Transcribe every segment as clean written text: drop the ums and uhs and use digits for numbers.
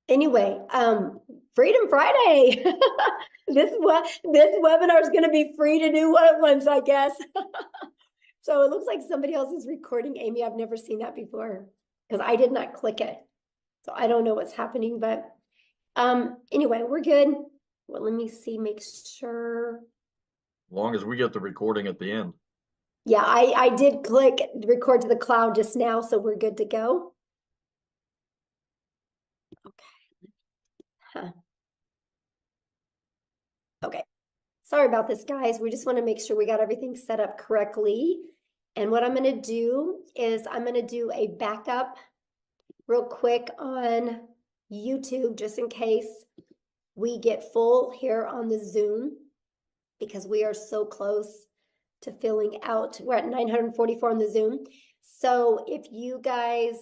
Anyway, Freedom Friday. This webinar is going to be free to do once, I guess. So it looks like somebody else is recording. Amy, I've never seen that before because I did not click it. So I don't know what's happening, but anyway, we're good. Well, let me see, make sure. As long as we get the recording at the end. Yeah, I did click record to the cloud just now, so we're good to go. Okay. Huh. Okay. Sorry about this, guys. We just want to make sure we got everything set up correctly. And what I'm going to do is I'm going to do a backup real quick on YouTube, just in case we get full here on the Zoom, because we are so close to filling out. We're at 944 on the Zoom. So if you guys,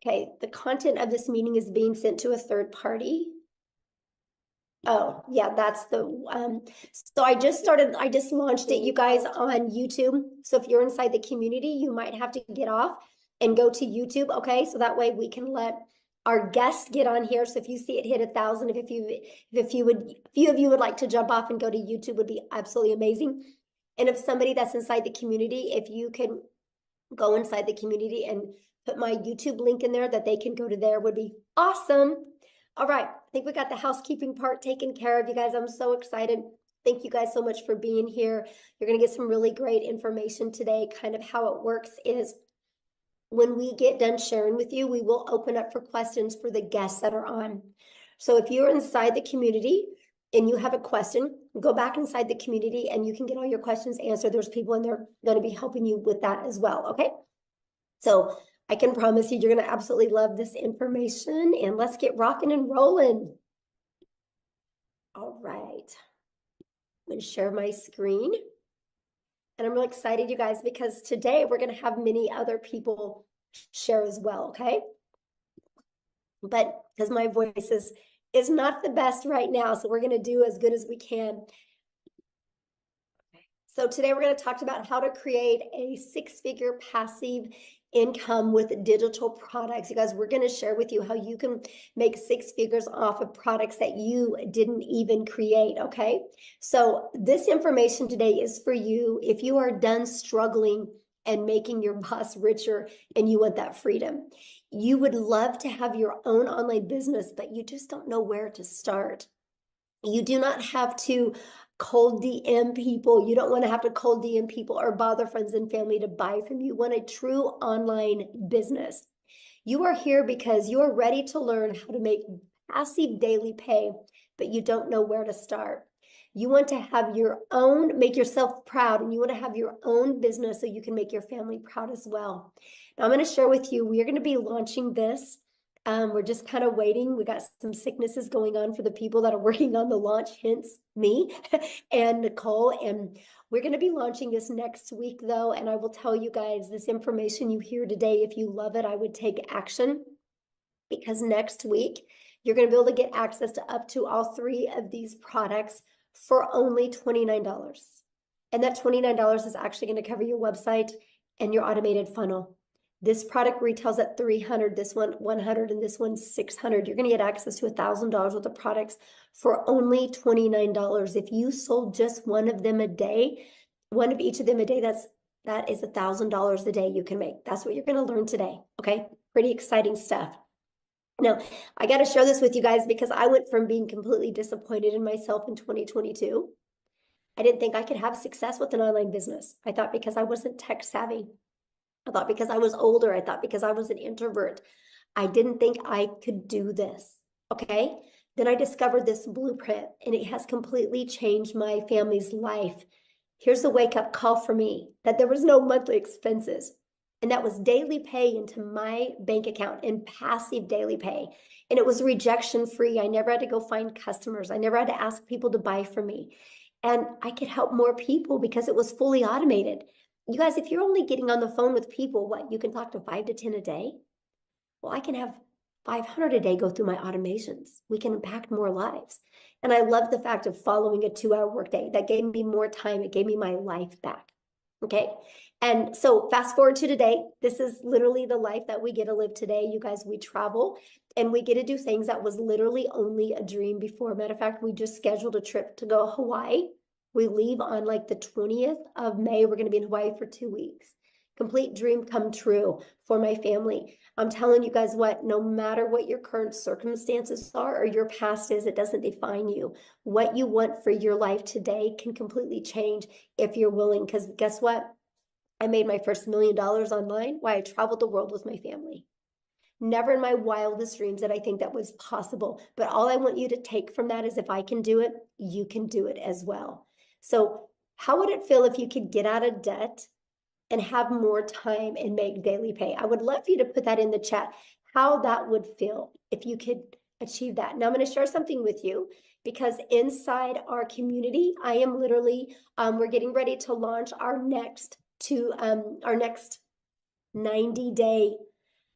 okay, the content of this meeting is being sent to a third party. Oh, yeah, that's the, so I just launched it, you guys, on YouTube. So if you're inside the community, you might have to get off and go to YouTube, okay? So that way we can let our guests get on here. So if you see it hit 1,000, if few of you would like to jump off and go to YouTube, would be absolutely amazing. And if somebody that's inside the community, if you can go inside the community and put my YouTube link in there that they can go to there, would be awesome. All right, I think we got the housekeeping part taken care of, you guys. I'm so excited. Thank you guys so much for being here. You're going to get some really great information today. Kind of how it works is when we get done sharing with you, we will open up for questions for the guests that are on. So if you're inside the community and you have a question, go back inside the community and you can get all your questions answered. There's people in there going to be helping you with that as well, okay? So I can promise you, you're going to absolutely love this information, and let's get rocking and rolling. All right. I'm going to share my screen. And I'm really excited, you guys, because today we're going to have many other people share as well, okay? But because my voice is not the best right now, so we're going to do as good as we can. So today we're going to talk about how to create a six-figure passive income with digital products. You guys, we're going to share with you how you can make six figures off of products that you didn't even create, okay? So this information today is for you if you are done struggling and making your boss richer and you want that freedom. You would love to have your own online business, but you just don't know where to start. You do not have to cold DM people. You don't want to have to cold DM people or bother friends and family to buy from you. You want a true online business. You are here because you are ready to learn how to make passive daily pay, but you don't know where to start. You want to have your own, make yourself proud, and you want to have your own business so you can make your family proud as well. Now, I'm going to share with you, we are going to be launching this. We're just kind of waiting. We got some sicknesses going on for the people that are working on the launch, hence me and Nicole. And we're going to be launching this next week, though. And I will tell you guys, this information you hear today, if you love it, I would take action, because next week you're going to be able to get access to up to all three of these products for only $29. And that $29 is actually going to cover your website and your automated funnel. This product retails at $300, this one $100, and this one's $600. You're going to get access to $1,000 worth of products for only $29. If you sold just one of them a day, one of each of them a day, that is $1,000 a day you can make. That's what you're going to learn today. Okay, pretty exciting stuff. Now, I got to share this with you guys because I went from being completely disappointed in myself in 2022. I didn't think I could have success with an online business. I thought because I wasn't tech savvy. I thought because I was older. I thought because I was an introvert. I didn't think I could do this. Okay. Then I discovered this blueprint and it has completely changed my family's life. Here's a wake up call for me that there was no monthly expenses. And that was daily pay into my bank account and passive daily pay. And it was rejection free. I never had to go find customers. I never had to ask people to buy from me. And I could help more people because it was fully automated. You guys, if you're only getting on the phone with people, what, you can talk to 5 to 10 a day? Well, I can have 500 a day go through my automations. We can impact more lives. And I love the fact of following a 2-hour workday. That gave me more time. It gave me my life back. Okay. And so fast forward to today, this is literally the life that we get to live today. You guys, we travel and we get to do things that was literally only a dream before. Matter of fact, we just scheduled a trip to go to Hawaii. We leave on like the 20th of May. We're going to be in Hawaii for 2 weeks. Complete dream come true for my family. I'm telling you guys what, no matter what your current circumstances are or your past is, it doesn't define you. What you want for your life today can completely change if you're willing, because guess what? I made my first $1 million online while I traveled the world with my family. Never in my wildest dreams did I think that was possible. But all I want you to take from that is if I can do it, you can do it as well. So how would it feel if you could get out of debt and have more time and make daily pay? I would love for you to put that in the chat, how that would feel if you could achieve that. Now I'm going to share something with you because inside our community, I am literally, we're getting ready to launch our next 90-day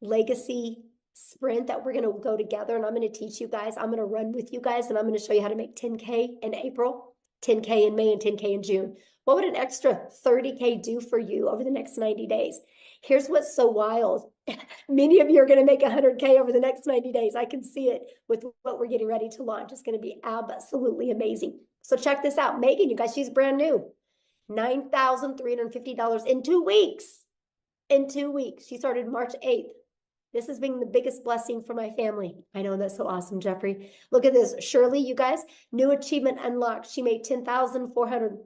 legacy sprint that we're going to go together. And I'm going to teach you guys, I'm going to run with you guys, and I'm going to show you how to make 10K in April, 10K in May, and 10K in June. What would an extra 30K do for you over the next 90 days? Here's what's so wild. Many of you are going to make 100K over the next 90 days. I can see it with what we're getting ready to launch. It's going to be absolutely amazing. So check this out. Megan, you guys, she's brand new. $9,350 in 2 weeks. In 2 weeks. She started March 8th. This has been the biggest blessing for my family. I know, that's so awesome, Jeffrey. Look at this. Shirley, you guys, new achievement unlocked. She made 10,400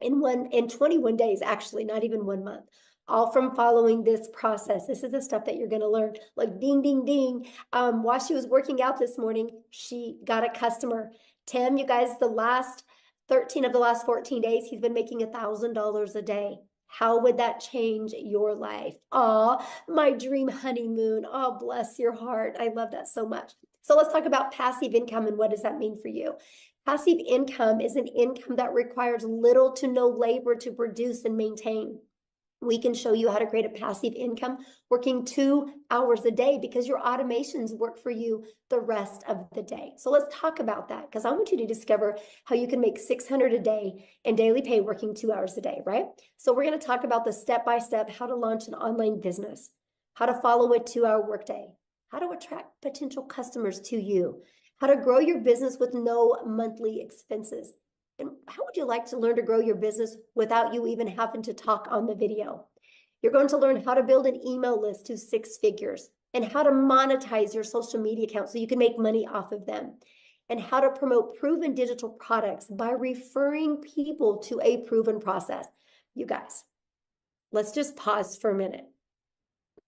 in 21 days, actually, not even 1 month. All from following this process. This is the stuff that you're going to learn. Like ding, ding, ding. While she was working out this morning, she got a customer. Tim, you guys, the last 13 of the last 14 days, he's been making $1,000 a day. How would that change your life? Oh, my dream honeymoon. Oh, bless your heart. I love that so much. So let's talk about passive income and what does that mean for you? Passive income is an income that requires little to no labor to produce and maintain. We can show you how to create a passive income working 2 hours a day because your automations work for you the rest of the day. So let's talk about that because I want you to discover how you can make $600 a day in daily pay working 2 hours a day, right? So we're going to talk about the step-by-step how to launch an online business, how to follow a 2-hour workday, how to attract potential customers to you, how to grow your business with no monthly expenses. And how would you like to learn to grow your business without you even having to talk on the video? You're going to learn how to build an email list to 6 figures and how to monetize your social media account so you can make money off of them, and how to promote proven digital products by referring people to a proven process. You guys, let's just pause for a minute.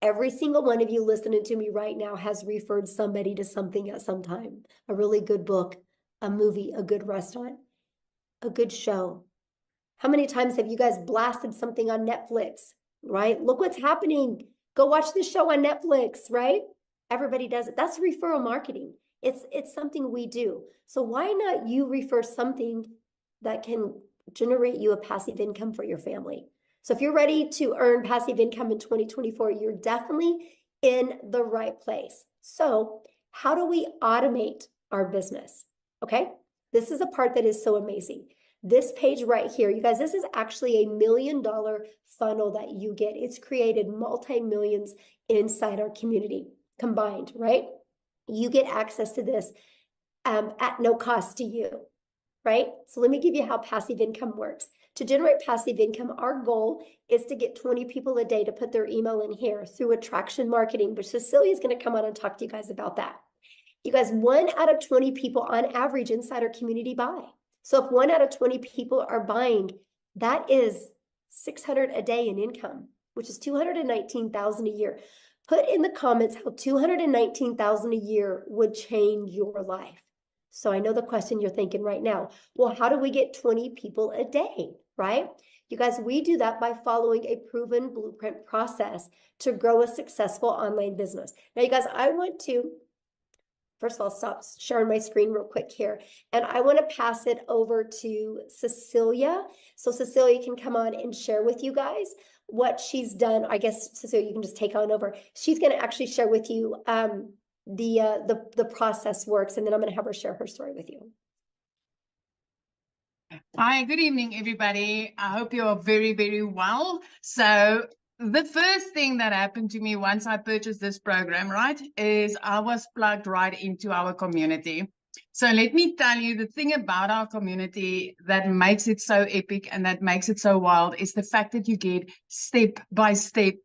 Every single one of you listening to me right now has referred somebody to something at some time. A really good book, a movie, a good restaurant, a good show. How many times have you guys blasted something on Netflix, right? Look what's happening. Go watch this show on Netflix, right? Everybody does it. That's referral marketing. It's something we do. So why not you refer something that can generate you a passive income for your family? So if you're ready to earn passive income in 2024, you're definitely in the right place. So how do we automate our business? Okay, this is a part that is so amazing. This page right here, you guys, this is actually a $1 million funnel that you get. It's created multi-millions inside our community combined, right? You get access to this at no cost to you, right? So let me give you how passive income works. To generate passive income, our goal is to get 20 people a day to put their email in here through attraction marketing, which Cecilia is going to come on and talk to you guys about that. You guys, 1 out of 20 people on average inside our community buy. So if 1 out of 20 people are buying, that is $600 a day in income, which is $219,000 a year. Put in the comments how $219,000 a year would change your life. So I know the question you're thinking right now, well, how do we get 20 people a day, right? You guys, we do that by following a proven blueprint process to grow a successful online business. Now, you guys, I want to first of all, stop sharing my screen real quick here. And I want to pass it over to Cecilia. So Cecilia can come on and share with you guys what she's done. I guess, Cecilia, you can just take on over. She's going to actually share with you the process works, and then I'm going to have her share her story with you. Hi, good evening, everybody. I hope you are very, very well. So, the first thing that happened to me once I purchased this program, right, is I was plugged right into our community. So, let me tell you the thing about our community that makes it so epic and that makes it so wild is the fact that you get step by step,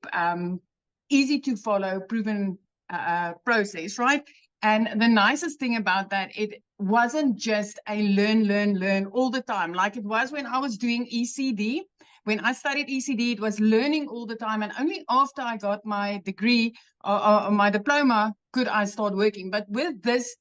easy to follow, proven process, right? And the nicest thing about that, it wasn't just a learn all the time, like it was when I was doing ECD. When I studied ECD, it was learning all the time. And only after I got my degree or my diploma could I start working. But with this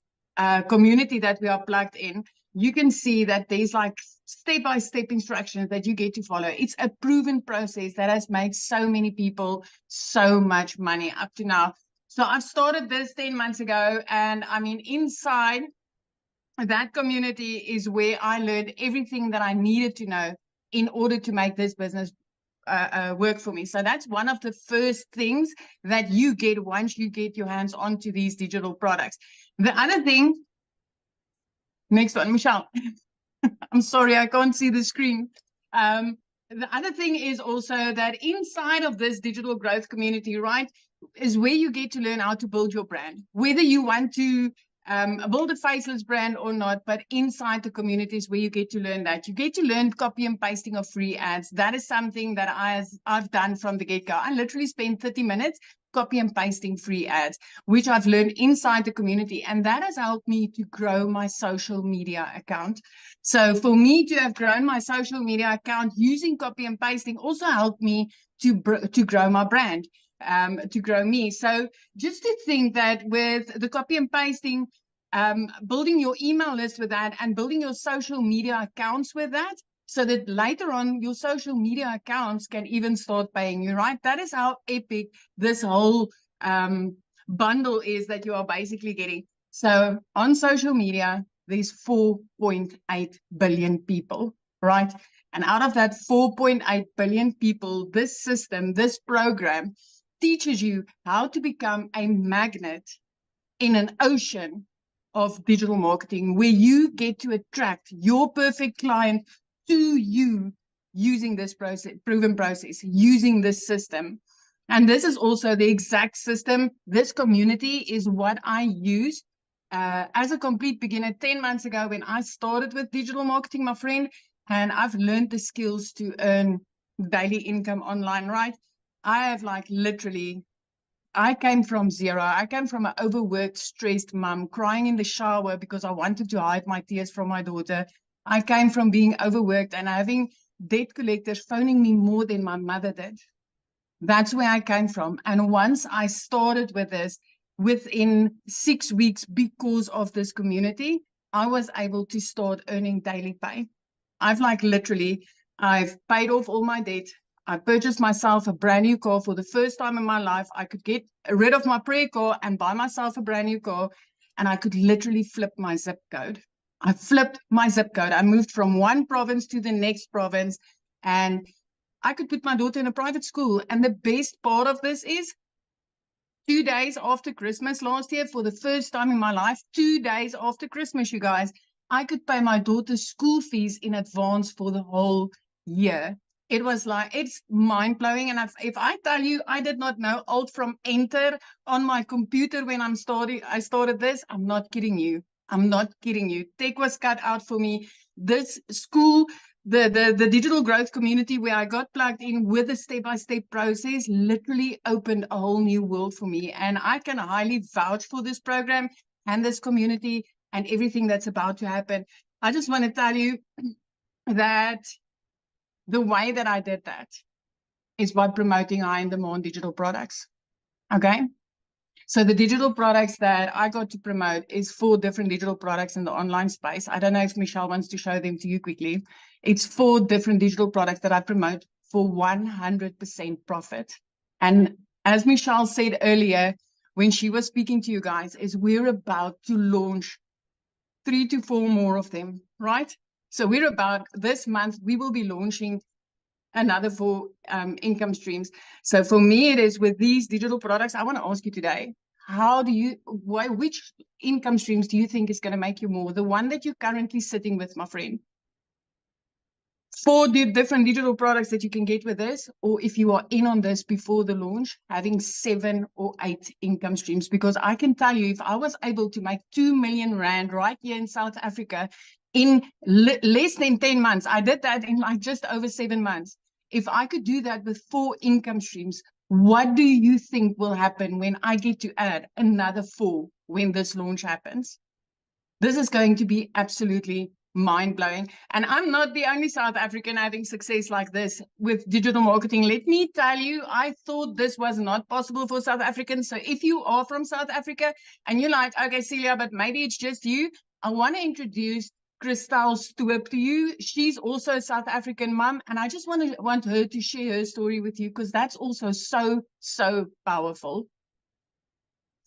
community that we are plugged in, you can see that there's like step-by-step instructions that you get to follow. It's a proven process that has made so many people so much money up to now. So I started this 10 months ago, and I mean, inside that community is where I learned everything that I needed to know in order to make this business work for me. So that's one of the first things that you get once you get your hands onto these digital products. The other thing, next one, Michelle. I'm sorry, I can't see the screen. The other thing is also that inside of this digital growth community, right, is where you get to learn how to build your brand, whether you want to build a faceless brand or not. But inside the communities where you get to learn that, you get to learn copy and pasting of free ads. That is something that I've done from the get-go. I literally spent 30 minutes copy and pasting free ads, which I've learned inside the community. And that has helped me to grow my social media account. So for me to have grown my social media account using copy and pasting also helped me to grow my brand, to grow me. So just to think that with the copy and pasting, building your email list with that and building your social media accounts with that, so that later on your social media accounts can even start paying you, right? That is how epic this whole bundle is that you are basically getting. So on social media, there's 4.8 billion people, right? And out of that 4.8 billion people, this system, this program teaches you how to become a magnet in an ocean of digital marketing where you get to attract your perfect client to you using this process, proven process, using this system. And this is also the exact system. This community is what I use as a complete beginner 10 months ago when I started with digital marketing, my friend, and I've learned the skills to earn daily income online, right? I have like literally, I came from zero. I came from an overworked, stressed mom, crying in the shower because I wanted to hide my tears from my daughter. I came from being overworked and having debt collectors phoning me more than my mother did. That's where I came from. And once I started with this, within 6 weeks, because of this community, I was able to start earning daily pay. I've like literally, I've paid off all my debt. I purchased myself a brand new car for the first time in my life. I could get rid of my pre car and buy myself a brand new car. And I could literally flip my zip code. I flipped my zip code. I moved from one province to the next province. And I could put my daughter in a private school. And the best part of this is 2 days after Christmas last year, for the first time in my life, 2 days after Christmas, you guys, I could pay my daughter's school fees in advance for the whole year. It was like, it's mind blowing. And if I tell you, I did not know Alt from Enter on my computer when I started this, I'm not kidding you. I'm not kidding you. Tech was cut out for me. This school, the digital growth community where I got plugged in with a step-by-step process literally opened a whole new world for me. And I can highly vouch for this program and this community and everything that's about to happen. I just want to tell you that the way that I did that is by promoting high in demand digital products. Okay. So the digital products that I got to promote is 4 different digital products in the online space. I don't know if Michelle wants to show them to you quickly. It's 4 different digital products that I promote for 100% profit. And as Michelle said earlier, when she was speaking to you guys, is we're about to launch 3 to 4 more of them, right? So we're about, this month, we will be launching another 4 income streams. So for me, it is with these digital products. I want to ask you today, which income streams do you think is going to make you more? The one that you're currently sitting with, my friend? 4 different digital products that you can get with this, or if you are in on this before the launch, having 7 or 8 income streams. Because I can tell you, if I was able to make 2 million rand right here in South Africa in less than 10 months, I did that in like just over 7 months. If I could do that with 4 income streams, what do you think will happen when I get to add another 4 when this launch happens? This is going to be absolutely mind-blowing. And I'm not the only South African having success like this with digital marketing. Let me tell you, I thought this was not possible for South Africans. So if you are from South Africa and you're like, okay, Celia, but maybe it's just you, I want to introduce Christelle Stoop to you. She's also a South African mom, and I just want her to share her story with you, because that's also so powerful.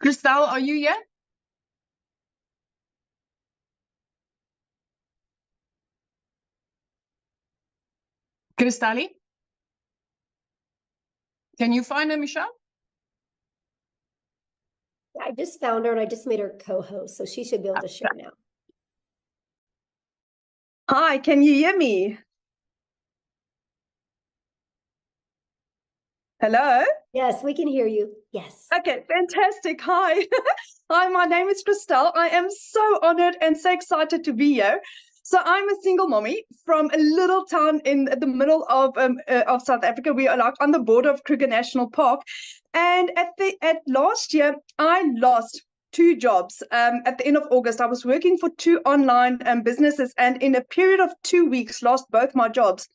Christelle, are you here? Christelle? Can you find her, Michelle? I just found her and I just made her co-host, so she should be able to share now. Hi, can you hear me? Hello? Yes, we can hear you. Yes. Okay, fantastic. Hi. Hi, my name is Christelle. I am so honored and so excited to be here. So I'm a single mommy from a little town in the middle of South Africa. We are like on the border of Kruger National Park. And at last year, I lost 2 jobs. At the end of August, I was working for 2 online businesses, and in a period of 2 weeks, lost both my jobs.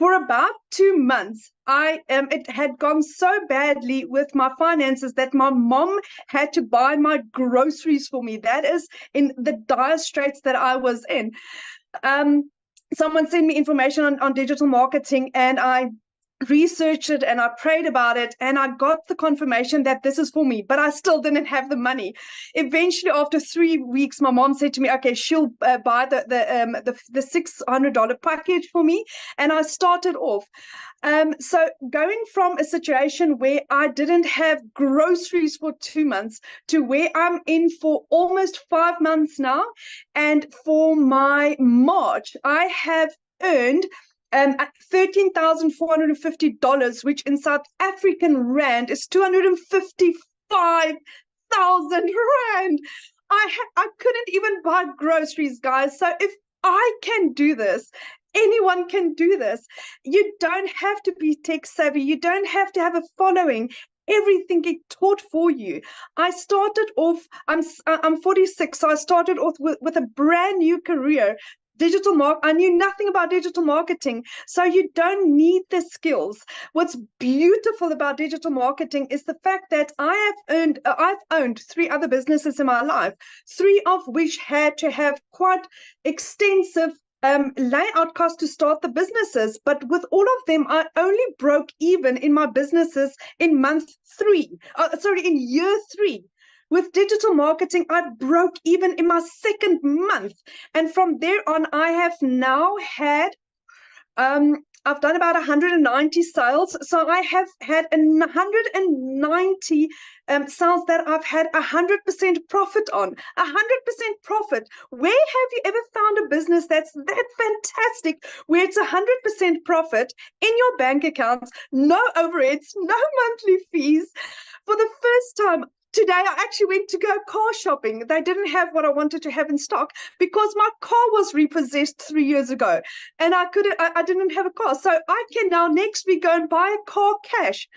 For about 2 months, it had gone so badly with my finances that my mom had to buy my groceries for me. That is in the dire straits that I was in. Someone sent me information on digital marketing, and I researched it and I prayed about it, and I got the confirmation that this is for me, but I still didn't have the money. Eventually, after 3 weeks, my mom said to me, okay, she'll buy the $600 package for me, and I started off. So going from a situation where I didn't have groceries for 2 months to where I'm in for almost 5 months now, and for my March, I have earned $13,450, which in South African rand is 255,000 rand. I couldn't even buy groceries, guys. So if I can do this, anyone can do this. You don't have to be tech savvy. You don't have to have a following. Everything get taught for you. I started off, I'm 46, so I started off with a brand new career. I knew nothing about digital marketing, so you don't need the skills. What's beautiful about digital marketing is the fact that I've owned 3 other businesses in my life, 3 of which had to have quite extensive layout costs to start the businesses. But with all of them, I only broke even in my businesses in in year 3. With digital marketing, I broke even in my 2nd month. And from there on, I have now had, I've done about 190 sales. So I have had 190 sales that I've had 100% profit on. 100% profit. Where have you ever found a business that's that fantastic, where it's 100% profit in your bank accounts, no overheads, no monthly fees? For the first time, today, I actually went to go car shopping. They didn't have what I wanted to have in stock because my car was repossessed 3 years ago, and I didn't have a car. So I can now next week go and buy a car cash.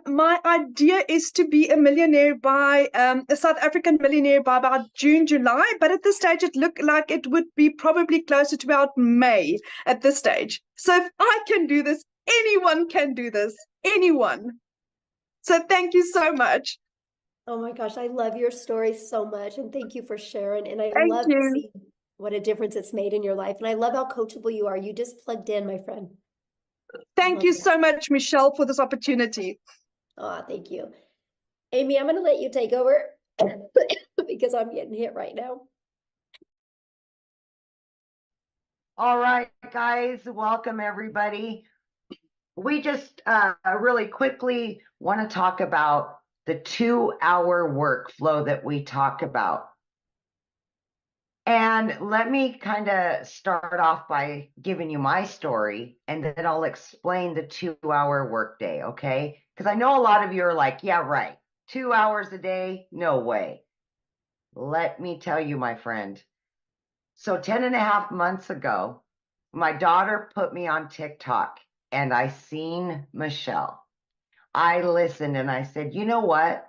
My idea is to be a millionaire a South African millionaire by about June, July. But at this stage, it looked like it would be probably closer to about May at this stage. So if I can do this, anyone can do this. Anyone. So thank you so much. Oh my gosh, I love your story so much, and thank you for sharing. And I Thank love you. to see what a difference it's made in your life. And I love how coachable you are. You just plugged in, my friend. Thank you so much, Michelle, for this opportunity. Oh, thank you. Amy, I'm going to let you take over because I'm getting hit right now. All right, guys, welcome everybody. We just really quickly want to talk about the 2-hour workflow that we talk about. And let me kind of start off by giving you my story, and then I'll explain the 2-hour workday, okay? Because I know a lot of you are like, yeah, right. 2 hours a day? No way. Let me tell you, my friend. So 10 and a half months ago, my daughter put me on TikTok and I seen Michelle. I listened and I said, you know what?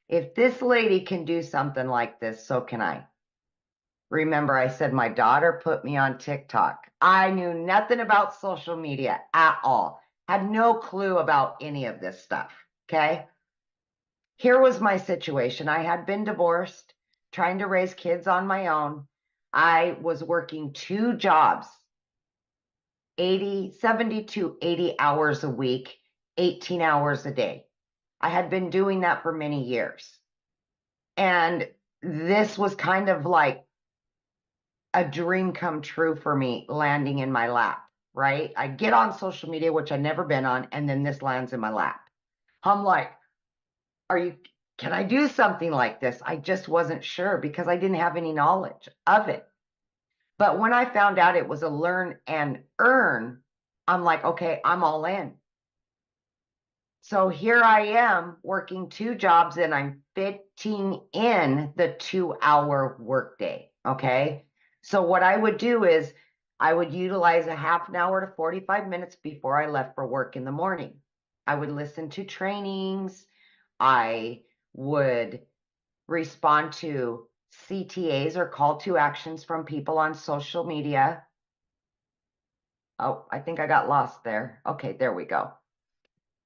If this lady can do something like this, so can I. Remember, I said my daughter put me on TikTok. I knew nothing about social media at all. Had no clue about any of this stuff, okay? Here was my situation. I had been divorced, trying to raise kids on my own. I was working 2 jobs, 70 to 80 hours a week, 18 hours a day. I had been doing that for many years. And this was kind of like a dream come true for me landing in my lap, right? I get on social media, which I've never been on, and then this lands in my lap. I'm like, can I do something like this? I just wasn't sure because I didn't have any knowledge of it. But when I found out it was a learn and earn, I'm like, okay, I'm all in. So here I am working 2 jobs and I'm fitting in the 2-hour workday. Okay. So what I would do is I would utilize a half an hour to 45 minutes before I left for work in the morning. I would listen to trainings. I would respond to CTAs or call to actions from people on social media. Oh, I think I got lost there. Okay, there we go.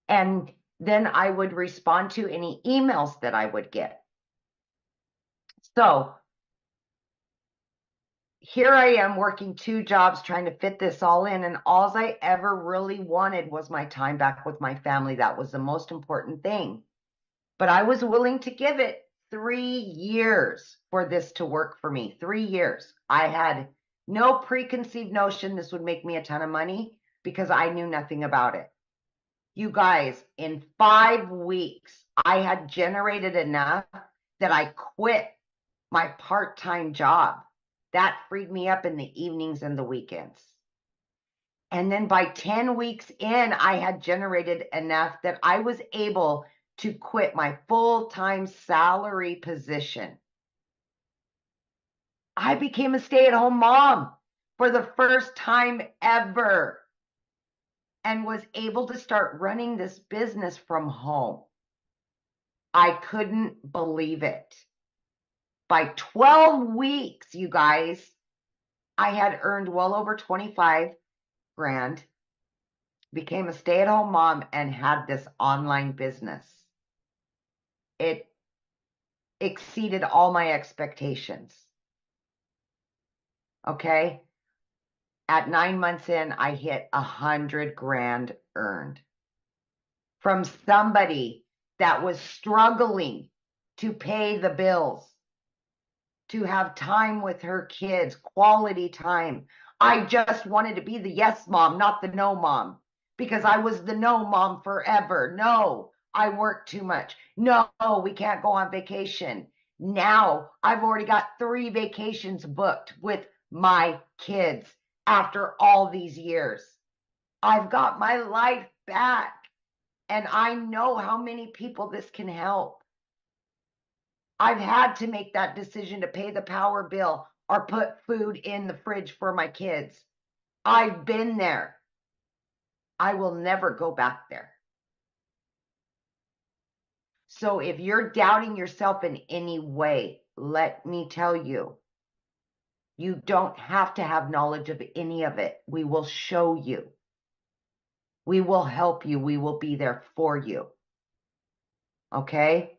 And then I would respond to any emails that I would get. So here I am working 2 jobs trying to fit this all in, and all I ever really wanted was my time back with my family. That was the most important thing. But I was willing to give it 3 years for this to work for me. 3 years. I had no preconceived notion this would make me a ton of money because I knew nothing about it. You guys, in 5 weeks, I had generated enough that I quit my part-time job. That freed me up in the evenings and the weekends. And then by 10 weeks in, I had generated enough that I was able to quit my full-time salary position. I became a stay-at-home mom for the first time ever and was able to start running this business from home. I couldn't believe it. By 12 weeks, you guys, I had earned well over 25 grand, became a stay-at-home mom, and had this online business. It exceeded all my expectations. Okay. At 9 months in, I hit 100 grand earned from somebody that was struggling to pay the bills, to have time with her kids, quality time. I just wanted to be the yes mom, not the no mom, because I was the no mom forever. No, I work too much. No, we can't go on vacation. Now I've already got 3 vacations booked with my kids after all these years. I've got my life back, and I know how many people this can help. I've had to make that decision to pay the power bill or put food in the fridge for my kids. I've been there. I will never go back there. So if you're doubting yourself in any way, let me tell you, you don't have to have knowledge of any of it. We will show you. We will help you. We will be there for you. Okay?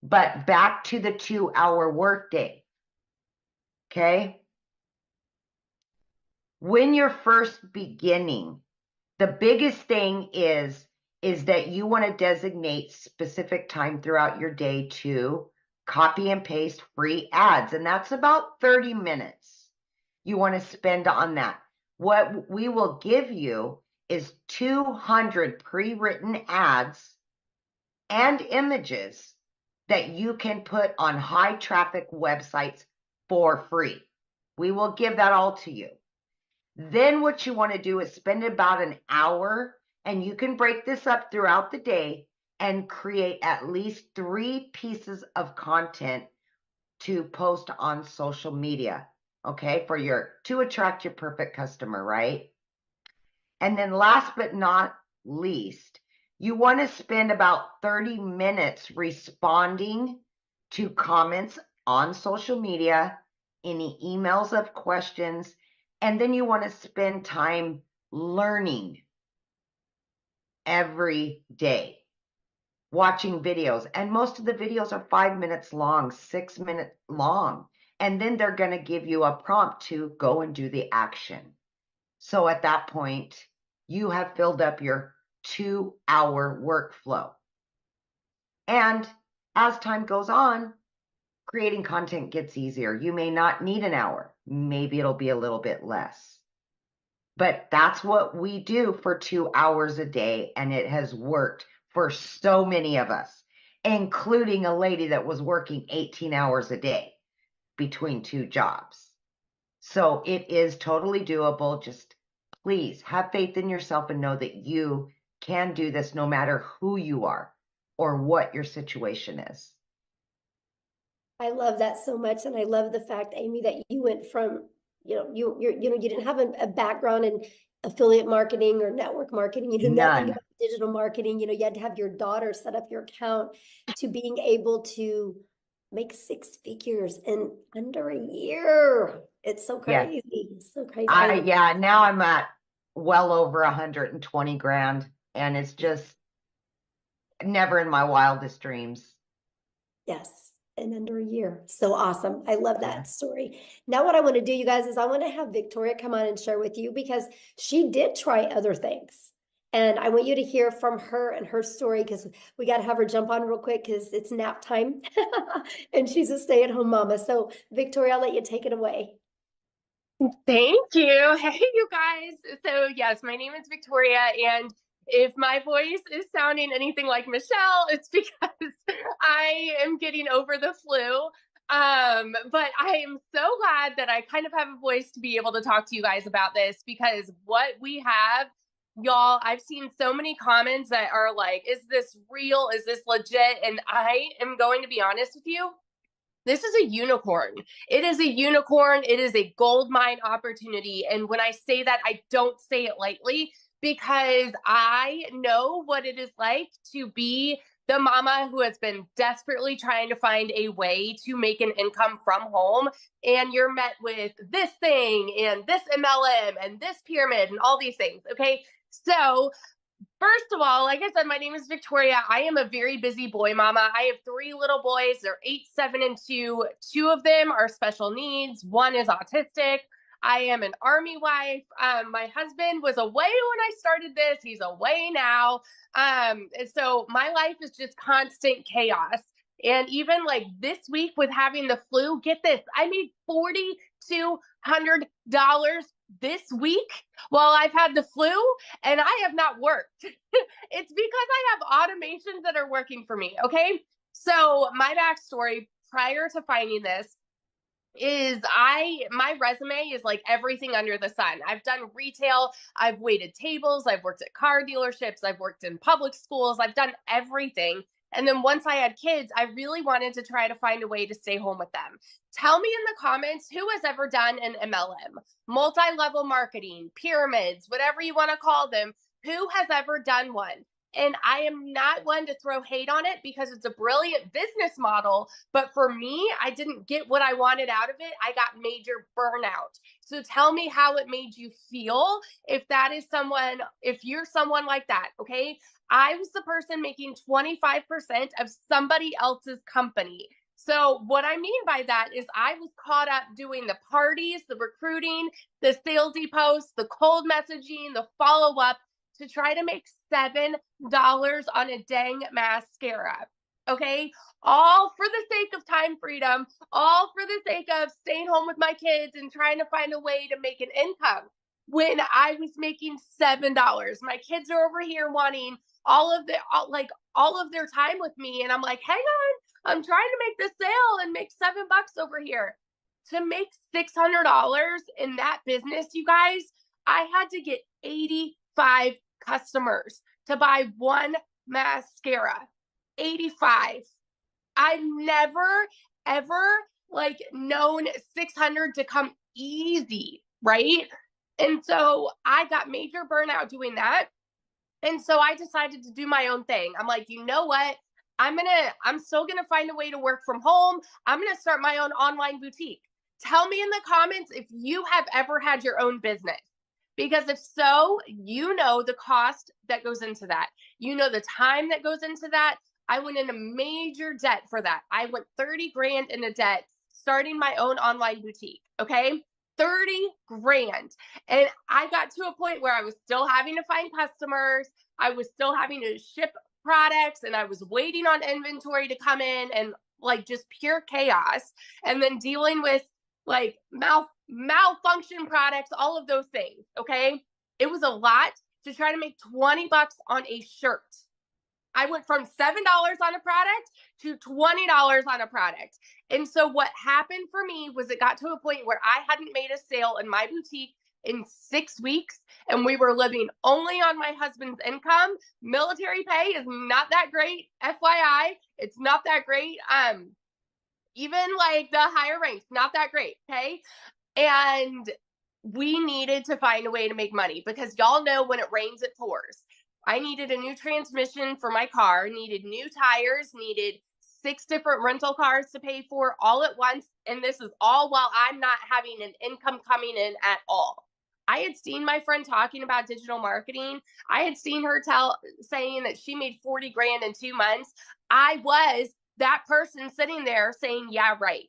But back to the 2-hour workday. Okay? When you're first beginning, the biggest thing is that you want to designate specific time throughout your day to copy and paste free ads. And that's about 30 minutes you want to spend on that. What we will give you is 200 pre-written ads and images that you can put on high traffic websites for free. We will give that all to you. Then what you want to do is spend about an hour, and you can break this up throughout the day and create at least 3 pieces of content to post on social media, okay, to attract your perfect customer, right? And then last but not least, you want to spend about 30 minutes responding to comments on social media, any emails of questions, and then you want to spend time learning every day, watching videos. And most of the videos are 5 minutes long, 6 minutes long. And then they're going to give you a prompt to go and do the action. So at that point, you have filled up your 2-hour workflow. And as time goes on, creating content gets easier. You may not need an hour. Maybe it'll be a little bit less. But that's what we do for 2 hours a day, and it has worked for so many of us, including a lady that was working 18 hours a day between 2 jobs. So it is totally doable. Just please have faith in yourself and know that you can do this no matter who you are or what your situation is. I love that so much. And I love the fact, Amy, that you went from, you didn't have a background in affiliate marketing or network marketing. You knew nothing None. about digital marketing. You had to have your daughter set up your account, to being able to make 6 figures in under a year. It's so Yeah. crazy. It's so crazy. Yeah, now I'm at well over 120 grand, and it's just never in my wildest dreams. Yes, in under a year. So awesome. I love that Yeah. story. Now what I want to do, you guys, is I want to have Victoria come on and share with you, because she did try other things. And I want you to hear from her and her story, because we got to have her jump on real quick because it's nap time and she's a stay-at-home mama. So Victoria, I'll let you take it away. Thank you. Hey, you guys. So yes, my name is Victoria, and if my voice is sounding anything like Michelle, it's because I am getting over the flu. But I am so glad that I kind of have a voice to be able to talk to you guys about this, because what we have, y'all, I've seen so many comments that are like, is this real? Is this legit? And I am going to be honest with you. This is a unicorn. It is a unicorn. It is a gold mine opportunity. And when I say that, I don't say it lightly, because I know what it is like to be the mama who has been desperately trying to find a way to make an income from home. And you're met with this thing and this MLM and this pyramid and all these things. Okay. So first of all, like I said, my name is Victoria. I am a very busy boy mama. I have 3 little boys. They're 8, 7, and 2. 2 of them are special needs. 1 is autistic. I am an Army wife. My husband was away when I started this. He's away now. And so my life is just constant chaos. And even like this week with having the flu, get this, I made $4,200 this week while I've had the flu, and I have not worked. It's because I have automations that are working for me. Okay. So my backstory prior to finding this is my resume is like everything under the sun. I've done retail, I've waited tables, I've worked at car dealerships, I've worked in public schools, I've done everything. And then once I had kids, I really wanted to try to find a way to stay home with them. Tell me in the comments who has ever done an MLM, multi-level marketing, pyramids, whatever you want to call them. Who has ever done one? And I am not one to throw hate on it, because it's a brilliant business model. But for me, I didn't get what I wanted out of it. I got major burnout. So tell me how it made you feel if you're someone like that. Okay. I was the person making 25% of somebody else's company. So what I mean by that is I was caught up doing the parties, the recruiting, the salesy posts, the cold messaging, the follow-up to try to make $7 on a dang mascara. Okay. All for the sake of time freedom, all for the sake of staying home with my kids and trying to find a way to make an income. When I was making $7, my kids are over here wanting all of their time with me. And I'm like, hang on, I'm trying to make this sale and make $7 over here. to make $600 in that business, you guys, I had to get 85 customers to buy one mascara. 85. I've never, ever like known 600 to come easy, right? And so I got major burnout doing that. And so I decided to do my own thing. I'm like, you know what? I'm still gonna find a way to work from home. I'm gonna start my own online boutique. Tell me in the comments if you have ever had your own business. Because if so, you know the cost that goes into that. You know the time that goes into that. I went into major debt for that. I went 30 grand into debt starting my own online boutique, okay? 30 grand. And I got to a point where I was still having to find customers. I was still having to ship products, and I was waiting on inventory to come in, and like just pure chaos. And then dealing with like malfunction products, all of those things, okay? It was a lot to try to make 20 bucks on a shirt. I went from $7 on a product to $20 on a product. And so what happened for me was it got to a point where I hadn't made a sale in my boutique in 6 weeks, and we were living only on my husband's income. Military pay is not that great, FYI. It's not that great. Even like the higher ranks, not that great, okay? And we needed to find a way to make money because y'all know when it rains, it pours. I needed a new transmission for my car, needed new tires, needed 6 different rental cars to pay for all at once. And this is all while I'm not having an income coming in at all. I had seen my friend talking about digital marketing. I had seen her saying that she made 40 grand in 2 months. I was that person sitting there saying, yeah, right.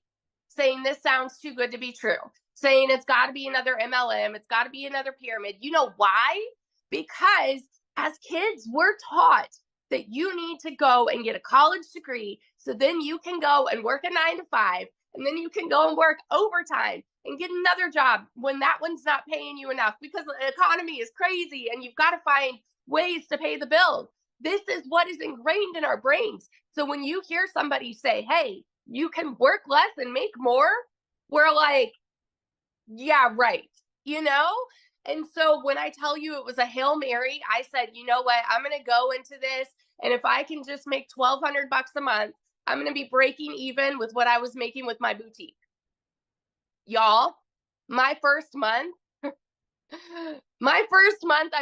Saying this sounds too good to be true. Saying it's got to be another MLM. It's got to be another pyramid. You know why? Because as kids, we're taught that you need to go and get a college degree so then you can go and work a 9 to 5, and then you can go and work overtime and get another job when that one's not paying you enough because the economy is crazy and you've got to find ways to pay the bills. This is what is ingrained in our brains. So when you hear somebody say, hey, you can work less and make more, we're like, yeah, right, you know? And so when I tell you it was a Hail Mary, I said, you know what? I'm going to go into this. And if I can just make $1,200 a month, I'm going to be breaking even with what I was making with my boutique. Y'all, my first month, I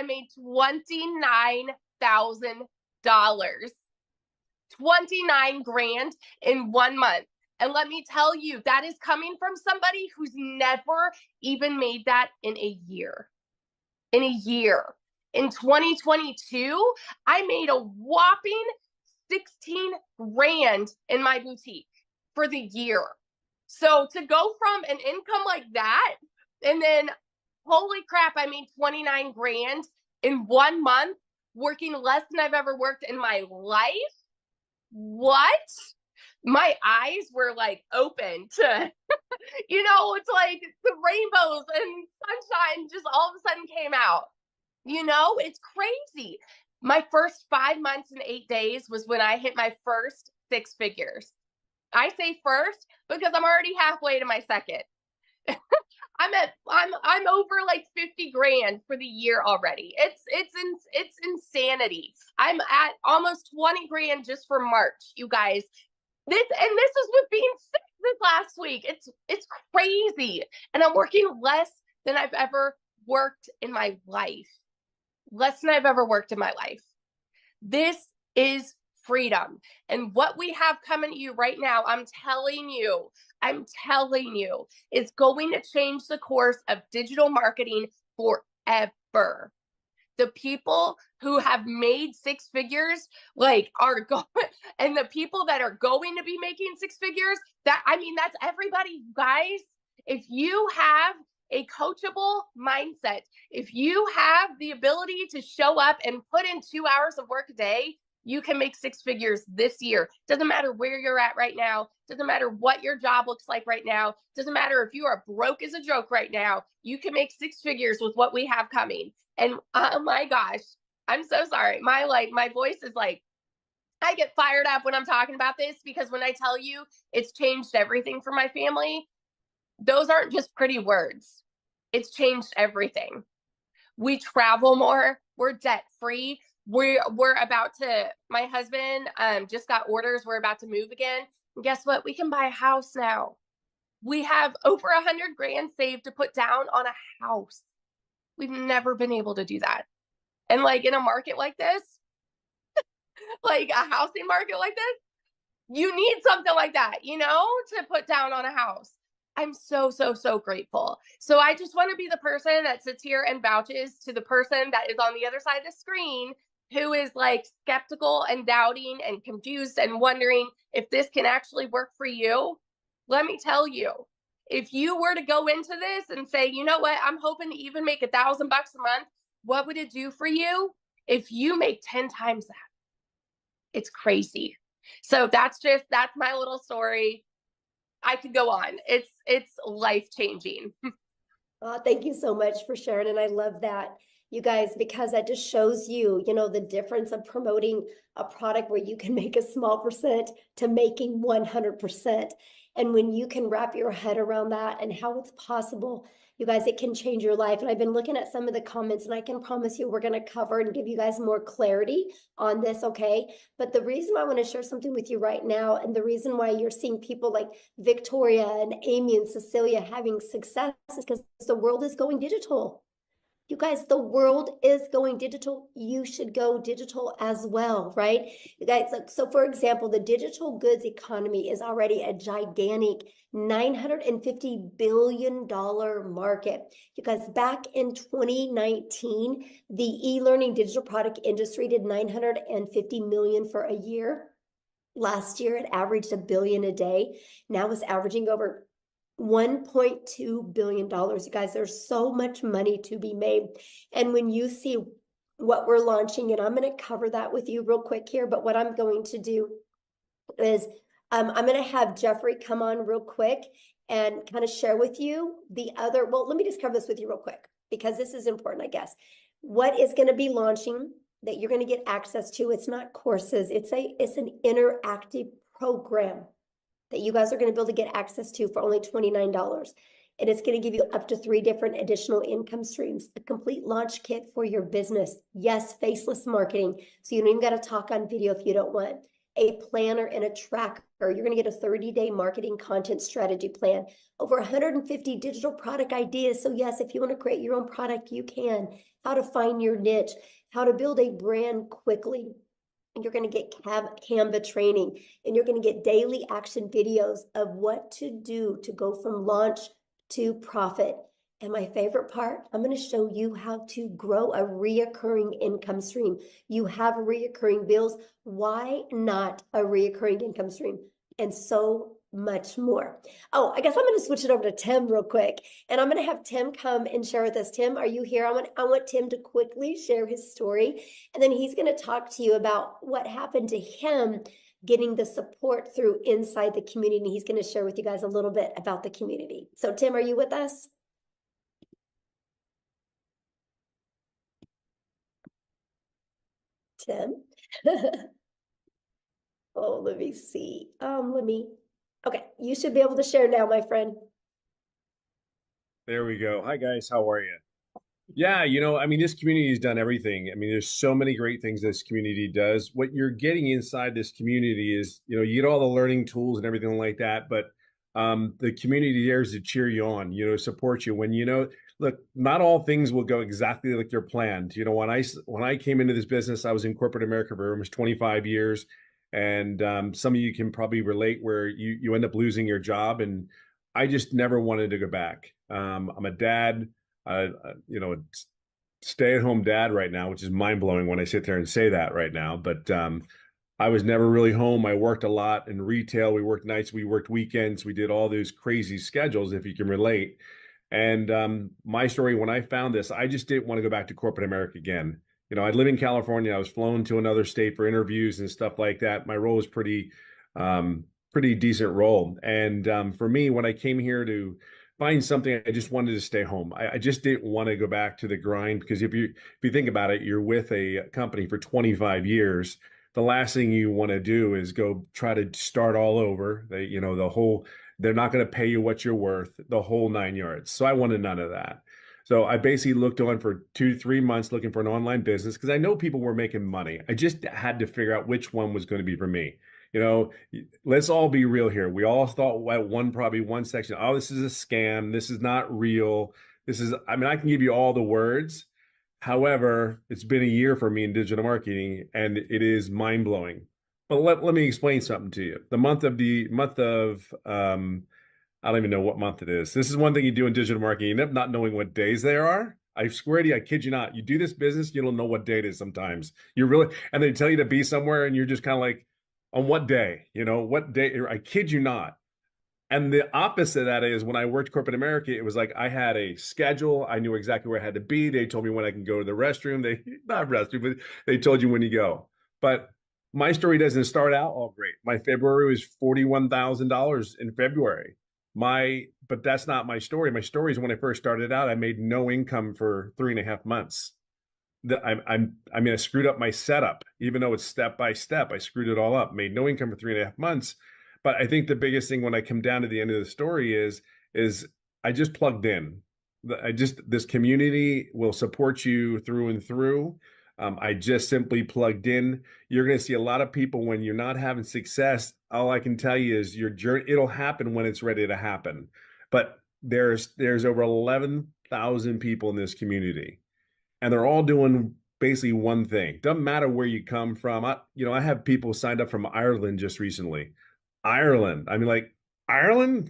made $29,000. 29 grand in 1 month. And let me tell you, that is coming from somebody who's never even made that in a year. In a year. In 2022, I made a whopping 16 grand in my boutique for the year. So to go from an income like that, and then holy crap, I made 29 grand in 1 month, working less than I've ever worked in my life. What? My eyes were like open to, you know, it's like the rainbows and sunshine just all of a sudden came out. You know, it's crazy. My first 5 months and 8 days was when I hit my first 6 figures. I say first because I'm already halfway to my second. I'm over like 50 grand for the year already. It's insanity. I'm at almost 20 grand just for March, you guys. This is with being sick this last week. It's crazy. And I'm working less than I've ever worked in my life. Less than I've ever worked in my life. This is freedom. And what we have coming to you right now, I'm telling you, it's going to change the course of digital marketing forever. The people who have made 6 figures, like, are going, and the people that are going to be making 6 figures, that's everybody, guys. If you have a coachable mindset, if you have the ability to show up and put in 2 hours of work a day, you can make 6 figures this year. Doesn't matter where you're at right now. Doesn't matter what your job looks like right now. Doesn't matter if you are broke as a joke right now. You can make 6 figures with what we have coming. And oh my gosh, I'm so sorry. My voice is like, I get fired up when I'm talking about this because when I tell you it's changed everything for my family, those aren't just pretty words. It's changed everything. We travel more. We're debt free. We're about to, my husband just got orders. We're about to move again. And guess what? We can buy a house now. We have over 100 grand saved to put down on a house. We've never been able to do that. And like in a market like this, like a housing market like this, you need something like that, you know, to put down on a house. I'm so, so, so grateful. So I just want to be the person that sits here and vouches to the person that is on the other side of the screen who is like skeptical and doubting and confused and wondering if this can actually work for you. Let me tell you, if you were to go into this and say, you know what, I'm hoping to even make $1,000 a month, what would it do for you if you make 10 times that? It's crazy. So that's my little story. I could go on. It's life-changing. Thank you so much for sharing. And I love that, you guys, because that just shows you, you know, the difference of promoting a product where you can make a small percent to making 100%. And when you can wrap your head around that and how it's possible, you guys, it can change your life. And I've been looking at some of the comments, and I can promise you we're going to cover and give you guys more clarity on this, okay? But the reason why I want to share something with you right now, and the reason why you're seeing people like Victoria and Amy and Cecilia having success is because the world is going digital. You guys, the world is going digital. You should go digital as well, right? You guys, like, so for example, the digital goods economy is already a gigantic $950 billion market. You guys, back in 2019, the e-learning digital product industry did 950 million for a year. Last year, it averaged $1 billion a day. Now it's averaging over $1.2 billion. You guys, there's so much money to be made. And when you see what we're launching, and I'm going to cover that with you real quick here, but what I'm going to do is I'm going to have Jeffrey come on real quick and kind of share with you the other, well, let me just cover this with you real quick, because this is important, I guess. What is going to be launching that you're going to get access to? It's not courses. It's an interactive program that you guys are going to be able to get access to for only $29. And it's going to give you up to 3 different additional income streams, a complete launch kit for your business. Yes, faceless marketing. So you don't even got to talk on video if you don't want. A planner and a tracker. You're going to get a 30-day marketing content strategy plan. Over 150 digital product ideas. So yes, if you want to create your own product, you can. How to find your niche. How to build a brand quickly. And you're going to get Canva training, and you're going to get daily action videos of what to do to go from launch to profit. And my favorite part, I'm going to show you how to grow a reoccurring income stream. You have reoccurring bills. Why not a reoccurring income stream? And so much more. Oh, I guess I'm going to switch it over to Tim real quick, and I'm going to have Tim come and share with us. Tim, are you here? I want Tim to quickly share his story, and then he's going to talk to you about what happened to him getting the support through inside the community. He's going to share with you guys a little bit about the community. So Tim, are you with us? Tim? Oh, let me see. Okay, you should be able to share now, my friend. There we go. Hi, guys. How are you? Yeah, you know, I mean, this community has done everything. I mean, there's so many great things this community does. What you're getting inside this community is, you know, you get all the learning tools and everything like that, but the community there is to cheer you on, you know, support you when, you know, look, not all things will go exactly like they're planned. You know, when I came into this business, I was in corporate America for almost 25 years. And some of you can probably relate where you end up losing your job. And I just never wanted to go back. I'm a dad, you know, stay-at-home dad right now, which is mind-blowing when I sit there and say that right now. But I was never really home. I worked a lot in retail. We worked nights, we worked weekends. We did all those crazy schedules, if you can relate. And my story, when I found this, I just didn't want to go back to corporate America again. You know, I live in California. I was flown to another state for interviews and stuff like that. My role was pretty decent role. And for me, when I came here to find something, I just wanted to stay home. I just didn't want to go back to the grind, because if you think about it, you're with a company for 25 years. The last thing you want to do is go try to start all over. You know, the whole They're not going to pay you what you're worth, the whole 9 yards. So I wanted none of that. So I basically looked on for 2-3 months looking for an online business because I know people were making money. I just had to figure out which one was going to be for me. You know, let's all be real here. We all thought at probably one section, oh, this is a scam. This is not real. This is, I mean, I can give you all the words. However, it's been a year for me in digital marketing and it is mind blowing. But let me explain something to you. The month of I don't even know what month it is. This is one thing you do in digital marketing. You end up not knowing what days there are. I swear to you, I kid you not. You do this business, you don't know what day it is sometimes. You're really, and they tell you to be somewhere and you're just kind of like, on what day? You know, what day? I kid you not. And the opposite of that is when I worked corporate America, it was like I had a schedule. I knew exactly where I had to be. They told me when I can go to the restroom. Not restroom, but they told you when you go. But my story doesn't start out all great. My February was $41,000 in February. But that's not my story. My story is when I first started out, I made no income for 3.5 months. I mean, I screwed up my setup, even though it's step by step. I screwed it all up, made no income for 3.5 months. But I think the biggest thing when I come down to the end of the story is I just plugged in. This community will support you through and through. I just simply plugged in. You're going to see a lot of people when you're not having success. All I can tell you is your journey, it'll happen when it's ready to happen. But there's over 11,000 people in this community, and they're all doing basically one thing. Doesn't matter where you come from. I have people signed up from Ireland just recently. Ireland. I mean, like Ireland,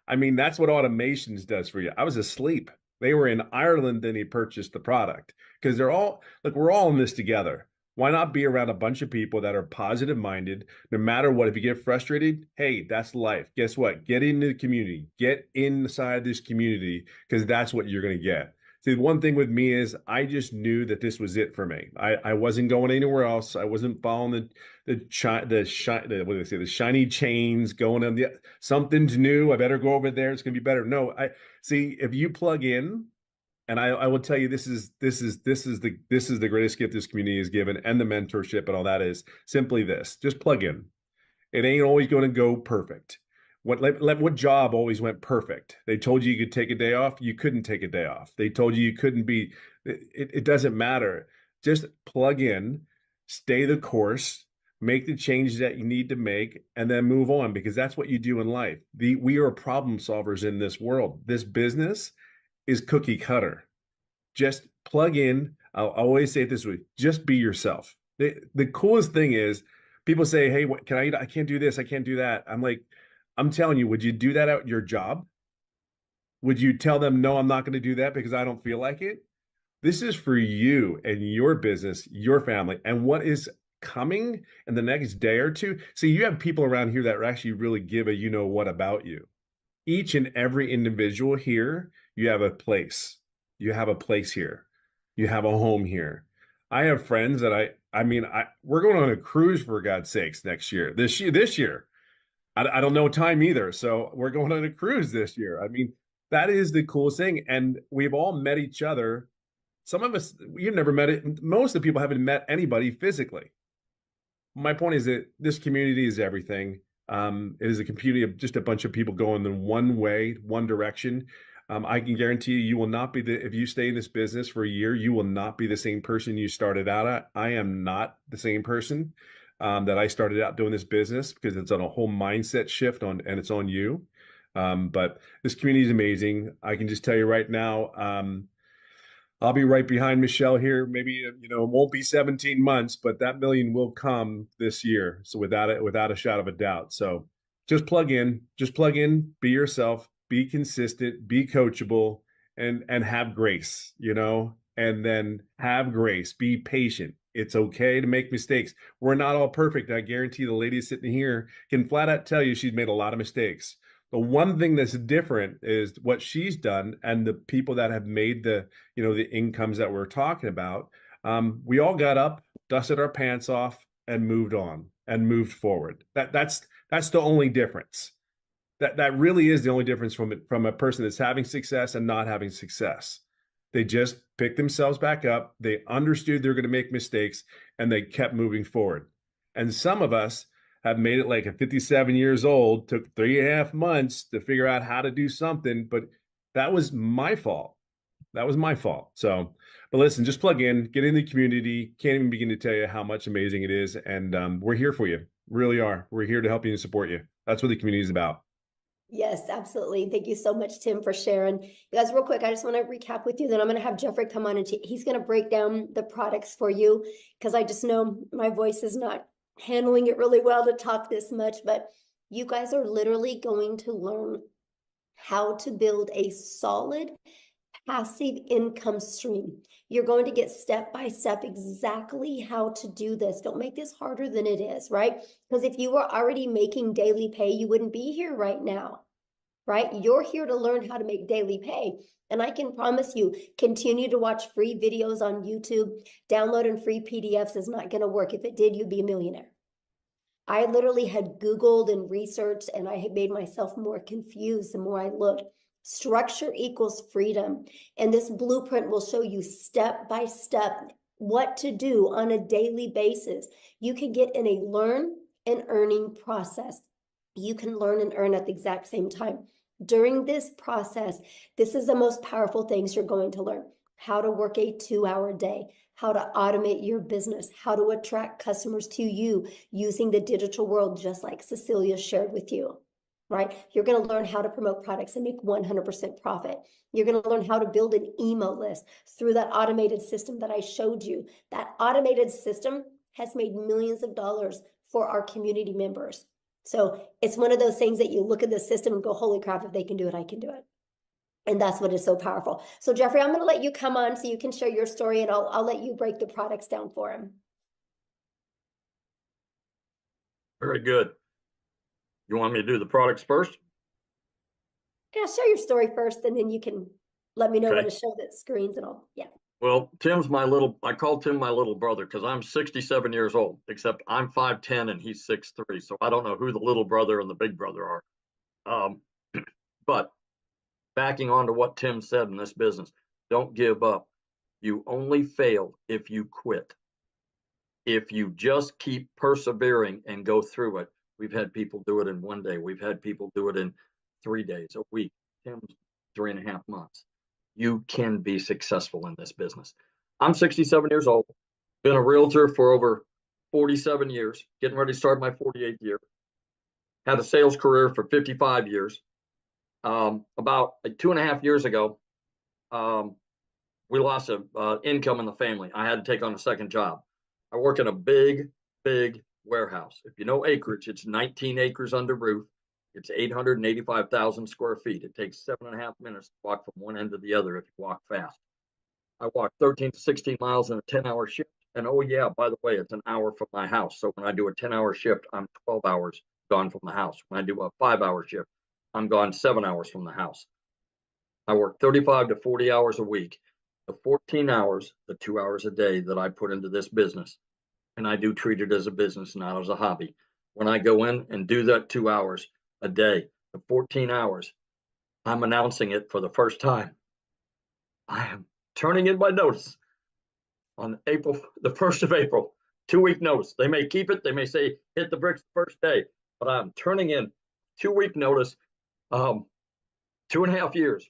I mean, that's what automations does for you. I was asleep. They were in Ireland, then he purchased the product because we're all in this together. Why not be around a bunch of people that are positive minded, no matter what? If you get frustrated, hey, that's life. Guess what? Get into the community, get inside this community, because that's what you're going to get. See, the one thing with me is I just knew that this was it for me. I wasn't going anywhere else. I wasn't following the shiny chains, going on something's new. I better go over there. It's gonna be better. No, I see if you plug in, and I will tell you this is the greatest gift this community has given, and the mentorship and all that is simply this. Just plug in. It ain't always going to go perfect. What job always went perfect? They told you could take a day off. You couldn't take a day off. They told you couldn't be. It doesn't matter. Just plug in, stay the course, make the changes that you need to make, and then move on, because that's what you do in life. We are problem solvers in this world. This business is cookie cutter. Just plug in. I'll always say it this way: just be yourself. The coolest thing is people say, "Hey, what can I eat? I can't do this. I can't do that." I'm like, I'm telling you, would you do that at your job? Would you tell them, no, I'm not going to do that because I don't feel like it? This is for you and your business, your family, and what is coming in the next day or two. See, you have people around here that actually really give a you know what about you. Each and every individual here, you have a place. You have a place here. You have a home here. I have friends that we're going on a cruise, for God's sakes, next year. This year. I don't know time either. So we're going on a cruise this year. I mean, that is the coolest thing. And we've all met each other. Some of us, you've never met it. Most of the people haven't met anybody physically. My point is that this community is everything. It is a community of just a bunch of people going in one way, one direction. I can guarantee you will not be if you stay in this business for a year, you will not be the same person you started out at. I am not the same person that I started out doing this business, because it's on a whole mindset shift and it's on you. But this community is amazing. I can just tell you right now, I'll be right behind Michelle here. Maybe, it won't be 17 months, but that million will come this year. So without a shadow of a doubt. So just plug in, be yourself, be consistent, be coachable, and have grace, and then have grace, be patient. It's okay to make mistakes. We're not all perfect. I guarantee the lady sitting here can flat out tell you she's made a lot of mistakes. The one thing that's different is what she's done, and the people that have made the incomes that we're talking about. We all got up, dusted our pants off, and moved on and moved forward. That's the only difference. That really is the only difference from a person that's having success and not having success. They just picked themselves back up. They understood they're going to make mistakes, and they kept moving forward. And some of us have made it like at 57 years old, took 3.5 months to figure out how to do something, but that was my fault. That was my fault. So, but listen, just plug in, get in the community. Can't even begin to tell you how much amazing it is. And we're here for you. Really are. We're here to help you and support you. That's what the community is about. Yes, absolutely. Thank you so much, Tim, for sharing. You guys, real quick, I just want to recap with you. Then I'm going to have Jeffrey come on and he's going to break down the products for you because I just know my voice is not handling it really well to talk this much. But you guys are literally going to learn how to build a solid passive income stream. You're going to get step by step exactly how to do this. Don't make this harder than it is, right? Because if you were already making daily pay, you wouldn't be here right now, right? You're here to learn how to make daily pay. And I can promise you, continue to watch free videos on YouTube. Downloading free PDFs is not going to work. If it did, you'd be a millionaire. I literally had Googled and researched, and I had made myself more confused the more I looked. Structure equals freedom. And this blueprint will show you step by step what to do on a daily basis. You can get in a learn and earning process. You can learn and earn at the exact same time. During this process, this is the most powerful things you're going to learn. How to work a 2-hour day, how to automate your business, how to attract customers to you using the digital world, just like Cecilia shared with you. Right? You're going to learn how to promote products and make 100% profit. You're going to learn how to build an email list through that automated system that I showed you. That automated system has made millions of dollars for our community members. So it's one of those things that you look at the system and go, holy crap, if they can do it, I can do it. And that's what is so powerful. So Jeffrey, I'm going to let you come on so you can share your story, and I'll let you break the products down for him. Very good. You want me to do the products first? Yeah, share your story first, and then you can let me know Okay. when to show the screens and all. Yeah. Well, I call Tim my little brother because I'm 67 years old, except I'm 5'10" and he's 6'3". So I don't know who the little brother and the big brother are. But backing on to what Tim said in this business, don't give up. You only fail if you quit. If you just keep persevering and go through it, we've had people do it in 1 day. We've had people do it in 3 days, a week, Tim's 3.5 months. You can be successful in this business. I'm 67 years old, been a realtor for over 47 years, getting ready to start my 48th year. Had a sales career for 55 years. About 2.5 years ago, we lost income in the family. I had to take on a second job. I work in a big warehouse. If you know acreage, it's 19 acres under roof. It's 885,000 square feet. It takes 7.5 minutes to walk from one end to the other if you walk fast. I walk 13 to 16 miles in a 10-hour shift. And oh yeah, by the way, it's an hour from my house. So when I do a 10-hour shift, I'm 12 hours gone from the house. When I do a 5-hour shift, I'm gone 7 hours from the house. I work 35 to 40 hours a week. The 14 hours, the 2 hours a day that I put into this business, and I do treat it as a business, not as a hobby. When I go in and do that 2 hours a day, the 14 hours, I'm announcing it for the first time. I am turning in my notice on the 1st of April, 2-week notice. They may keep it. They may say, hit the bricks the first day, but I'm turning in 2-week notice, 2.5 years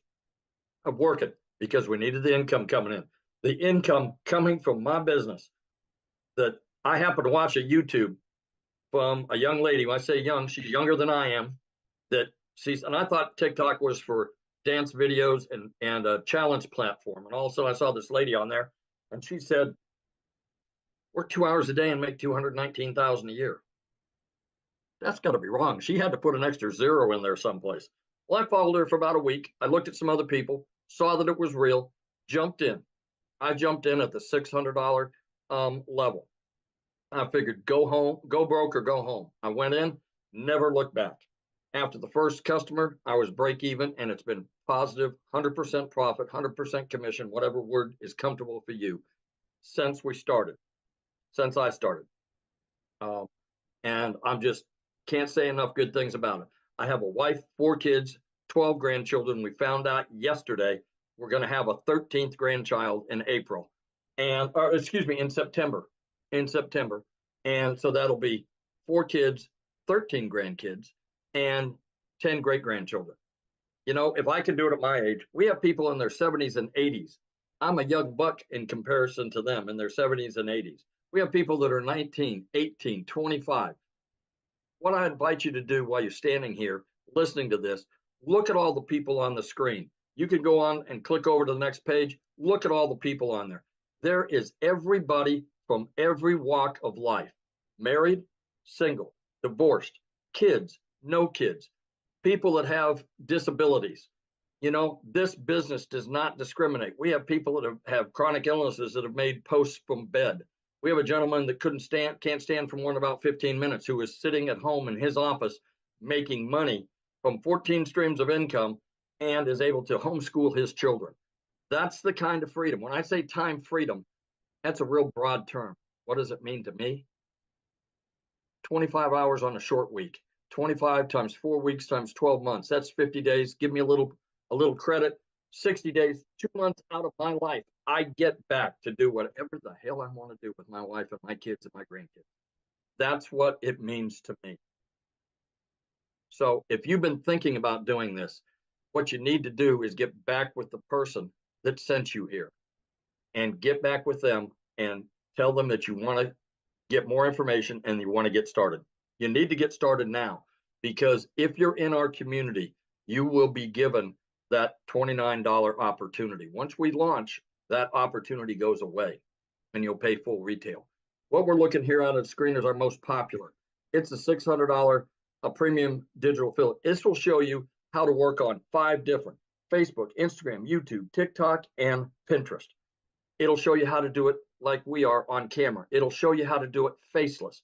of working because we needed the income coming in. The income coming from my business that I happen to watch a YouTube from a young lady. When I say young, she's younger than I am. And I thought TikTok was for dance videos and a challenge platform. And also I saw this lady on there and she said, work 2 hours a day and make 219,000 a year. That's got to be wrong. She had to put an extra zero in there someplace. Well, I followed her for about a week. I looked at some other people, saw that it was real, jumped in. I jumped in at the $600 level. I figured go home, go broke or go home. I went in, never looked back. After the first customer, I was break even, and it's been positive, 100% profit, 100% commission, whatever word is comfortable for you, since I started. And I'm just can't say enough good things about it. I have a wife, 4 kids, 12 grandchildren. We found out yesterday we're going to have a 13th grandchild in April, in September. And so that'll be 4 kids, 13 grandkids and 10 great-grandchildren. You know, if I can do it at my age, we have people in their 70s and 80s. I'm a young buck in comparison to them in their 70s and 80s. We have people that are 19, 18, 25. What I invite you to do while you're standing here listening to this, look at all the people on the screen. You can go on and click over to the next page. Look at all the people on there. There is everybody from every walk of life. Married, single, divorced, kids, no kids, people that have disabilities. You know, this business does not discriminate. We have people that have chronic illnesses that have made posts from bed. We have a gentleman that can't stand for more than about 15 minutes, who is sitting at home in his office making money from 14 streams of income and is able to homeschool his children. That's the kind of freedom. When I say time freedom, that's a real broad term. What does it mean to me? 25 hours on a short week, 25 times 4 weeks times 12 months. That's 50 days. Give me a little credit. 60 days, 2 months out of my life, I get back to do whatever the hell I want to do with my wife and my kids and my grandkids. That's what it means to me. So if you've been thinking about doing this, what you need to do is get back with the person that sent you here, and get back with them and tell them that you want to get more information and you want to get started. You need to get started now, because if you're in our community, you will be given that $29 opportunity. Once we launch, that opportunity goes away and you'll pay full retail. What we're looking here on the screen is our most popular. It's a $600 premium digital affiliate. This will show you how to work on 5 different: Facebook, Instagram, YouTube, TikTok, and Pinterest. It'll show you how to do it like we are on camera. It'll show you how to do it faceless.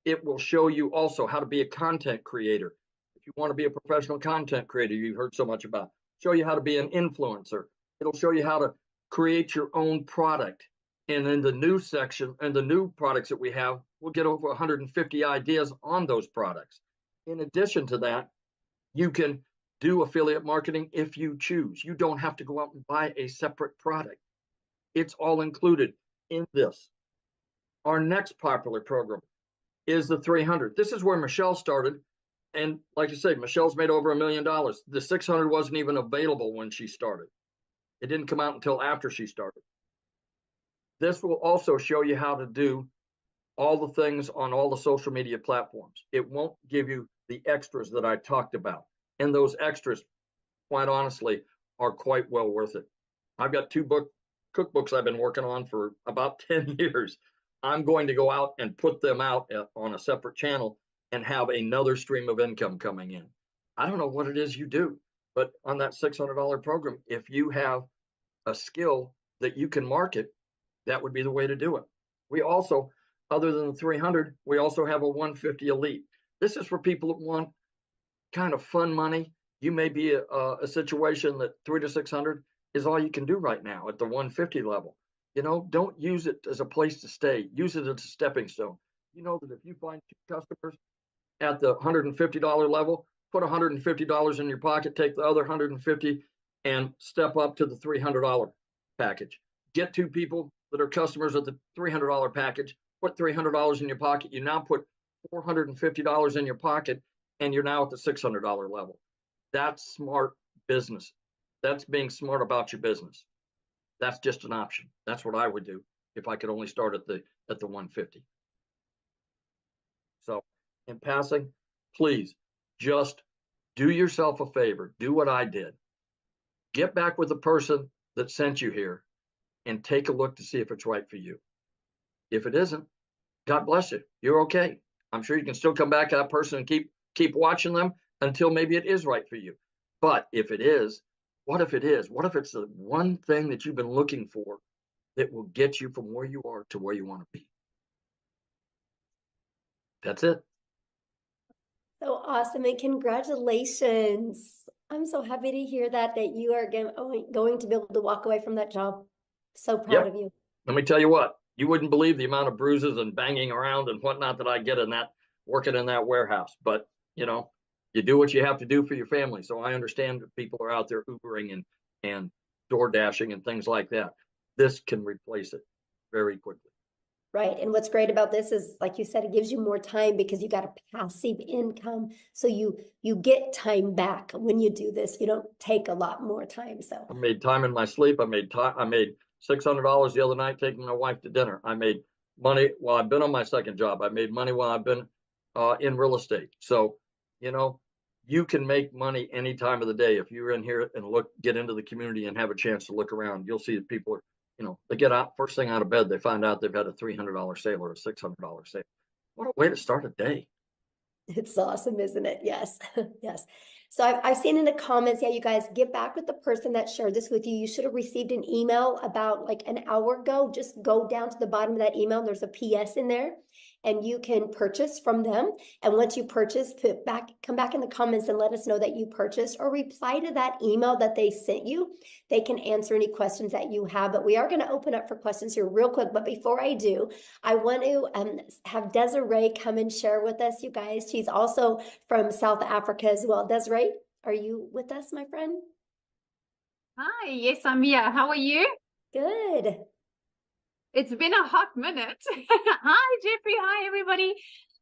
It will show you also how to be a content creator. If you want to be a professional content creator you've heard so much about, show you how to be an influencer. It'll show you how to create your own product. And in the new section and the new products that we have, we'll get over 150 ideas on those products. In addition to that, you can do affiliate marketing if you choose. You don't have to go out and buy a separate product. It's all included in this. Our next popular program is the 300. This is where Michelle started. And like I say, Michelle's made over $1 million. The 600 wasn't even available when she started. It didn't come out until after she started. This will also show you how to do all the things on all the social media platforms. It won't give you the extras that I talked about. And those extras, quite honestly, are quite well worth it. I've got 2 cookbooks I've been working on for about 10 years. I'm going to go out and put them out on a separate channel and have another stream of income coming in. I don't know what it is you do, but on that $600 program, if you have a skill that you can market, that would be the way to do it. We also, other than the 300, we also have a 150 Elite. This is for people that want kind of fun money. You may be a situation that 300 to 600 is all you can do right now at the 150 level. You know, don't use it as a place to stay. Use it as a stepping stone. You know that if you find 2 customers at the $150 level, put $150 in your pocket, take the other 150 and step up to the $300 package. Get 2 people that are customers at the $300 package, put $300 in your pocket. You now put $450 in your pocket, and you're now at the $600 level. That's smart business. That's being smart about your business. That's just an option. That's what I would do if I could only start at the 150. So in passing, please just do yourself a favor. Do what I did. Get back with the person that sent you here and take a look to see if it's right for you. If it isn't, God bless you. You're okay. I'm sure you can still come back to that person and keep watching them until maybe it is right for you. But if it is, what if it is? What if it's the one thing that you've been looking for that will get you from where you are to where you want to be? That's it. So awesome, and congratulations. I'm so happy to hear that you are going to be able to walk away from that job. So proud of you. Let me tell you what, you wouldn't believe the amount of bruises and banging around and whatnot that I get in that, working in that warehouse. But, you know, you do what you have to do for your family. So I understand that people are out there Ubering and door dashing and things like that. This can replace it very quickly. Right. And what's great about this is, like you said, it gives you more time because you got a passive income. So you get time back when you do this. You don't take a lot more time. So I made time in my sleep. I made $600 the other night taking my wife to dinner. I made money while I've been on my second job. I made money while I've been in real estate. So, you know, you can make money any time of the day. If you're in here and get into the community and have a chance to look around, you'll see that people are, they get out first thing out of bed, they find out they've had a $300 sale or a $600 sale. What a way to start a day. it's awesome, isn't it? Yes. Yes. So I've seen in the comments, yeah, you guys get back with the person that shared this with you. You should have received an email about like an hour ago. Just go down to the bottom of that email. There's a PS in there and you can purchase from them. And once you purchase, come back in the comments and let us know that you purchased, or reply to that email that they sent you. They can answer any questions that you have, but we are going to open up for questions here real quick. But before I do, I want to have Desiree come and share with us, you guys. She's also from South Africa as well. Desiree, are you with us, my friend? Hi, yes, I'm here. How are you? Good. It's been a hot minute. Hi, Jeffrey. Hi, everybody.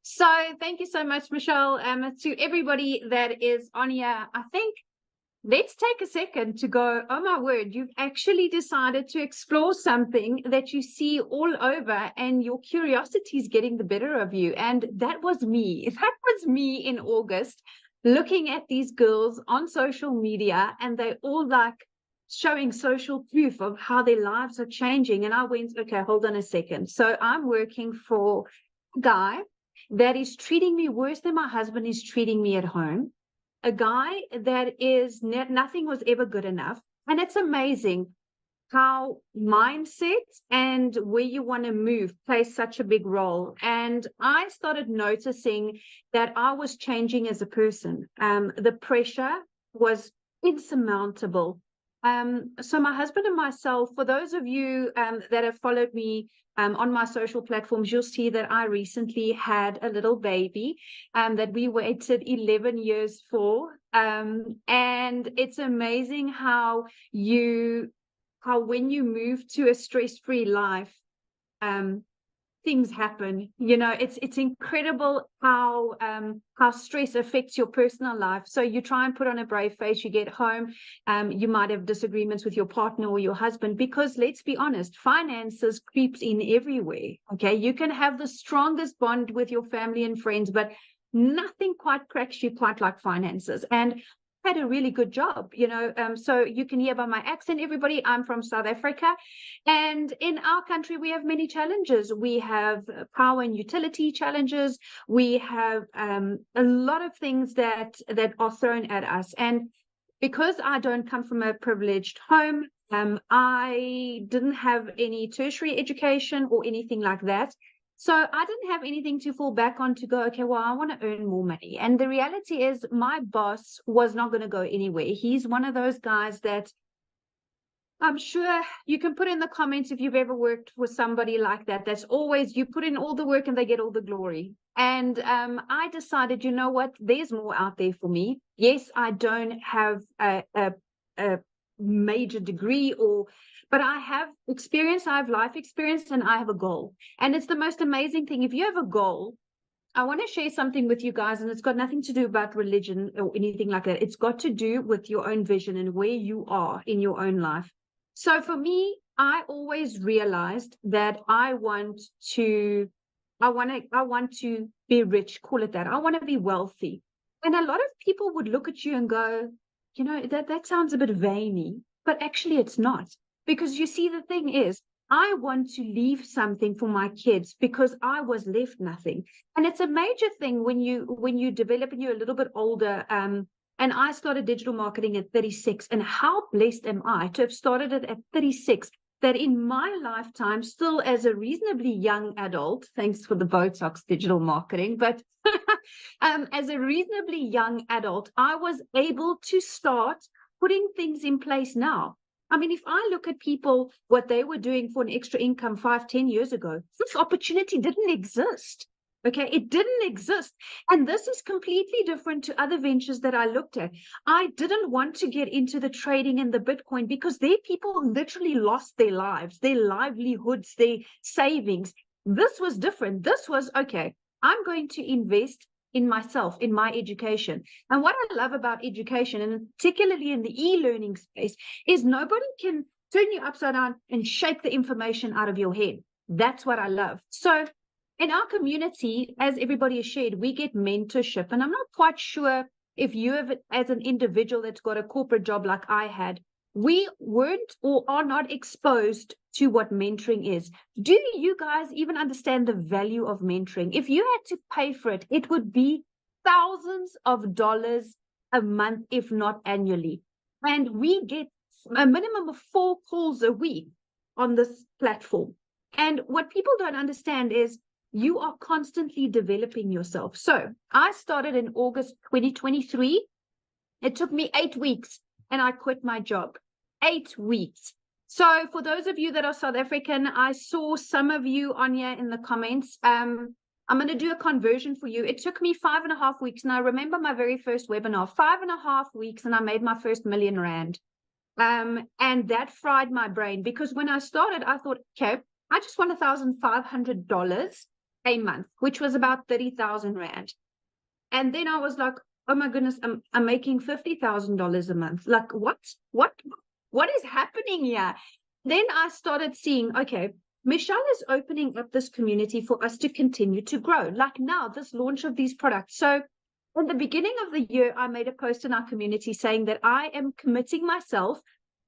So thank you so much, Michelle. To everybody that is on here, I think let's take a second to go, oh my word, you've actually decided to explore something that you see all over and your curiosity is getting the better of you. And that was me. That was me in August, looking at these girls on social media, and they all like showing social proof of how their lives are changing. And I went, okay, hold on a second. So I'm working for a guy that is treating me worse than my husband is treating me at home. A guy that is nothing was ever good enough. And it's amazing how mindset and where you want to move plays such a big role. And I started noticing that I was changing as a person. The pressure was insurmountable. So my husband and myself, for those of you that have followed me on my social platforms, you'll see that I recently had a little baby that we waited 11 years for. And it's amazing how when you move to a stress-free life, things happen. It's incredible how stress affects your personal life. So you try and put on a brave face, you get home, you might have disagreements with your partner or your husband, because let's be honest, finances creeps in everywhere. Okay, you can have the strongest bond with your family and friends, but nothing quite cracks you quite like finances. And had a really good job, so you can hear by my accent, everybody, I'm from South Africa, and in our country we have many challenges. We have power and utility challenges. We have a lot of things that are thrown at us, and because I don't come from a privileged home, I didn't have any tertiary education or anything like that. So I didn't have anything to fall back on to go, okay, well, I want to earn more money. And the reality is my boss was not going to go anywhere. He's one of those guys that I'm sure you can put in the comments if you've ever worked with somebody like that. That's always, you put in all the work and they get all the glory. And I decided, you know what, there's more out there for me. Yes, I don't have a major degree but I have experience, I have life experience, and I have a goal. And it's the most amazing thing. If you have a goal, I want to share something with you guys, and it's got nothing to do about religion or anything like that. It's got to do with your own vision and where you are in your own life. So for me, I always realized that I want to be rich, call it that. I want to be wealthy. And a lot of people would look at you and go, that sounds a bit vainy, but actually it's not. Because you see, the thing is, I want to leave something for my kids because I was left nothing. And it's a major thing when you develop and you're a little bit older. And I started digital marketing at 36. And how blessed am I to have started it at 36, that in my lifetime, still as a reasonably young adult, thanks for the Botox digital marketing, but as a reasonably young adult, I was able to start putting things in place now. I mean, if I look at people, what they were doing for an extra income 5-10 years ago, this opportunity didn't exist. Okay, it didn't exist. And this is completely different to other ventures that I looked at. I didn't want to get into the trading and the Bitcoin because their people literally lost their lives, their livelihoods, their savings. This was different. This was, okay, I'm going to invest in myself, in my education. And what I love about education, and particularly in the e-learning space, is nobody can turn you upside down and shake the information out of your head. That's what I love. So in our community, as everybody has shared, we get mentorship. And I'm not quite sure if you have, as an individual that's got a corporate job like I had, we weren't or are not exposed to what mentoring is. Do you guys even understand the value of mentoring? If you had to pay for it, it would be thousands of dollars a month, if not annually. And we get a minimum of 4 calls a week on this platform. And what people don't understand is you are constantly developing yourself. So I started in August 2023. It took me 8 weeks and I quit my job. 8 weeks. So for those of you that are South African, I saw some of you on here in the comments. I'm going to do a conversion for you. It took me 5.5 weeks. And I remember my very first webinar, 5.5 weeks, and I made my first R1 million. And that fried my brain, because when I started, I thought, okay, I just want $1,500 a month, which was about 30,000 Rand. And then I was like, oh my goodness, I'm making $50,000 a month. Like, what is happening here? Then I started seeing, okay, Michelle is opening up this community for us to continue to grow. Like now, this launch of these products. So in the beginning of the year, I made a post in our community saying that I am committing myself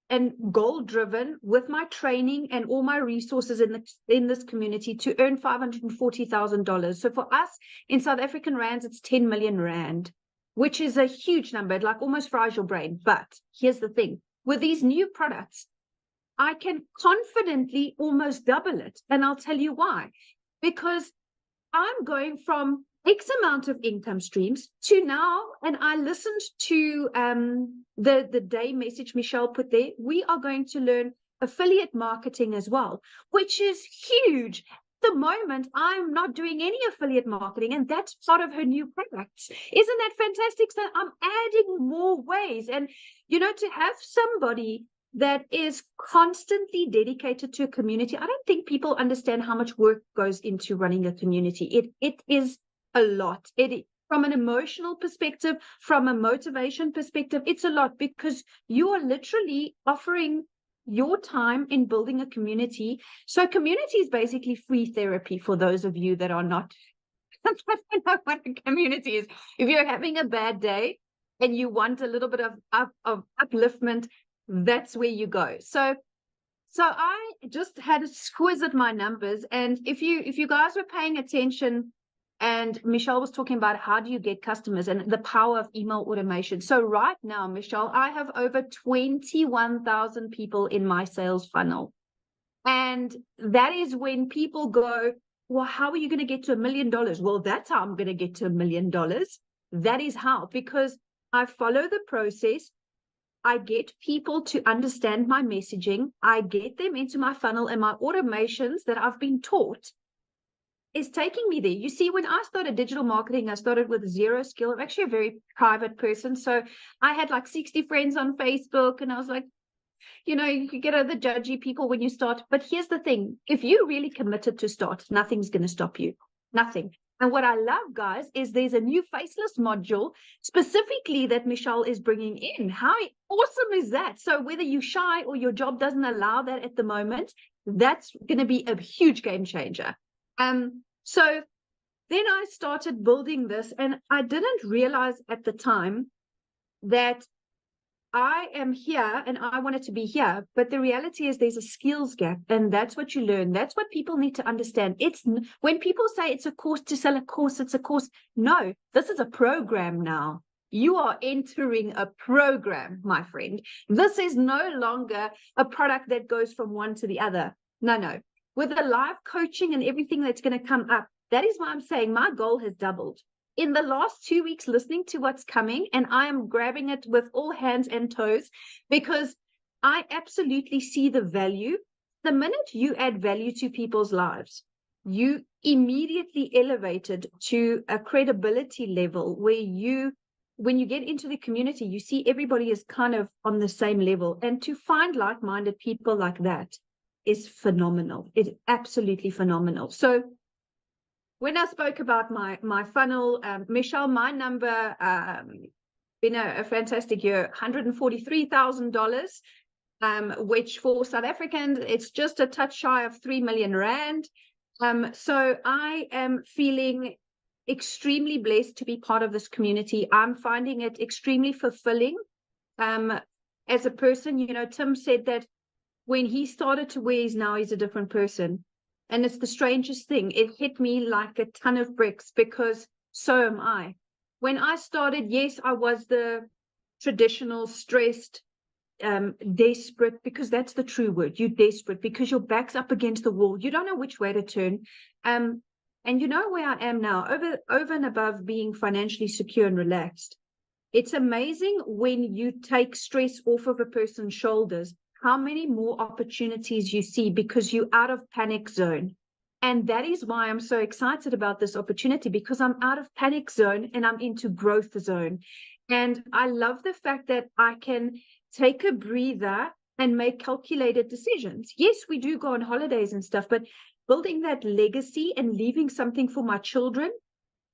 and goal-driven with my training and all my resources in this community to earn $540,000. So for us in South African rands, it's 10 million Rand, which is a huge number. It like almost fries your brain. But here's the thing. With these new products, I can confidently almost double it. And I'll tell you why. Because I'm going from X amount of income streams to now, and I listened to the day message Michelle put there, we are going to learn affiliate marketing as well, which is huge. At the moment, I'm not doing any affiliate marketing, and that's part of her new products. Isn't that fantastic? So I'm adding more ways. And, you know, to have somebody that is constantly dedicated to a community, I don't think people understand how much work goes into running a community. It is a lot. From an emotional perspective, from a motivation perspective, it's a lot, because you are literally offering your time in building a community. So community is basically free therapy for those of you that are not. I don't know what a community is. If you're having a bad day and you want a little bit of upliftment, that's where you go. So I just had a squiz at my numbers, and if you guys were paying attention, and Michelle was talking about how do you get customers and the power of email automation. So right now, Michelle, I have over 21,000 people in my sales funnel. And that is when people go, well, how are you going to get to $1 million? Well, that's how I'm going to get to $1 million. That is how, because I follow the process. I get people to understand my messaging. I get them into my funnel, and my automations that I've been taught is taking me there. You see, when I started digital marketing, I started with zero skill. I'm actually a very private person. So I had like 60 friends on Facebook, and I was like, you know, you get the judgy people when you start. But here's the thing. If you're really committed to start, nothing's going to stop you. Nothing. And what I love, guys, is there's a new faceless module specifically that Michelle is bringing in. How awesome is that? So whether you're shy or your job doesn't allow that at the moment, that's going to be a huge game changer. So then I started building this, and I didn't realize at the time that I am here and I wanted to be here. But the reality is there's a skills gap, and that's what you learn. That's what people need to understand. It's when people say it's a course to sell a course, it's a course. No, this is a program now. You are entering a program, my friend. This is no longer a product that goes from one to the other. No. With the live coaching and everything that's going to come up, that is why I'm saying my goal has doubled. In the last 2 weeks, listening to what's coming, and I am grabbing it with all hands and toes, because I absolutely see the value. The minute you add value to people's lives, you immediately elevated to a credibility level where when you get into the community, you see everybody is kind of on the same level. And to find like-minded people like that is phenomenal. It's absolutely phenomenal. So when I spoke about my funnel, Michelle, my number, been a fantastic year, $143,000, which for South Africans, it's just a touch shy of 3 million rand. So I am feeling extremely blessed to be part of this community. I'm finding it extremely fulfilling. As a person, you know, Tim said that when he started to where he's now, he's a different person. And it's the strangest thing. It hit me like a ton of bricks, because so am I. When I started, yes, I was the traditional stressed, desperate, because that's the true word. You're desperate because your back's up against the wall. You don't know which way to turn. And you know where I am now, over and above being financially secure and relaxed. It's amazing when you take stress off of a person's shoulders, how many more opportunities you see, because you're out of panic zone. And that is why I'm so excited about this opportunity, because I'm out of panic zone and I'm into growth zone. And I love the fact that I can take a breather and make calculated decisions. Yes, we do go on holidays and stuff, but building that legacy and leaving something for my children,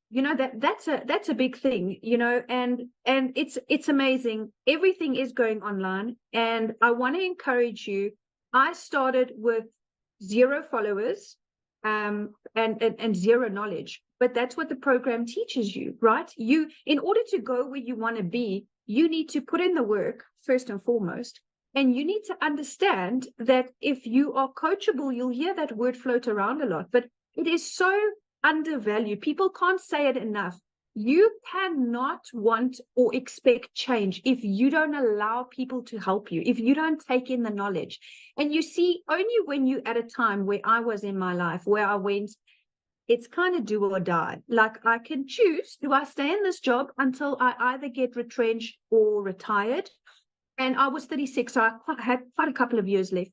you know, that's a big thing, you know, and it's amazing. Everything is going online, and I want to encourage you. I started with 0 followers, and 0 knowledge, but that's what the program teaches you, right? You, in order to go where you want to be, you need to put in the work first and foremost, and you need to understand that if you are coachable, you'll hear that word float around a lot, but it is so undervalued. People can't say it enough. You cannot want or expect change if you don't allow people to help you, if you don't take in the knowledge. And you see, only when you at a time where I was in my life, where I went, it's kind of do or die. Like, I can choose, do I stay in this job until I either get retrenched or retired? And I was 36, so I had quite a couple of years left.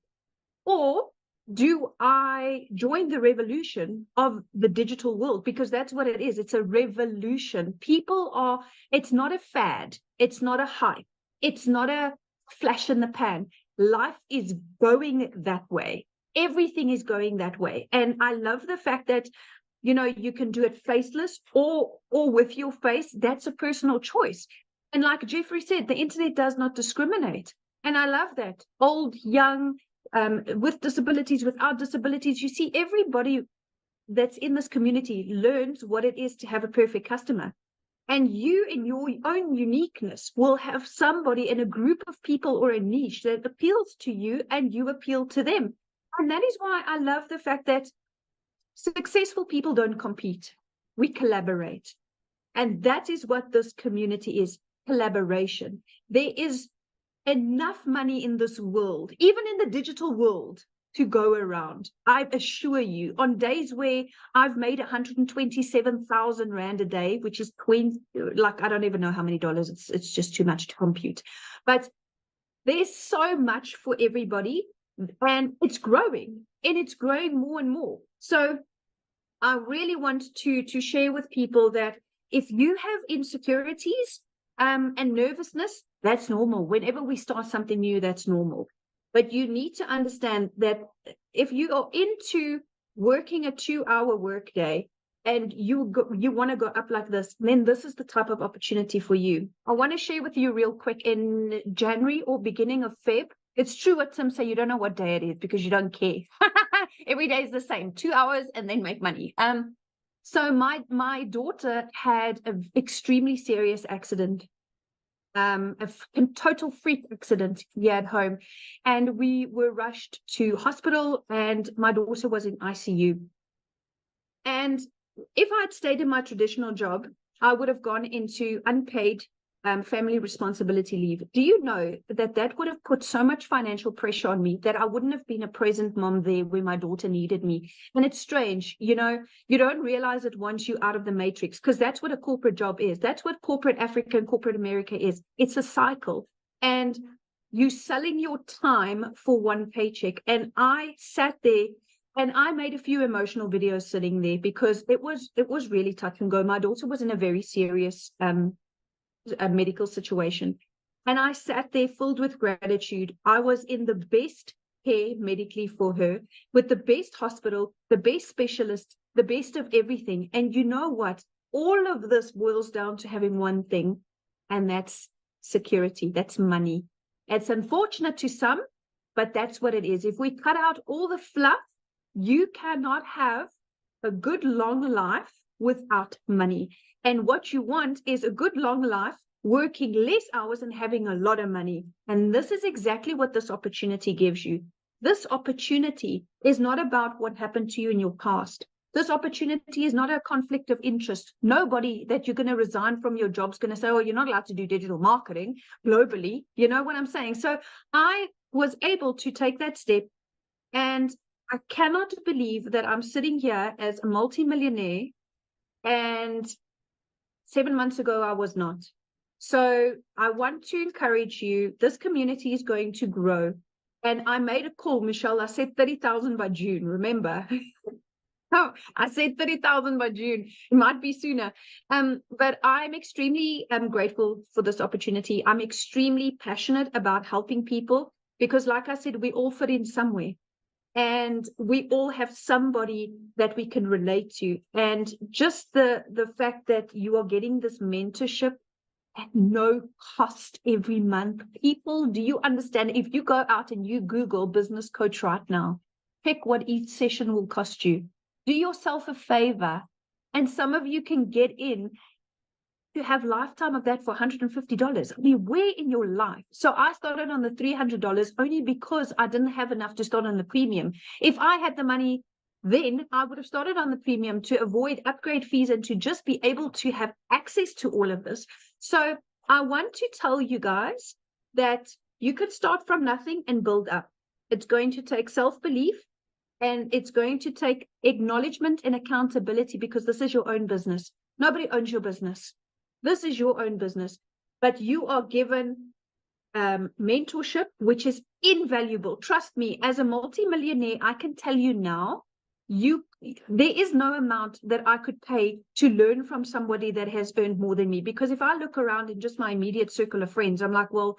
Or do I join the revolution of the digital world? Because that's what it is. It's a revolution. People are, it's not a fad. It's not a hype. It's not a flash in the pan. Life is going that way. Everything is going that way. And I love the fact that, you know, you can do it faceless or with your face. That's a personal choice. And like Jeffrey said, the internet does not discriminate. And I love that. Old, young, with disabilities, without disabilities, you see everybody that's in this community learns what it is to have a perfect customer. And you, in your own uniqueness, will have somebody in a group of people or a niche that appeals to you and you appeal to them. And that is why I love the fact that successful people don't compete. We collaborate. And that is what this community is, collaboration. There is enough money in this world, even in the digital world, to go around. I assure you, on days where I've made 127,000 Rand a day, which is like, I don't even know how many dollars, it's just too much to compute. But there's so much for everybody, and it's growing, and it's growing more and more. So I really want to share with people that if you have insecurities and nervousness, that's normal. Whenever we start something new, that's normal. But you need to understand that if you are into working a 2-hour workday and you want to go up like this, then this is the type of opportunity for you. I want to share with you real quick, in January or beginning of Feb. It's true what Tim said, you don't know what day it is because you don't care. Every day is the same, 2 hours and then make money. So my daughter had an extremely serious accident. A total freak accident here at home, and we were rushed to hospital, and my daughter was in ICU. And if I had stayed in my traditional job, I would have gone into unpaid family responsibility leave. Do you know that would have put so much financial pressure on me that I wouldn't have been a present mom there where my daughter needed me? And it's strange, you know, you don't realize it once you're out of the matrix, because that's what a corporate job is. That's what corporate Africa and corporate America is. It's a cycle. And you selling your time for one paycheck. And I sat there and I made a few emotional videos sitting there because it was really touch and go. My daughter was in a very serious a medical situation, and I sat there filled with gratitude. I was in the best care medically for her with the best hospital, the best specialist, the best of everything. And you know what? All of this boils down to having one thing, and that's security. That's money. It's unfortunate to some, but that's what it is. If we cut out all the fluff, you cannot have a good long life without money. And what you want is a good long life, working less hours and having a lot of money. And this is exactly what this opportunity gives you. This opportunity is not about what happened to you in your past. This opportunity is not a conflict of interest. Nobody that you're going to resign from your job is going to say, oh, you're not allowed to do digital marketing globally. You know what I'm saying? So I was able to take that step, and I cannot believe that I'm sitting here as a multimillionaire, and 7 months ago I was not. So I want to encourage you. This community is going to grow. And I made a call, Michelle. I said 30,000 by June, remember? Oh, I said 30,000 by June. It might be sooner. But I'm extremely grateful for this opportunity. I'm extremely passionate about helping people because, like I said, we all fit in somewhere. And we all have somebody that we can relate to. And just the fact that you are getting this mentorship at no cost every month. People, do you understand? If you go out and you Google business coach right now, pick what each session will cost you. Do yourself a favor. And some of you can get in to have lifetime of that for $150. I mean, where in your life? So I started on the $300 only because I didn't have enough to start on the premium. If I had the money, then I would have started on the premium to avoid upgrade fees and to just be able to have access to all of this. So I want to tell you guys that you could start from nothing and build up. It's going to take self-belief, and it's going to take acknowledgement and accountability, because this is your own business. Nobody owns your business. This is your own business, but you are given mentorship, which is invaluable. Trust me, as a multimillionaire, I can tell you now, there is no amount that I could pay to learn from somebody that has earned more than me. Because if I look around in just my immediate circle of friends, I'm like, well,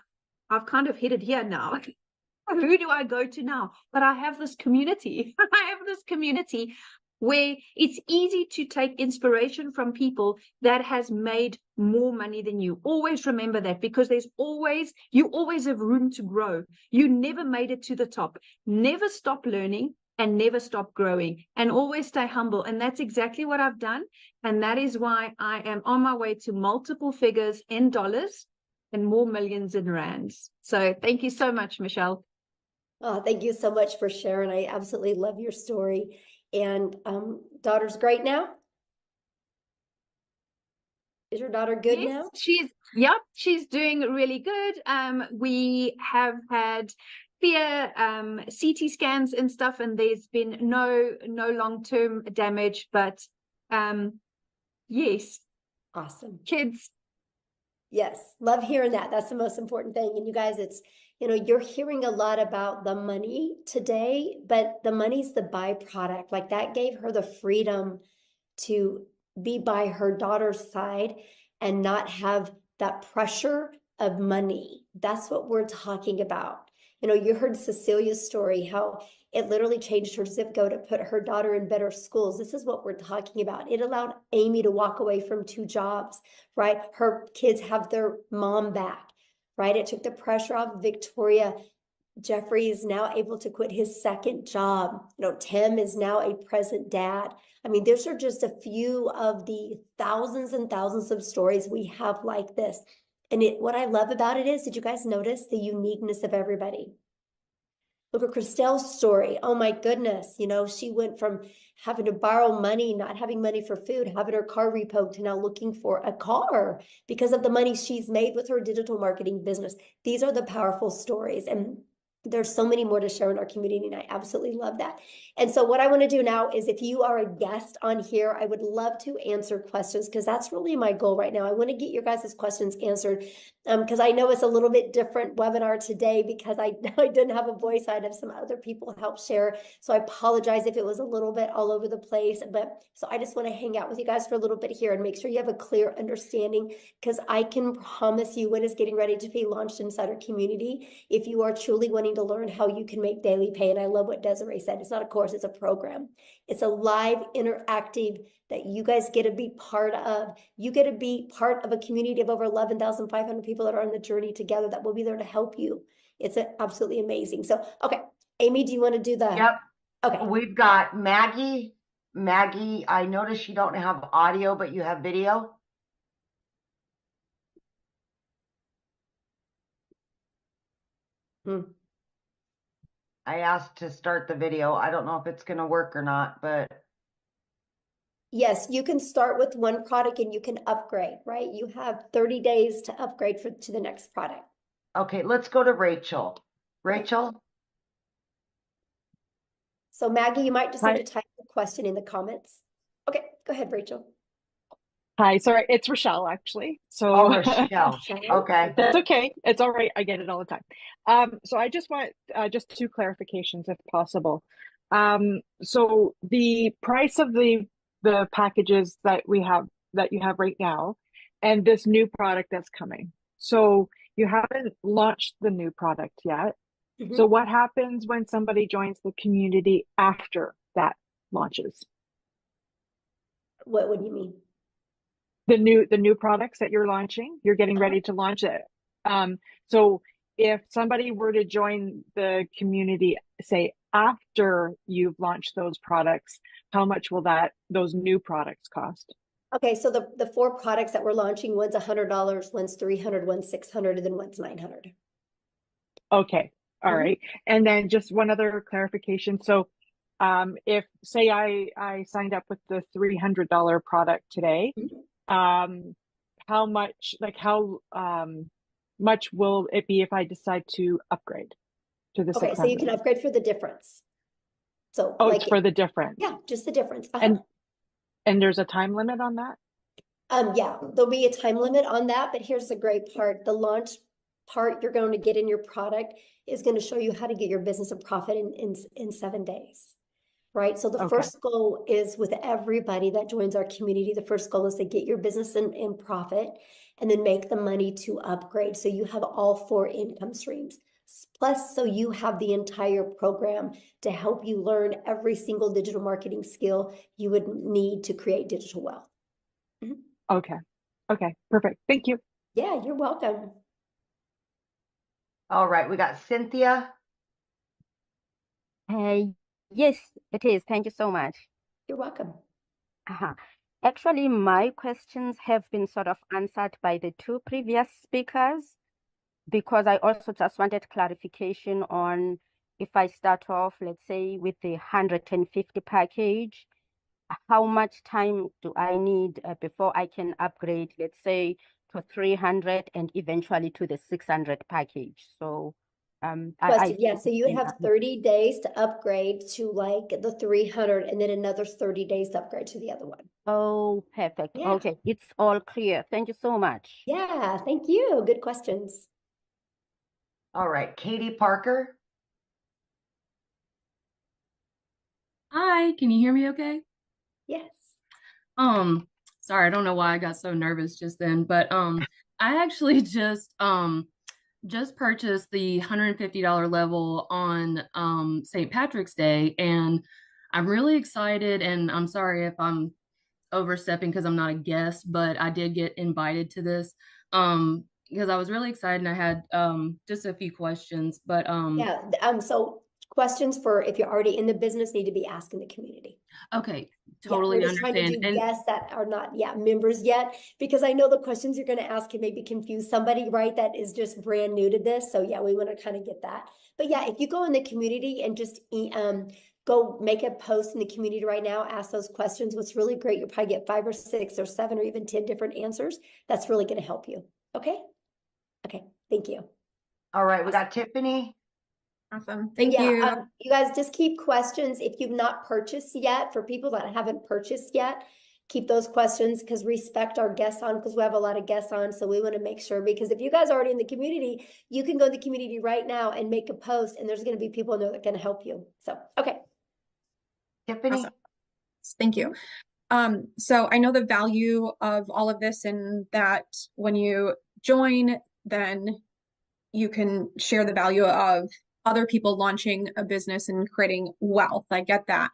I've kind of hit it here now. Who do I go to now? But I have this community. I have this community where it's easy to take inspiration from people that has made more money than you. Always remember that, because you always have room to grow. You never made it to the top. Never stop learning and never stop growing, and always stay humble. And that's exactly what I've done. And that is why I am on my way to multiple figures in dollars and more millions in rands. So thank you so much, Michelle. Oh, thank you so much for sharing. I absolutely love your story. And daughter's great now? Is your daughter good now? She's doing really good. We have had clear CT scans and stuff, and there's been no long-term damage, but yes. Awesome. Kids. Yes, love hearing that. That's the most important thing. And you guys, it's, you're hearing a lot about the money today, but the money's the byproduct. Like, that gave her the freedom to be by her daughter's side and not have that pressure of money. That's what we're talking about. You heard Cecilia's story, how it literally changed her zip code to put her daughter in better schools. This is what we're talking about. It allowed Amy to walk away from 2 jobs, right? Her kids have their mom back, right? It took the pressure off Victoria. Jeffrey is now able to quit his 2nd job. Tim is now a present dad. I mean, these are just a few of the thousands and thousands of stories we have like this. And what I love about it is, did you guys notice the uniqueness of everybody? Look at Christelle's story. Oh my goodness. She went from having to borrow money, not having money for food, having her car repoed, to now looking for a car because of the money she's made with her digital marketing business. These are the powerful stories. And there's so many more to share in our community, and I absolutely love that. And so what I want to do now is, if you are a guest on here, I would love to answer questions, because that's really my goal right now. I want to get your guys' questions answered, because I know it's a little bit different webinar today, because I didn't have a voice. I had some other people help share. So I apologize if it was a little bit all over the place. But so I just want to hang out with you guys for a little bit here and make sure you have a clear understanding, because I can promise you, when it's getting ready to be launched inside our community, if you are truly wanting wanting to learn how you can make daily pay. And I love what Desiree said. It's not a course, it's a program. It's a live interactive that you guys get to be part of. You get to be part of a community of over 11,500 people that are on the journey together that will be there to help you. It's absolutely amazing. So, okay, Amy, do you want to do the? Yep. Okay. We've got Maggie. Maggie, I noticed you don't have audio, but you have video. I asked to start the video. I don't know if it's going to work or not, but. Yes, you can start with one product and you can upgrade, right? You have 30 days to upgrade to the next product. Okay, let's go to Rachel. Rachel? So Maggie, you might just need Hi. to type the question in the comments. Okay, go ahead, Rachel. Hi, sorry, it's Rochelle actually. So Oh, Rochelle. Rochelle. Okay. that's okay. It's all right. I get it all the time. So I just want just two clarifications if possible. So the price of the packages that you have right now, and this new product that's coming. So you haven't launched the new product yet. Mhm. So what happens when somebody joins the community after that launches? What do you mean? The new products that you're launching, you're getting ready to launch it. So if somebody were to join the community, say after you've launched those products, how much will those new products cost? Okay, so the 4 products that we're launching, one's $100, one's $300, one's $600, and then one's $900. Okay, all Mhm. right. And then just one other clarification. So if say I signed up with the $300 product today, how much much will it be if I decide to upgrade to the Okay, 600? so you can upgrade for the difference. So It's for the difference. yeah, just the difference. And there's a time limit on that? Yeah, there'll be a time limit on that, but here's the great part. The launch part you're going to get in your product is going to show you how to get your business a profit in 7 days. Right. So the Okay. first goal is with everybody that joins our community, the first goal is to get your business in profit and then make the money to upgrade. So you have all 4 income streams. Plus, so you have the entire program to help you learn every single digital marketing skill you would need to create digital wealth. Okay. Okay. Perfect. Thank you. Yeah, you're welcome. All right, we got Cynthia. Yes, it is. Thank you so much. You're welcome. Actually, my questions have been sort of answered by the 2 previous speakers, because I also just wanted clarification on if I start off, let's say, with the 150 package, how much time do I need before I can upgrade, let's say, to 300 and eventually to the 600 package? So Yeah, so you have 30 days to upgrade to like the 300 and then another 30 days to upgrade to the other one. Oh, perfect. Yeah. Okay, it's all clear. Thank you so much. Yeah, thank you. Good questions. All right, Katie Parker. Hi, can you hear me okay? Yes. Sorry, I don't know why I got so nervous just then, but I actually just purchased the $150 level on St. Patrick's Day, and I'm really excited, and I'm sorry if I'm overstepping because I'm not a guest, but I did get invited to this because I was really excited and I had just a few questions, but yeah, so questions for if you're already in the business need to be asked in the community. Okay, totally we're just understand. trying to do guests that are not members yet, because I know the questions you're going to ask can maybe confuse somebody, right, that is just brand new to this. So yeah, we want to kind of get that. But yeah, if you go in the community and just go make a post in the community right now, ask those questions. What's really great, you'll probably get 5 or 6 or 7 or even 10 different answers. That's really going to help you. Okay. Thank you. All right, we got Tiffany. Awesome. Thank you. You guys just keep questions if you've not purchased yet. For people that haven't purchased yet, keep those questions, because respect our guests on, because we have a lot of guests on. So we want to make sure, because if you guys are already in the community, you can go to the community right now and make a post, and there's going to be people in there that can help you. So, okay. Tiffany. Awesome. Thank you. So I know the value of all of this, and that when you join, then you can share the value of other people launching a business and creating wealth. I get that.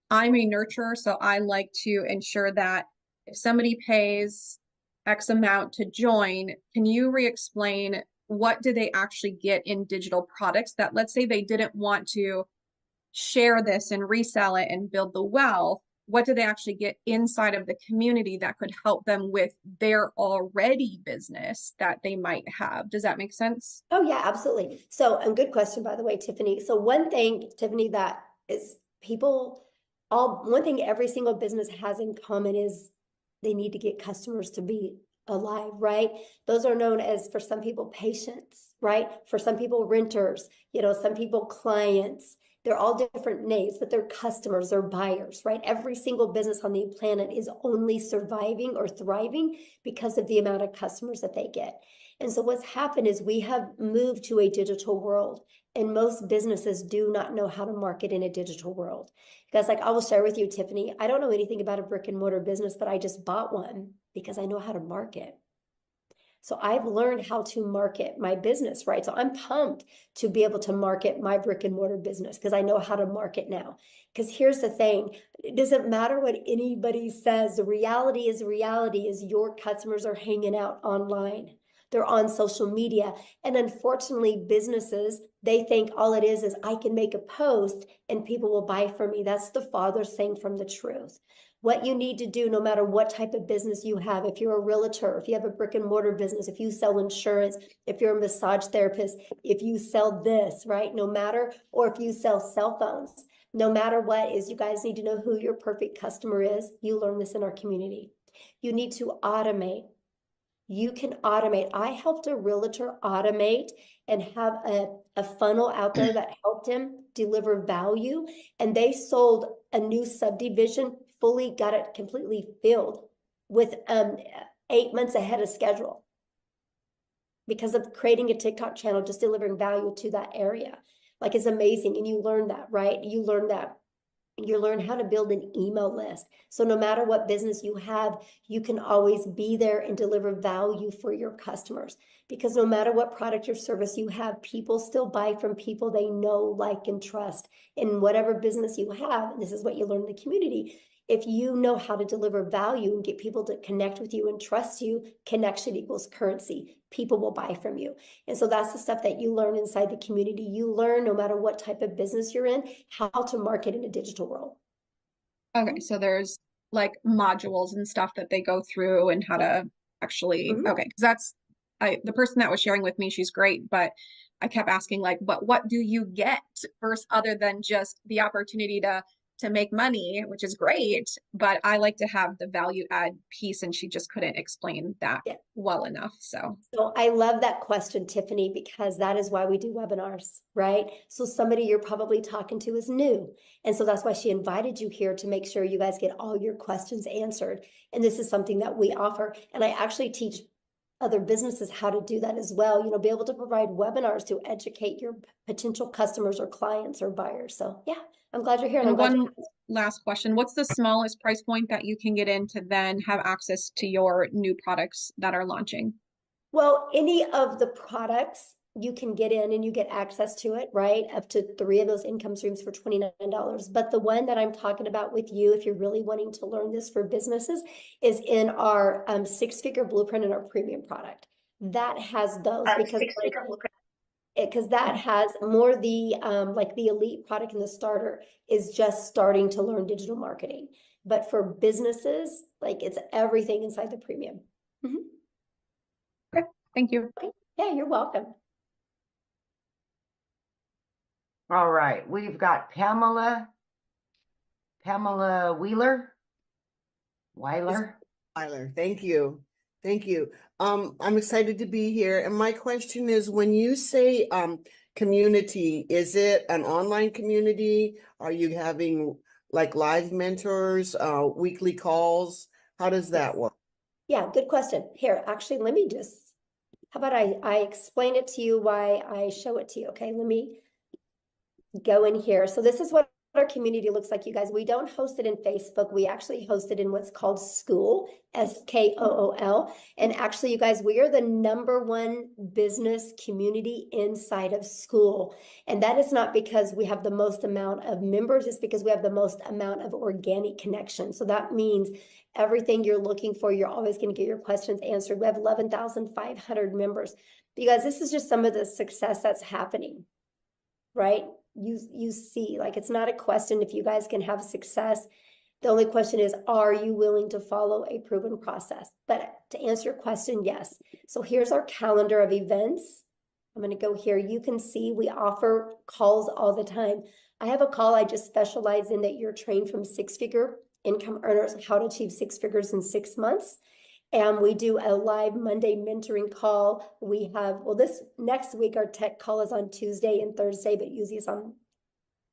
I'm a nurturer, so I like to ensure that if somebody pays X amount to join, can you re-explain what do they actually get in digital products that, let's say they didn't want to share this and resell it and build the wealth, what do they actually get inside of the community that could help them with their already business that they might have? Does that make sense? Oh yeah, absolutely. So, and good question, by the way, Tiffany. So one thing, Tiffany, that is one thing every single business has in common is they need to get customers to be alive, right? Those are known as, for some people, patients, right? For some people, renters, some people, clients. They're all different names, but they're customers, they're buyers, right? Every single business on the planet is only surviving or thriving because of the amount of customers that they get. And so what's happened is we have moved to a digital world, and most businesses do not know how to market in a digital world. Because I will share with you, Tiffany, I don't know anything about a brick and mortar business, but I just bought one because I know how to market. So I've learned how to market my business, right? So I'm pumped to be able to market my brick and mortar business because I know how to market now. Because here's the thing, it doesn't matter what anybody says. The reality is your customers are hanging out online. They're on social media. And unfortunately, businesses, they think all it is I can make a post and people will buy from me. That's the farthest thing from the truth. What you need to do, no matter what type of business you have, if you're a realtor, if you have a brick and mortar business, if you sell insurance, if you're a massage therapist, if you sell this, right? No matter, or if you sell cell phones, no matter what is, you guys need to know who your perfect customer is. You learn this in our community. You need to automate. You can automate. I helped a realtor automate and have a funnel out there that helped him deliver value. And they sold a new subdivision, fully got it completely filled with 8 months ahead of schedule because of creating a TikTok channel, just delivering value to that area. Like, it's amazing. And you learn that, right? You learn how to build an email list. So no matter what business you have, you can always be there and deliver value for your customers. Because no matter what product or service you have, people still buy from people they know, like, and trust. In whatever business you have, and this is what you learn in the community, if you know how to deliver value and get people to connect with you and trust you, connection equals currency. People will buy from you. And so that's the stuff that you learn inside the community. You learn, no matter what type of business you're in, how to market in a digital world. Okay, so there's like modules and stuff that they go through and how to actually, okay, because that's, the person that was sharing with me, she's great, but I kept asking, like, what do you get first, other than just the opportunity to make money, which is great, but I like to have the value add piece, and she just couldn't explain that well enough. So I love that question, Tiffany, because that is why we do webinars, right? So somebody you're probably talking to is new. And so that's why she invited you here, to make sure you guys get all your questions answered. And this is something that we offer. And I actually teach other businesses how to do that as well. Be able to provide webinars to educate your potential customers or clients or buyers. So yeah, I'm glad you're here. And one last question. What's the smallest price point that you can get in to then have access to your new products that are launching? Well, any of the products you can get in and you get access to it, right? Up to 3 of those income streams for $29. But the one that I'm talking about with you, if you're really wanting to learn this for businesses, is in our 6-figure blueprint in our premium product. That has those, because that has more the like the elite product, and the starter is just starting to learn digital marketing. But for businesses, like, it's everything inside the premium. Okay, thank you. Okay. Yeah, you're welcome. All right, we've got Pamela Weiler. Thank you. Thank you. I'm excited to be here. And my question is, when you say community, is it an online community? Are you having like live mentors, weekly calls? How does that work? Yeah, good question. Here, actually, let me just, how about I explain it to you why I show it to you, okay? Let me go in here. So this is what Our community looks like, you guys. We don't host it in Facebook. We actually host it in what's called School, SKOOL. And actually, you guys, we are the #1 business community inside of School. And that is not because we have the most amount of members, it's because we have the most amount of organic connection. So that means everything you're looking for, you're always going to get your questions answered. We have 11,500 members. But you guys, this is just some of the success that's happening, right? You see, like, it's not a question if you guys can have success. The only question is, are you willing to follow a proven process? But to answer your question, yes. So here's our calendar of events. I'm going to go here. You can see we offer calls all the time. I have a call I just specialize in, that you're trained from six-figure income earners, how to achieve 6 figures in 6 months. And we do a live Monday mentoring call. We have, well, this next week, our tech call is on Tuesday and Thursday, but usually it's on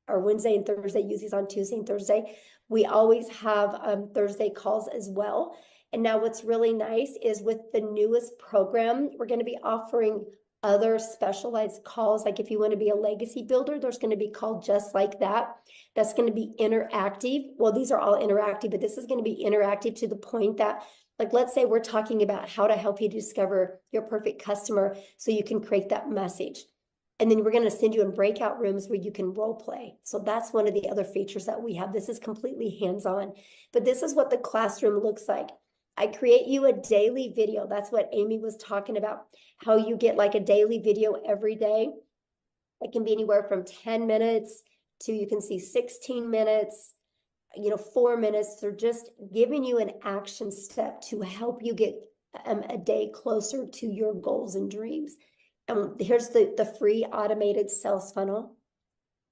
our Wednesday and Thursday, usually it's on Tuesday and Thursday. We always have Thursday calls as well. And now what's really nice is with the newest program, we're going to be offering other specialized calls. Like if you want to be a legacy builder, there's going to be called just like that. That's going to be interactive. Well, these are all interactive, but this is going to be interactive to the point that, like, let's say we're talking about how to help you discover your perfect customer so you can create that message. And then we're going to send you in breakout rooms where you can role play. So that's one of the other features that we have. This is completely hands-on, but this is what the classroom looks like. I create you a daily video. That's what Amy was talking about, how you get like a daily video every day. It can be anywhere from 10 minutes to, you can see 16 minutes, 4 minutes. They're just giving you an action step to help you get a day closer to your goals and dreams. And here's the free automated sales funnel.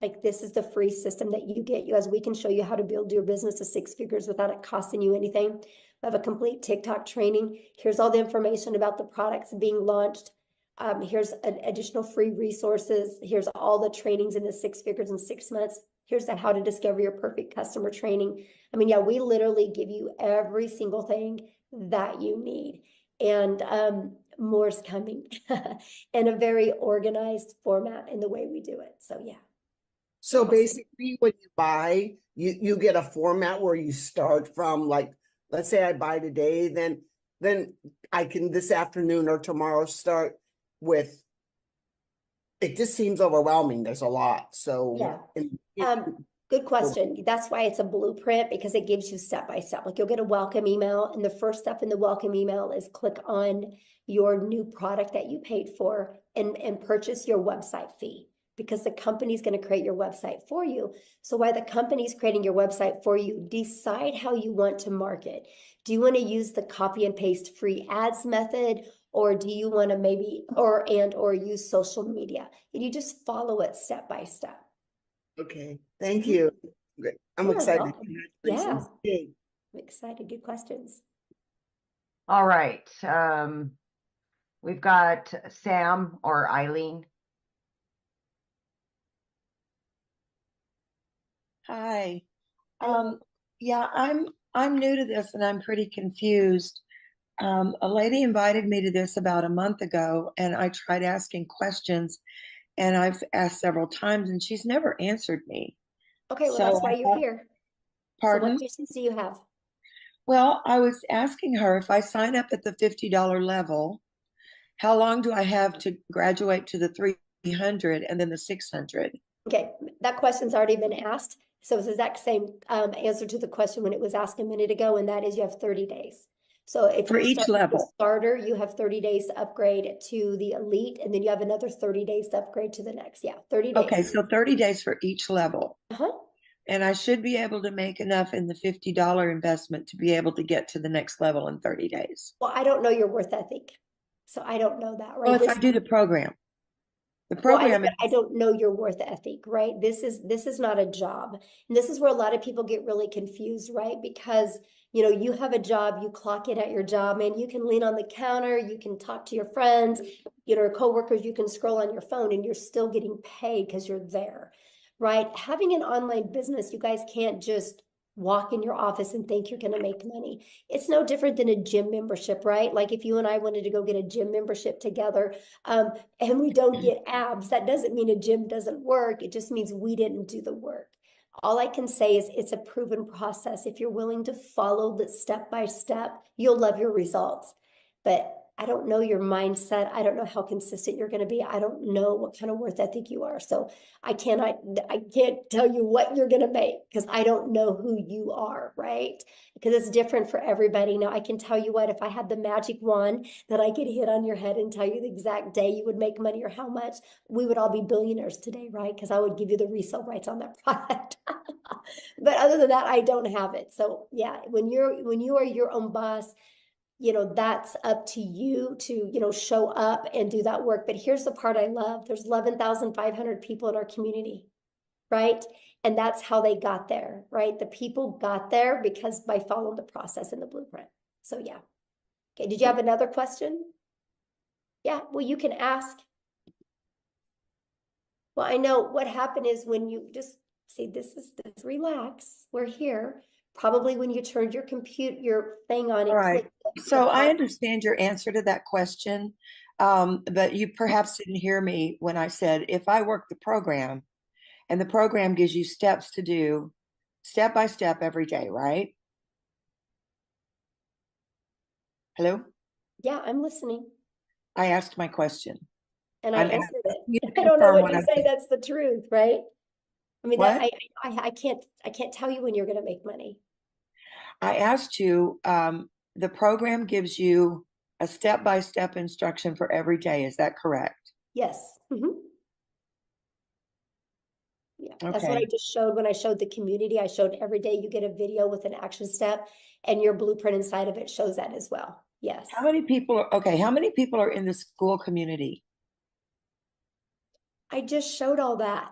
Like, this is the free system that you get. You guys, we can show you how to build your business to 6 figures without it costing you anything. We have a complete TikTok training. Here's all the information about the products being launched. Here's additional free resources. Here's all the trainings in the 6 figures in 6 months. Here's the how to discover your perfect customer training. I mean, yeah, we literally give you every single thing that you need. And more's coming in a very organized format in the way we do it. So yeah. So basically when you buy, you get a format where you start from, like, let's say I buy today, then I can this afternoon or tomorrow start with, it just seems overwhelming. There's a lot. So yeah. Good question. That's why it's a blueprint, because it gives you step by step. Like, you'll get a welcome email, and the first step in the welcome email is click on your new product that you paid for and purchase your website fee, because the company's going to create your website for you. So while the company's creating your website for you, decide how you want to market. Do you want to use the copy and paste free ads method, or do you want to maybe or use social media? And you just follow it step by step. Okay, thank you. I'm excited. Yeah, I'm excited. Good questions. All right. We've got Sam or Eileen. Hi. Yeah, I'm new to this and I'm pretty confused. A lady invited me to this about a month ago, and I tried asking questions, and I've asked several times, and she's never answered me. Okay, well, that's why you're here. Pardon? So what questions do you have? Well, I was asking her, if I sign up at the $50 level, how long do I have to graduate to the 300 and then the 600? Okay, that question's already been asked. So it's the exact same answer to the question when it was asked a minute ago, and that is you have 30 days. So if for each level starter, you have 30 days to upgrade to the elite, and then you have another 30 days to upgrade to the next. Yeah, 30 days. Okay, so 30 days for each level. Uh-huh. And I should be able to make enough in the $50 investment to be able to get to the next level in 30 days. Well, I don't know your worth ethic, so I don't know that, right? Well, if I do the program. The program well, I don't know your worth ethic, right? This is not a job. And this is where a lot of people get really confused, right? Because, you have a job, you clock in at your job, and you can lean on the counter, you can talk to your friends, coworkers, you can scroll on your phone, and you're still getting paid because you're there, right? Having an online business, you guys can't just walk in your office and think you're going to make money. It's no different than a gym membership, right? Like if you and I wanted to go get a gym membership together, and we don't get abs, that doesn't mean a gym doesn't work. It just means we didn't do the work. All I can say is it's a proven process. If you're willing to follow the step by step, you'll love your results. But I don't know your mindset. I don't know how consistent you're going to be. I don't know what kind of worth ethic you are. So I can't tell you what you're going to make because I don't know who you are, right? Because it's different for everybody. Now I can tell you what, if I had the magic wand that I could hit on your head and tell you the exact day you would make money or how much, we would all be billionaires today, right? Because I would give you the resale rights on that product. But other than that, I don't have it. So yeah, when you are your own boss, that's up to you to, show up and do that work. But here's the part I love. There's 11,500 people in our community, right? And that's how they got there, right? The people got there because by following the process and the blueprint. So yeah. Okay, did you have another question? Yeah, well, you can ask. Well, I know what happened is when you just see, this, relax, we're here. Probably when you turned your thing on, All right. clicked So I understand your answer to that question, but you perhaps didn't hear me when I said, if I work the program and the program gives you steps to do step by step every day, right? Hello? Yeah, I'm listening. I asked my question. And I answered it. I I don't know confirm what to I say. That's the truth, right? I mean, What? I can't tell you when you're going to make money. I asked you, the program gives you a step-by-step instruction for every day. Is that correct? Yes. Yeah, that's what I Okay. just showed when I showed the community. I showed every day you get a video with an action step, and your blueprint inside of it shows that as well. Yes. How many people are in the school community? I just showed all that.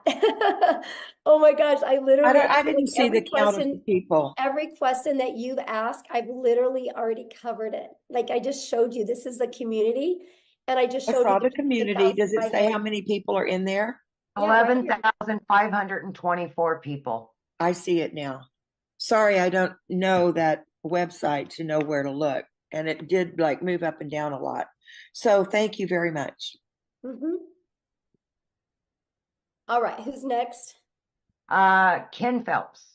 Oh my gosh, I literally I didn't see the count of the people. Every question that you've asked, I've literally already covered it. Like I just showed you, this is the community, and I just I showed saw you the community. Does it say 11,500. how many people are in there? Yeah, right here. 11,524 people. I see it now. Sorry, I don't know that website to know where to look. And it did like move up and down a lot. So thank you very much. All right, who's next? Ken Phelps.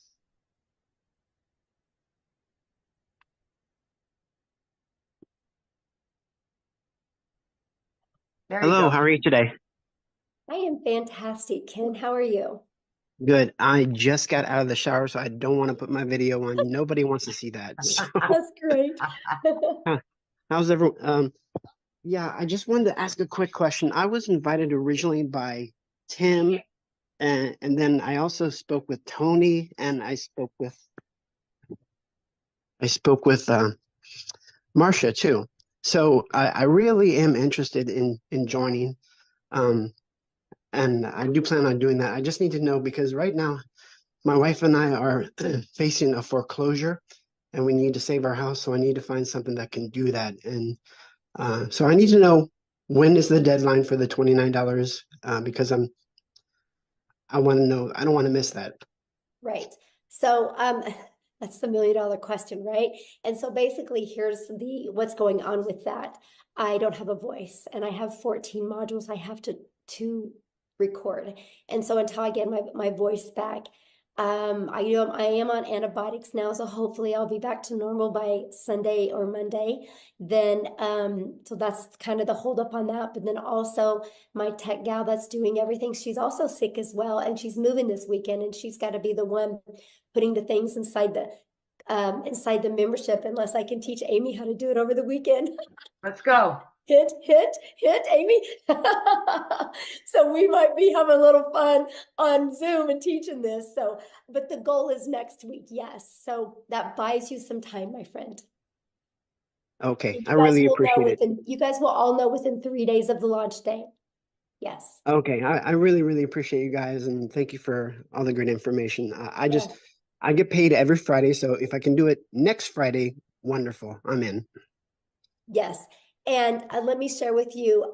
There you Hello, go. how are you today? I am fantastic, Ken. How are you? Good. I just got out of the shower, so I don't want to put my video on. Nobody wants to see that. So, That's great. how's everyone? Yeah, I just wanted to ask a quick question. I was invited originally by Tim, and then I also spoke with Tony, and I spoke with Marcia too. So I really am interested in joining. And I do plan on doing that. I just need to know because right now my wife and I are facing a foreclosure and we need to save our house. So I need to find something that can do that. And so I need to know when is the deadline for the $29 because I want to know, I don't want to miss that. Right. So that's the $1 million question, right? And so basically here's what's going on with that. I don't have a voice and I have 14 modules I have to record. And so until I get my voice back, I am on antibiotics now, so hopefully I'll be back to normal by Sunday or Monday. Then so that's kind of the holdup on that. But then also my tech gal that's doing everything, she's also sick as well, and she's moving this weekend, and she's got to be the one putting the things inside the membership, unless I can teach Amy how to do it over the weekend. Let's go. Hint, Amy. So we might be having a little fun on Zoom and teaching this. So, but the goal is next week. Yes. So that buys you some time, my friend. Okay. I really appreciate it. You guys will all know within 3 days of the launch day. Yes. Okay. I really, really appreciate you guys. And thank you for all the great information. I get paid every Friday. So if I can do it next Friday, wonderful. I'm in. Yes. And let me share with you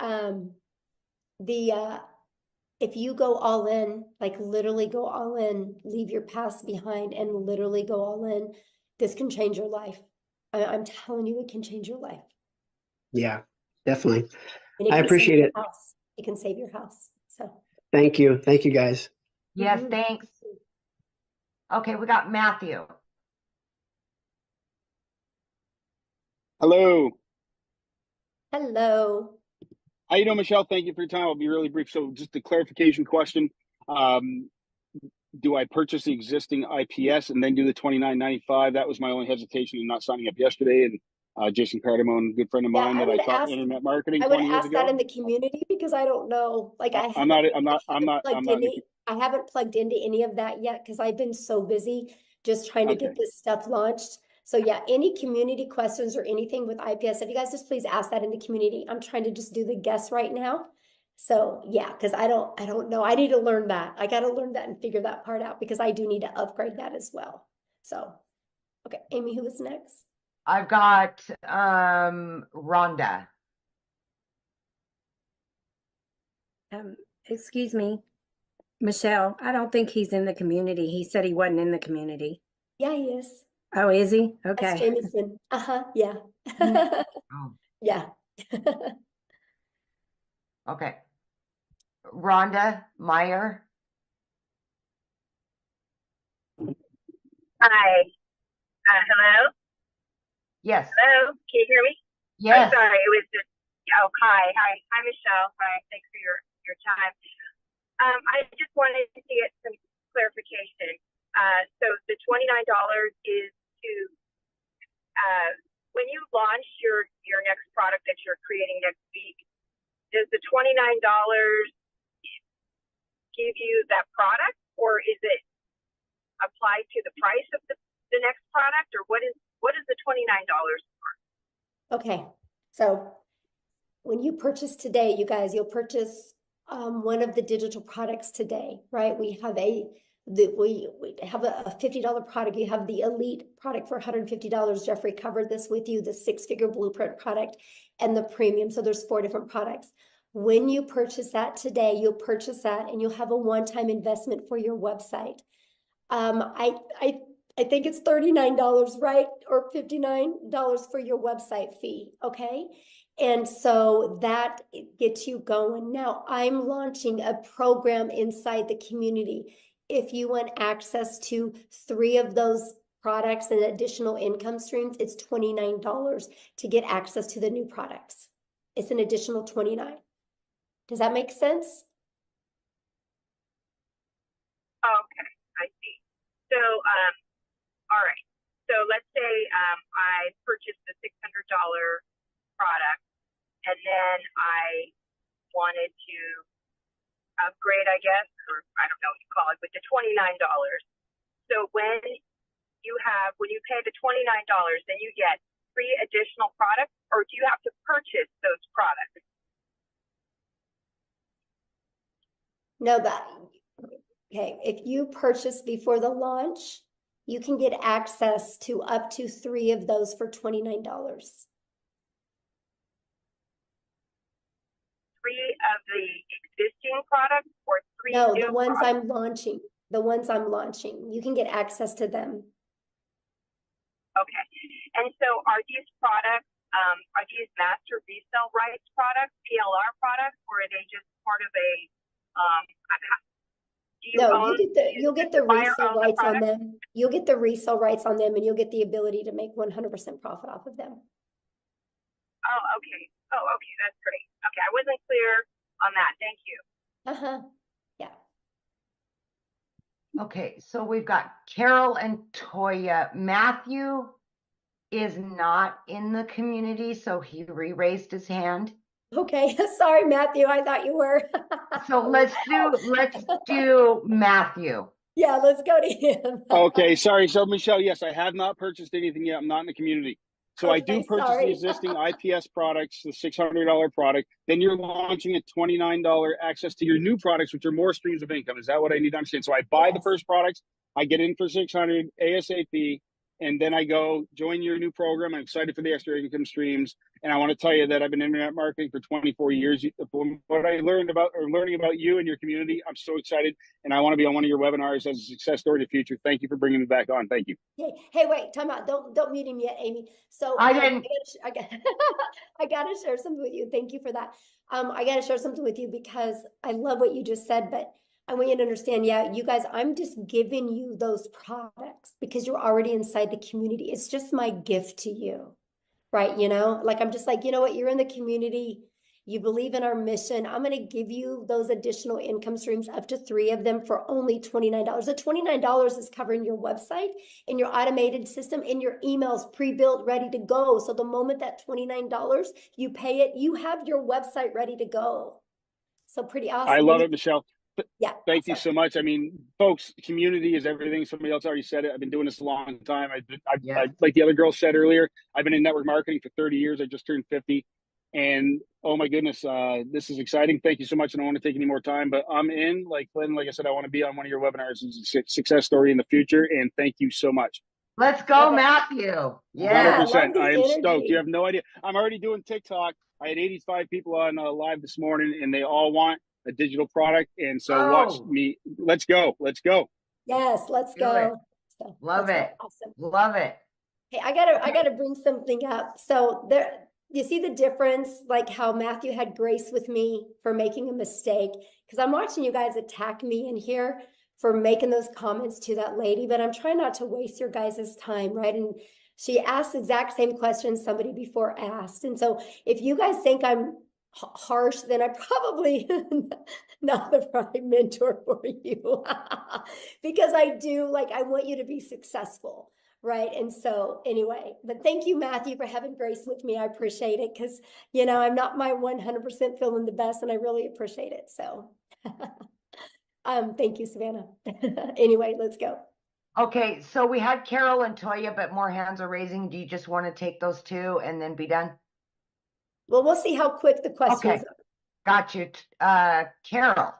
if you go all in, like literally go all in, leave your past behind and literally go all in, this can change your life. I'm telling you, it can change your life. Yeah, definitely. And I appreciate it. It can save your house. So thank you. Thank you guys. Yes, thanks. Okay, we got Matthew. Hello. Hello. How you doing, Michelle? Thank you for your time. I'll be really brief. So just a clarification question. Do I purchase the existing IPS and then do the $29.95? That was my only hesitation in not signing up yesterday. And Jason Cardamone, good friend of Yeah, mine I that would I taught ask, internet marketing I would 20 years ask that ago. in the community because I don't know. Like I I'm haven't, not in I haven't plugged into any of that yet because I've been so busy just trying to Okay. get this stuff launched. So yeah, any community questions or anything with IPS, if you guys just please ask that in the community. I'm trying to just do the guess right now. So yeah, because I don't know. I need to learn that. I got to learn that and figure that part out because I do need to upgrade that as well. So, okay, Amy, who is next? I've got Rhonda. Excuse me, Michelle, I don't think he's in the community. He said he wasn't in the community. Yeah, he is. Oh, is he? That's Okay. Jameson. Yeah. Oh, Yeah. okay. Rhonda Meyer. Hi. Hello? Yes. Hello? Can you hear me? Yes. Oh, sorry, it was just, oh, hi. Hi, Michelle. Hi, thanks for your time. I just wanted to get some clarification. So the $29 is to, when you launch your next product that you're creating next week, does the $29 give you that product, or is it applied to the price of the next product, or what is the $29 for? Okay. So when you purchase today, you guys, you'll purchase one of the digital products today, right? We have we have a $50 product. You have the elite product for $150. Jeffrey covered this with you, the 6-figure blueprint product and the premium. So there's 4 different products. When you purchase that today, you'll purchase that and you'll have a one-time investment for your website. I think it's $39, right? Or $59 for your website fee, okay? And so that gets you going. Now, I'm launching a program inside the community. If you want access to 3 of those products and additional income streams, it's $29 to get access to the new products. It's an additional $29. Does that make sense? Okay, I see. So, all right. So let's say I purchased the $600 product, and then I wanted to upgrade, I guess, or I don't know what you call it, with the $29. So when you pay the $29, then you get 3 additional products, or do you have to purchase those products? No, okay, if you purchase before the launch, you can get access to up to 3 of those for $29. 3 of the existing products, or 3 No, new the ones products? I'm launching. The ones I'm launching. You can get access to them. Okay. And so are these products, are these master resale rights products, PLR products, or are they just part of a, do you No, own, you'll get the buyer resale own the rights on product? them. You'll get the resale rights on them and you'll get the ability to make 100% profit off of them. Oh, okay. Oh, okay. That's great. Okay. I wasn't clear on that. Thank you. Yeah. Okay, so we've got Carol and Toya. Matthew is not in the community, so he re-raised his hand. Okay, sorry, Matthew. I thought you were. So let's do Matthew. Yeah, let's go to him. Okay, sorry. So Michelle, yes, I have not purchased anything yet. I'm not in the community. So I do Okay, purchase the sorry. existing IPS products, the $600 product. Then you're launching a $29 access to your new products, which are more streams of income. Is that what I need to understand? So I buy the first products, I get in for $600 ASAP, and then I go join your new program. I'm excited for the extra income streams. And I want to tell you that I've been internet marketing for 24 years. From what I learning about you and your community, I'm so excited. And I want to be on one of your webinars as a success story to the future. Thank you for bringing me back on. Thank you. Hey, wait, time out. Don't mute him yet, Amy. So I didn't. I gotta share something with you. Thank you for that. I gotta share something with you because I love what you just said, but I want you to understand, yeah, you guys, I'm just giving you those products because you're already inside the community. It's just my gift to you, right? You know, like I'm just like, you know what, you're in the community, you believe in our mission. I'm going to give you those additional income streams, up to 3 of them for only $29. The $29 is covering your website and your automated system and your emails pre-built, ready to go. So the moment that $29 you pay it, you have your website ready to go. So pretty awesome. I love it, Michelle. Yeah. Thank you so much. I mean, folks, community is everything. Somebody else already said it. I've been doing this a long time. I like the other girl said earlier, I've been in network marketing for 30 years. I just turned 50. And oh my goodness, this is exciting. Thank you so much. I don't want to take any more time, but I'm in. Like Lynn, like I said, I want to be on one of your webinars as a success story in the future. And thank you so much. Let's go, Matthew. Yeah, 100%. the I am stoked. energy. You have no idea. I'm already doing TikTok. I had 85 people on live this morning, and they all want a digital product. And so watch me. Let's go. Let's go. Yes, let's Do go. it. So, Love let's go. it. Awesome. Love it. Hey, I gotta bring something up. So there, you see the difference, like how Matthew had grace with me for making a mistake, because I'm watching you guys attack me in here for making those comments to that lady, but I'm trying not to waste your guys' time, right? And she asked the exact same question somebody before asked. And so if you guys think I'm harsh, then I probably not the right mentor for you. Because I do, like, I want you to be successful. Right. And so anyway, but thank you, Matthew, for having grace with me. I appreciate it because, you know, I'm not my 100% feeling the best and I really appreciate it. So thank you, Savannah. Anyway, let's go. Okay, so we had Carol and Toya, but more hands are raising. Do you just want to take those 2 and then be done? Well, we'll see how quick the questions are. Got you. Carol.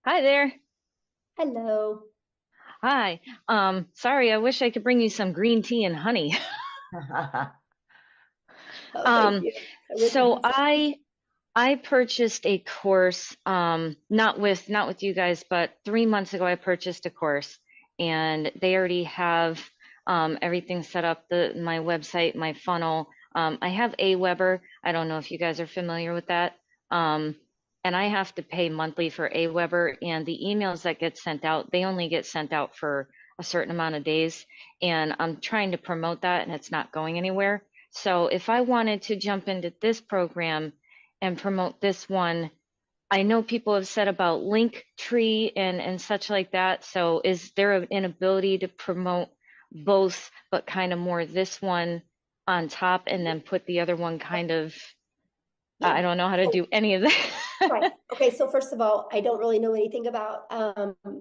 Hi there. Hello. Hi. Sorry, I wish I could bring you some green tea and honey. Thank you. So I purchased a course, not with you guys, but 3 months ago I purchased a course and they already have everything set up, my website, my funnel. I have Aweber. I don't know if you guys are familiar with that. And I have to pay monthly for Aweber, and the emails that get sent out, they only get sent out for a certain amount of days. And I'm trying to promote that and it's not going anywhere. So if I wanted to jump into this program and promote this one, I know people have said about Linktree and such like that. So is there an ability to promote both, but kind of more this one on top and then put the other one kind of, I don't know how to do any of that. Right. Okay. So first of all, I don't really know anything about,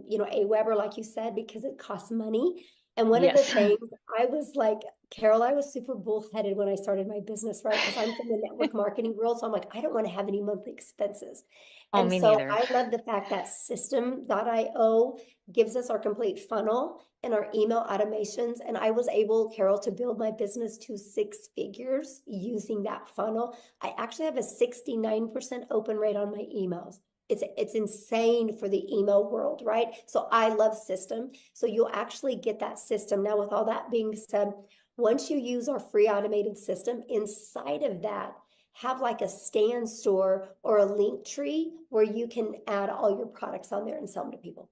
you know, Aweber, like you said, because it costs money. And one of the things I was like, Carol, I was super bullheaded when I started my business, right? Because I'm from the network marketing world. So I'm like, I don't want to have any monthly expenses. Oh, And me so neither. I love the fact that system.io gives us our complete funnel and our email automations. And I was able, Carol, to build my business to 6 figures using that funnel. I actually have a 69% open rate on my emails. It's insane for the email world, right? So I love system. So you'll actually get that system. Now, with all that being said, once you use our free automated system, inside of that, have like a stand store or a link tree where you can add all your products on there and sell them to people.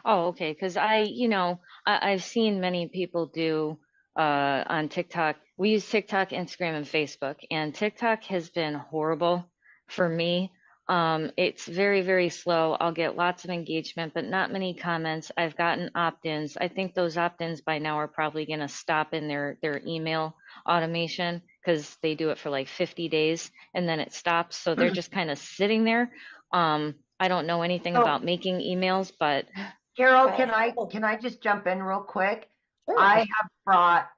Oh, okay. Because I've seen many people do on TikTok. We use TikTok, Instagram, and Facebook, and TikTok has been horrible for me. It's very, very slow. I'll get lots of engagement, but not many comments. I've gotten opt-ins. I think those opt-ins by now are probably going to stop in their email automation because they do it for like 50 days and then it stops. So they're just kind of sitting there. I don't know anything about making emails, but Carol, can I just jump in real quick? Sure. I have brought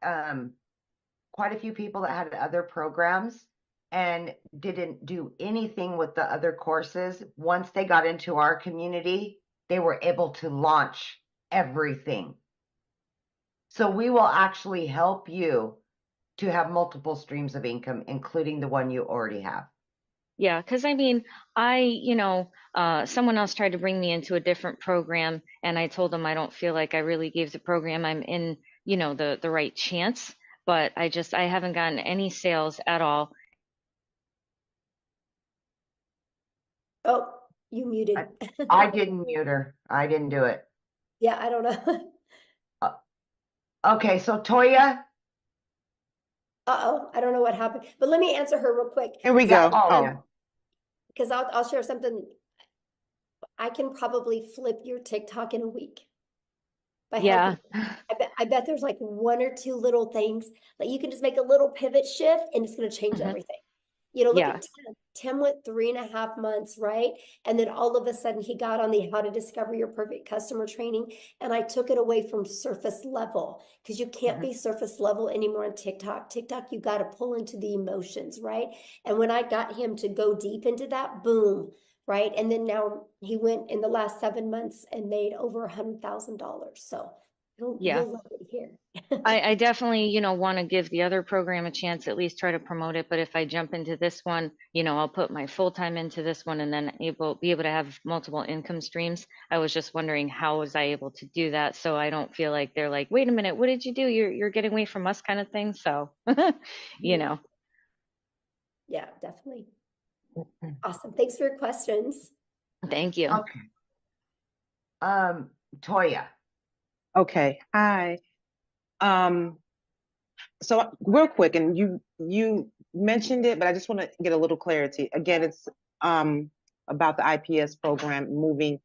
quite a few people that had other programs and didn't do anything with the other courses. Once they got into our community, they were able to launch everything. So we will actually help you to have multiple streams of income, including the one you already have. Yeah, because I mean, someone else tried to bring me into a different program, and I told them I don't feel like I really gave the program I'm in, the right chance. But I haven't gotten any sales at all. Oh, you muted. I didn't mute her. I didn't do it. Yeah, I don't know. Okay, so Toya. Uh-oh, I don't know what happened, but let me answer her real quick. Here we Yeah. go. Oh, yeah. Because I'll share something. I can probably flip your TikTok in a week by Yeah. helping. I bet there's like one or two little things that you can just make a little pivot shift and it's going to change everything. You know, look Yeah. at Tim. Tim went 3.5 months, right? And then all of a sudden he got on the How to Discover Your Perfect Customer training. And I took it away from surface level because you can't be surface level anymore on TikTok. TikTok, you got to pull into the emotions, right? And when I got him to go deep into that, boom, right? And then now he went in the last 7 months and made over $100,000. So Yeah. you'll love it here. I definitely, want to give the other program a chance, at least try to promote it. But if I jump into this one, I'll put my full time into this one and then be able to have multiple income streams. I was just wondering, how was I able to do that? So I don't feel like they're like, wait a minute, what did you do? You're getting away from us kind of thing. So, Yeah, definitely. Awesome. Thanks for your questions. Thank you. Okay. Toya. Okay. Hi. So real quick, and you mentioned it, but I just want to get a little clarity. Again, it's about the IPS program moving,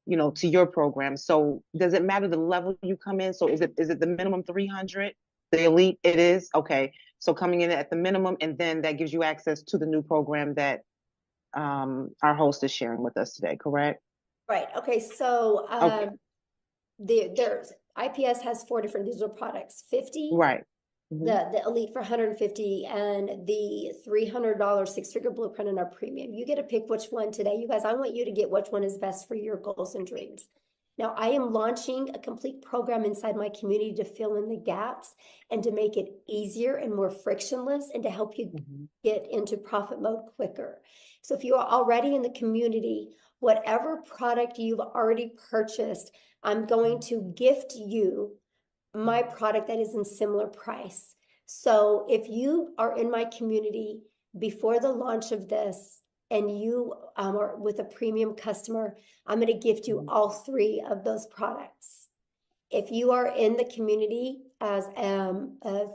to your program. So does it matter the level you come in? So is it the minimum 300? The elite it is? Okay. So coming in at the minimum, and then that gives you access to the new program that our host is sharing with us today, correct? Right. Okay. So Okay. there's IPS has 4 different digital products, 50, Right. the elite for 150, and the $300 6-figure blueprint in our premium. You get to pick which one today. You guys, I want you to get which one is best for your goals and dreams. Now, I am launching a complete program inside my community to fill in the gaps and to make it easier and more frictionless and to help you get into profit mode quicker. So if you are already in the community, whatever product you've already purchased, I'm going to gift you my product that is in similar price. So if you are in my community before the launch of this and you are with a premium customer, I'm going to gift you all 3 of those products. If you are in the community as a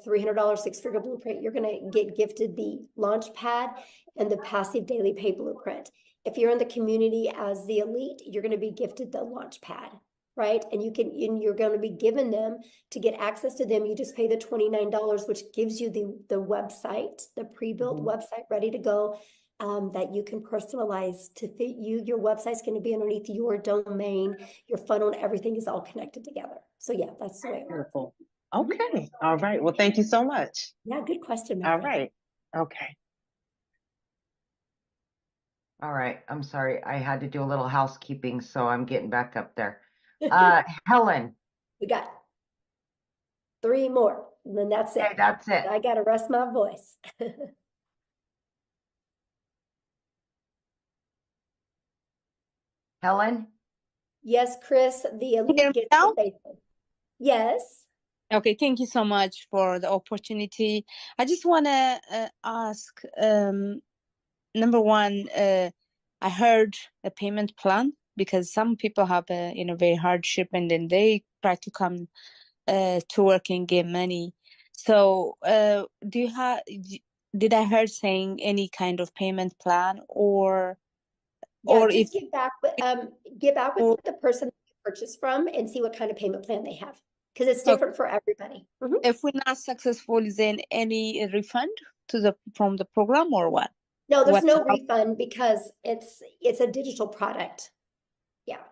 $300 6-figure blueprint, you're going to get gifted the launch pad and the passive daily pay blueprint. If you're in the community as the elite, you're going to be gifted the launch pad, right? And you're going to be given them to get access to them. You just pay the $29, which gives you the website, the pre-built website ready to go. That you can personalize to fit you. Your website's going to be underneath your domain, your funnel, and everything is all connected together. So yeah, that's the way it works. Beautiful. Okay. All right. Well, thank you so much. Yeah, good question. All right. Okay. All right. I'm sorry. I had to do a little housekeeping, so I'm getting back up there. Helen. We got 3 more, and then that's it. Okay, that's it. I got to rest my voice. Helen? Yes, Chris, the elite gets the basic. Yes. Okay, thank you so much for the opportunity. I just want to ask, number one, I heard a payment plan because some people have a very hardship and then they try to come to work and get money. So did I heard saying any kind of payment plan or Just get back with the person that you purchased from and see what kind of payment plan they have, because it's different for everybody. If we're not successful, is there any refund from the program or what? No, there's no refund because it's a digital product. Yeah.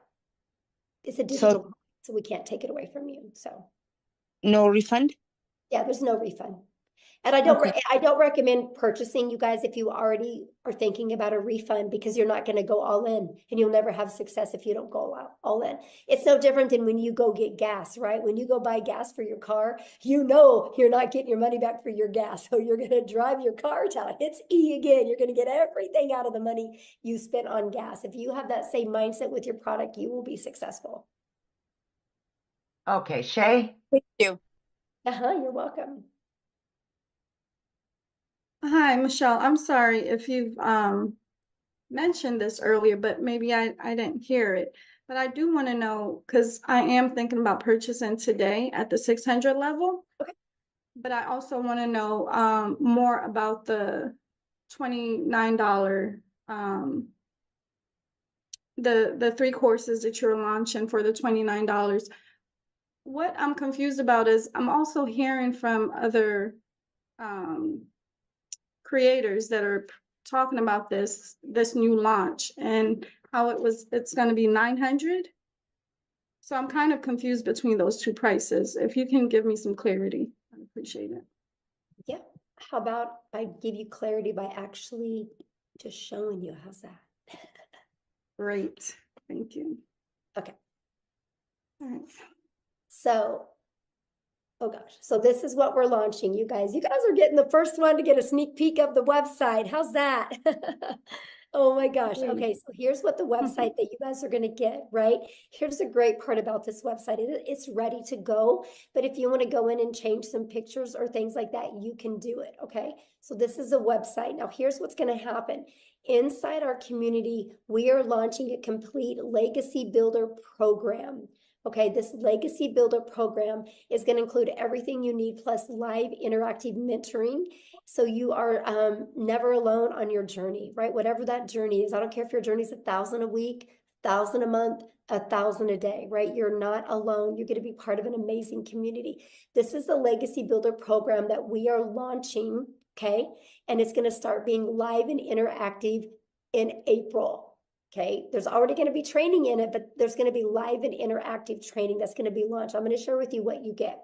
It's a digital product, so we can't take it away from you. So no refund? Yeah, there's no refund. And I don't recommend purchasing, you guys, if you already are thinking about a refund, because you're not going to go all in and you'll never have success if you don't go all in. It's no different than when you go get gas, right? When you go buy gas for your car, you're not getting your money back for your gas. So you're going to drive your car till it hits E again. You're going to get everything out of the money you spent on gas. If you have that same mindset with your product, you will be successful. Okay, Shay? Thank you. You're welcome. Hi, Michelle. I'm sorry if you've mentioned this earlier, but maybe I didn't hear it. But I do want to know, because I am thinking about purchasing today at the 600 level. Okay. But I also want to know more about the $29, the 3 courses that you're launching for the $29. What I'm confused about is I'm also hearing from other creators that are talking about this new launch and how it's going to be 900. So I'm kind of confused between those two prices. If you can give me some clarity, I'd appreciate it. Yeah. How about I give you clarity by actually just showing you? How's that? Great. Thank you. Okay. All right. So, oh gosh. So this is what we're launching, you guys. You guys are getting the first one to get a sneak peek of the website. How's that? Oh my gosh. Okay, so here's what the website that you guys are going to get, right? Here's the great part about this website. It's ready to go, but if you want to go in and change some pictures or things like that, you can do it, okay? So this is a website. Now here's what's going to happen. Inside our community, we are launching a complete legacy builder program. Okay, this legacy builder program is going to include everything you need plus live interactive mentoring. So you are never alone on your journey, right? Whatever that journey is. I don't care if your journey is 1,000 a week, 1,000 a month, 1,000 a day, right? You're not alone. You're going to be part of an amazing community. This is the legacy builder program that we are launching, okay? And it's going to start being live and interactive in April. Okay, there's already going to be training in it, but there's going to be live and interactive training that's going to be launched. I'm going to share with you what you get.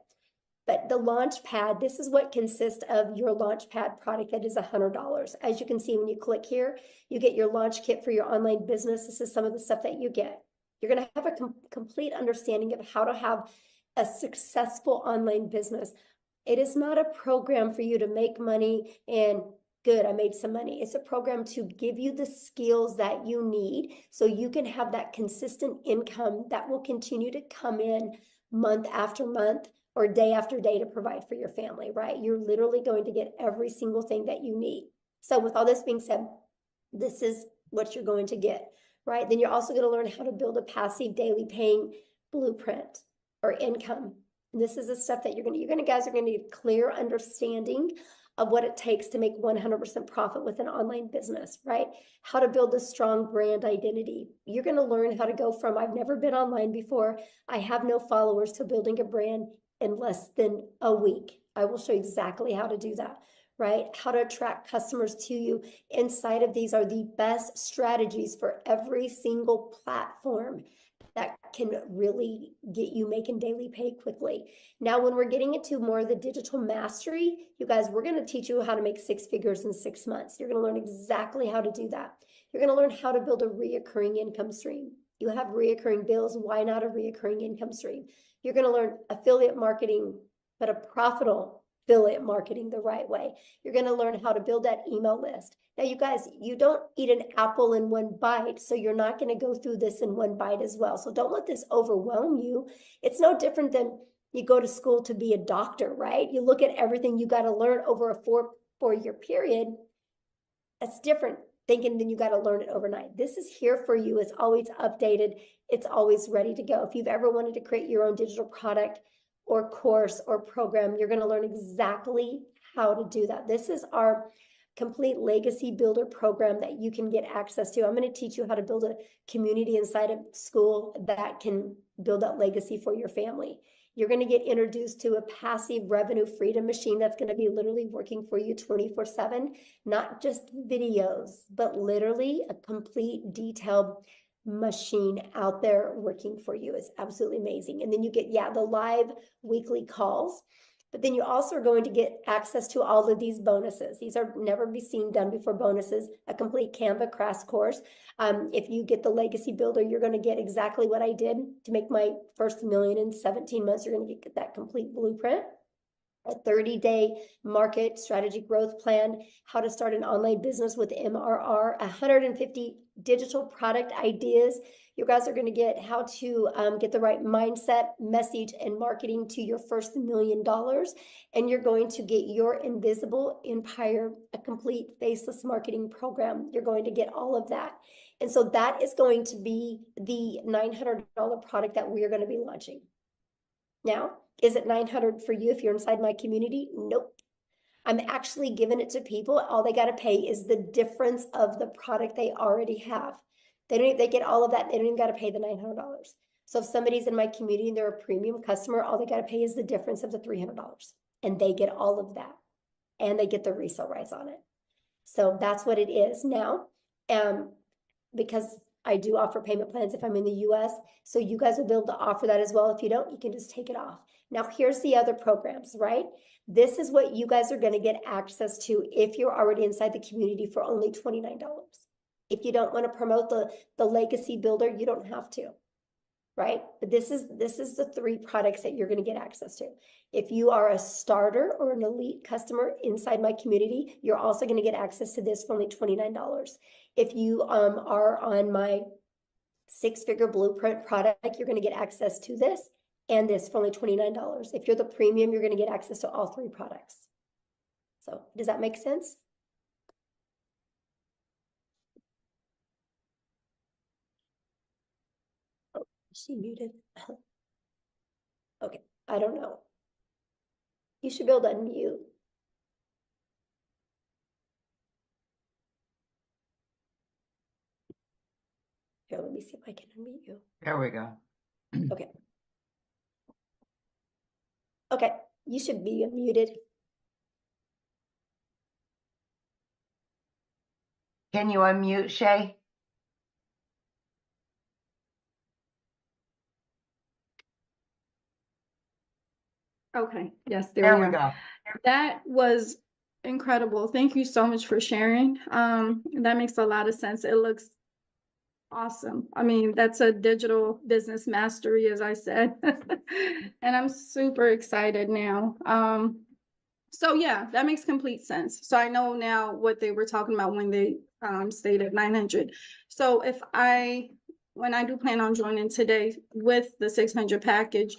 But the launch pad, this is what consists of your launch pad product that is $100. As you can see, when you click here, you get your launch kit for your online business. This is some of the stuff that you get. You're going to have a complete understanding of how to have a successful online business. It is not a program for you to make money and good, I made some money. It's a program to give you the skills that you need so you can have that consistent income that will continue to come in month after month or day after day to provide for your family, right? You're literally going to get every single thing that you need. So with all this being said, this is what you're going to get, right? Then you're also going to learn how to build a passive daily paying blueprint or income. And this is the stuff that guys are going to get clear understanding of what it takes to make 100% profit with an online business, right? How to build a strong brand identity. You're going to learn how to go from I've never been online before, I have no followers, to building a brand in less than a week. I will show you exactly how to do that, right? How to attract customers to you. Inside of these are the best strategies for every single platform that can really get you making daily pay quickly. Now, when we're getting into more of the digital mastery, you guys, we're going to teach you how to make 6 figures in 6 months. You're going to learn exactly how to do that. You're going to learn how to build a reoccurring income stream. You have reoccurring bills. Why not a reoccurring income stream? You're going to learn affiliate marketing, but a profitable affiliate marketing the right way. You're going to learn how to build that email list. Now, you guys, you don't eat an apple in one bite, so you're not going to go through this in one bite as well. So don't let this overwhelm you. It's no different than you go to school to be a doctor, right? You look at everything you got to learn over a four-year period. That's different thinking than you got to learn it overnight. This is here for you. It's always updated. It's always ready to go. If you've ever wanted to create your own digital product or course or program, you're going to learn exactly how to do that. This is our complete legacy builder program that you can get access to. I'm going to teach you how to build a community inside of school that can build that legacy for your family. You're going to get introduced to a passive revenue freedom machine that's going to be literally working for you 24/7, not just videos, but literally a complete detailed machine out there working for you. Is absolutely amazing. And then you get, the live weekly calls. But then you also are going to get access to all of these bonuses. These are never be seen done before bonuses, a complete Canva crash course. If you get the Legacy Builder, you're going to get exactly what I did to make my first $1 million in 17 months. You're going to get that complete blueprint. a 30-day market strategy growth plan, how to start an online business with MRR, 150 digital product ideas. You guys are going to get how to get the right mindset, message, and marketing to your first $1 million. And you're going to get your invisible empire, a complete faceless marketing program. You're going to get all of that. And so that is going to be the $900 product that we are going to be launching. Now, is it $900 for you if you're inside my community? Nope. I'm actually giving it to people. All they got to pay is the difference of the product they already have. They get all of that. They don't even got to pay the $900. So if somebody's in my community and they're a premium customer, all they got to pay is the difference of the $300. And they get all of that. And they get the resale rights on it. So that's what it is now. Because I do offer payment plans if I'm in the US. So you guys will be able to offer that as well. If you don't, you can just take it off. Now, here's the other programs, right? This is what you guys are going to get access to if you're already inside the community for only $29. If you don't want to promote the legacy builder, you don't have to, right? But this is the 3 products that you're going to get access to. If you are a starter or an elite customer inside my community, you're also going to get access to this for only $29. If you are on my 6-figure blueprint product, you're going to get access to this and this for only $29. If you're the premium, you're going to get access to all 3 products. So does that make sense? Oh, is she muted? Okay, I don't know. You should be able to unmute. Here, let me see if I can unmute you. There we go. Okay. Okay, you should be unmuted. Can you unmute, Shay? Okay, yes, There we we are. go. That was incredible. Thank you so much for sharing. That makes a lot of sense. It looks awesome. I mean, that's a digital business mastery, as I said. And I'm super excited now. So yeah, that makes complete sense. So I know now what they were talking about when they stated 900. So when I do plan on joining today with the 600 package,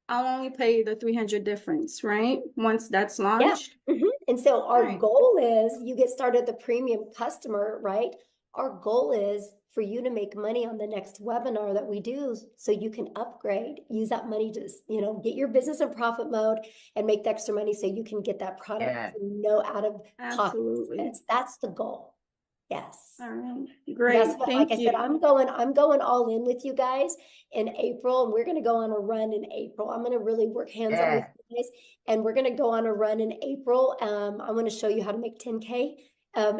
I'll only pay the 300 difference, right? Once that's launched. Yeah. And so our goal is you get started the premium customer, right? Our goal is for you to make money on the next webinar that we do so you can upgrade, use that money to, get your business in profit mode and make the extra money so you can get that product, out of pocket expense. That's the goal. Yes. All right. Great. That's what, Thank like I you. said, I'm going all in with you guys in April, and we're going to go on a run in April. I'm going to really work hands-on with you guys, and we're going to go on a run in April. I want to show you how to make 10K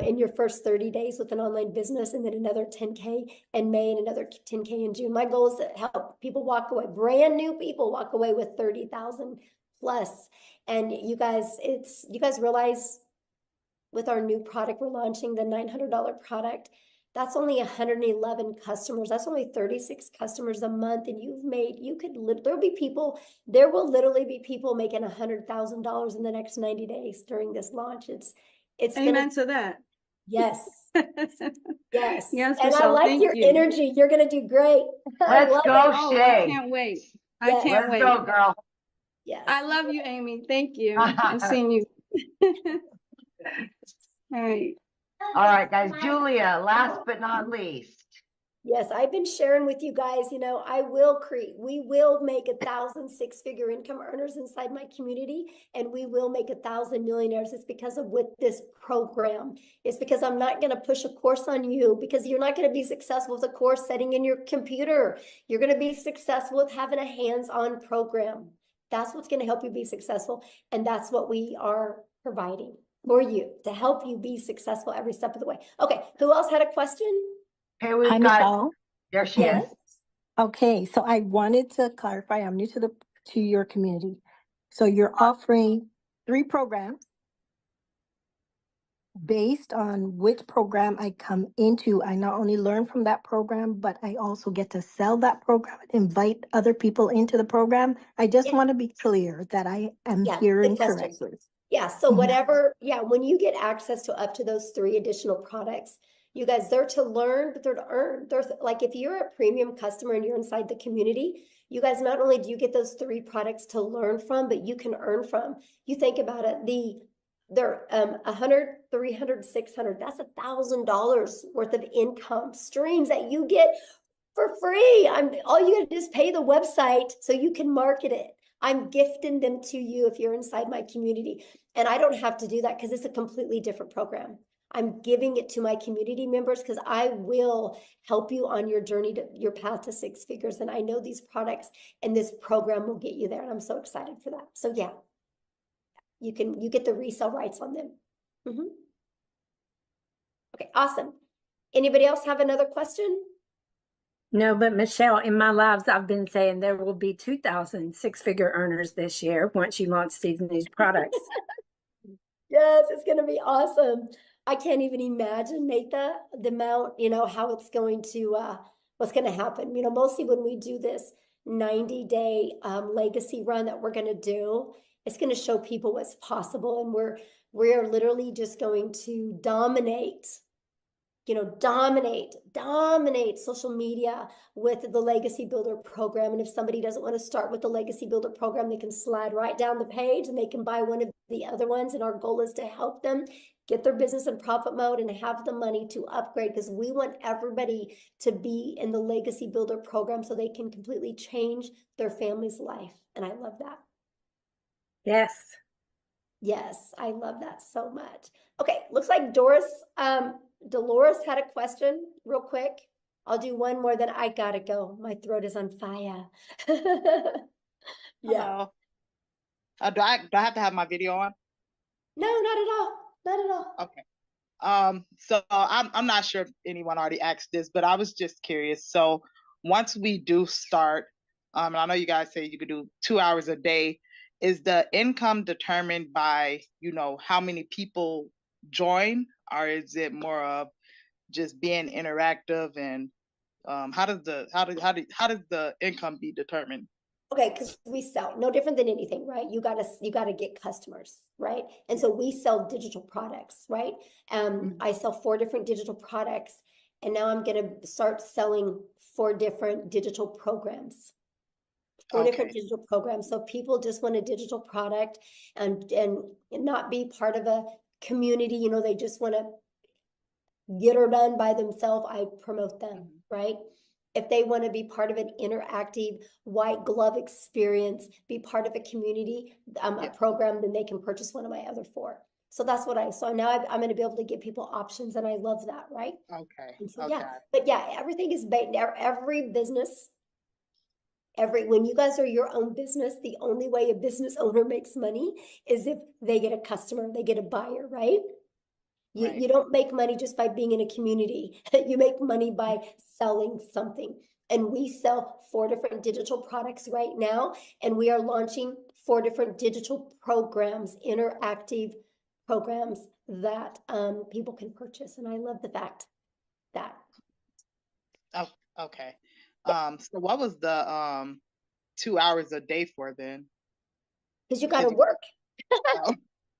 in your first 30 days with an online business, and then another 10K in May and another 10K in June. My goal is to help people walk away, brand new people walk away with 30,000 plus. And you guys realize with our new product we're launching, the $900 product, that's only 111 customers. That's only 36 customers a month. And there will literally be people making $100,000 in the next 90 days during this launch. It's Amen to that. Yes. Yes. Yes, And Michelle, I like thank your you. energy. You're going to do great. Let's go, Oh, I Shay. can't wait. I Yes. can't wait. Let's go, girl. Yes. I love you, Amy. Thank you. I'm seeing you. All right. All right, guys. Julia, last but not least. Yes, I've been sharing with you guys, we will make 1,000 6-figure income earners inside my community, and we will make 1,000 millionaires. It's because of with this program. It's because I'm not going to push a course on you, because you're not going to be successful with a course sitting in your computer. You're going to be successful with having a hands-on program. That's what's going to help you be successful. And that's what we are providing for you to help you be successful every step of the way. Okay. Who else had a question? Okay, we've Hi, got, Michelle. there she is. Okay, so I wanted to clarify, I'm new to your community. So you're offering 3 programs. based on which program I come into, I not only learn from that program, but I also get to sell that program and invite other people into the program. I just want to be clear that I am Yeah, hearing good question. correctly. Yeah, so Mhm. whatever, yeah, when you get access to up to those 3 additional products, you guys, they're to learn, but they're to earn. There's like, if you're a premium customer and you're inside the community, you guys, not only do you get those 3 products to learn from, but you can earn from. You think about it, they're 100, 300, 600, that's $1,000 worth of income streams that you get for free. All you gotta do is pay the website so you can market it. I'm gifting them to you if you're inside my community. And I don't have to do that because it's a completely different program. I'm giving it to my community members because I will help you on your journey to your path to 6 figures. And I know these products and this program will get you there. And I'm so excited for that. So yeah, you get the resale rights on them. Okay, awesome. Anybody else have another question? No, but Michelle, in my lives, I've been saying there will be 2,000 six-figure earners this year once you launch these new products. Yes, it's going to be awesome. I can't even imagine, Natha, the amount, how it's going to, what's going to happen. Mostly when we do this 90-day legacy run that we're going to do, it's going to show people what's possible. And we're literally just going to dominate social media with the Legacy Builder program. And if somebody doesn't want to start with the Legacy Builder program, they can slide right down the page and they can buy one of the other ones. And our goal is to help them get their business in profit mode and have the money to upgrade, because we want everybody to be in the Legacy Builder program so they can completely change their family's life. And I love that. Yes. Yes, I love that so much. Okay, looks like Dolores had a question real quick. I'll do one more, then I gotta go. My throat is on fire. Yeah. Hello. Do I have to have my video on? No, not at all. Not at all. Okay. So I'm not sure if anyone already asked this, but I was just curious. So once we do start, and I know you guys say you could do 2 hours a day, is the income determined by, how many people join, or is it more of just being interactive? And how does the income be determined? Okay, because we sell no different than anything, right? You gotta get customers, right? And so we sell digital products, right? I sell 4 different digital products, and now I'm gonna start selling 4 different digital programs. 4 different digital programs. So if people just want a digital product and not be part of a community, they just want to get her done by themselves, I promote them, right? If they want to be part of an interactive white glove experience, be part of a community, a program, then they can purchase one of my other 4. So that's what so now I'm going to be able to give people options, and I love that, right? Okay. And so, yeah, but yeah, everything is every business. When you guys are your own business, the only way a business owner makes money is if they get a customer, they get a buyer, right? You don't make money just by being in a community. You make money by selling something. And we sell 4 different digital products right now, and we are launching 4 different digital programs, interactive programs that people can purchase. And I love the fact that. Oh, okay. So what was the 2 hours a day for then? Because you got to work,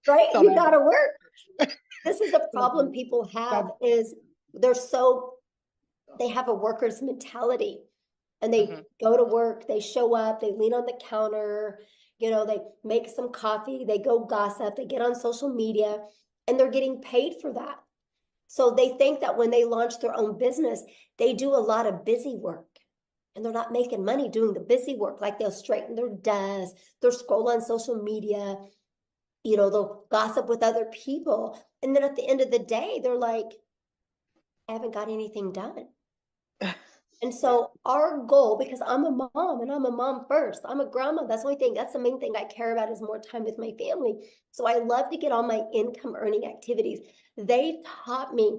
right? So You got to work. This is a problem people have is they have a worker's mentality, and they go to work, they show up, they lean on the counter, they make some coffee, they go gossip, they get on social media, and they're getting paid for that. So they think that when they launch their own business, they do a lot of busy work. And they're not making money doing the busy work. Like they'll straighten their desk, they'll scroll on social media, they'll gossip with other people. And then at the end of the day, they're like, I haven't got anything done. And so our goal, because I'm a mom and I'm a mom first, I'm a grandma. That's the main thing I care about is more time with my family. So I love to get all my income earning activities. They taught me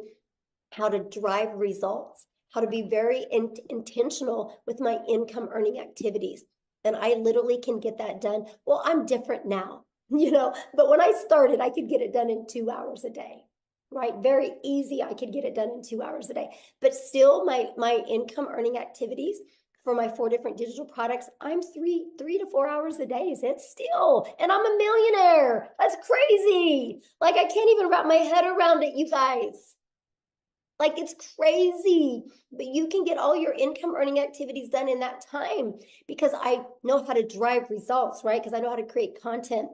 how to drive results, how to be very intentional with my income earning activities. And I literally can get that done. Well, I'm different now, but when I started, I could get it done in 2 hours a day. right? Very easy. I could get it done in 2 hours a day. But still, my income earning activities for my 4 different digital products, I'm 3 to 4 hours a day. Is it still? And I'm a millionaire. That's crazy. Like, I can't even wrap my head around it, you guys. Like, it's crazy, but you can get all your income earning activities done in that time because I know how to drive results, right? Because I know how to create content.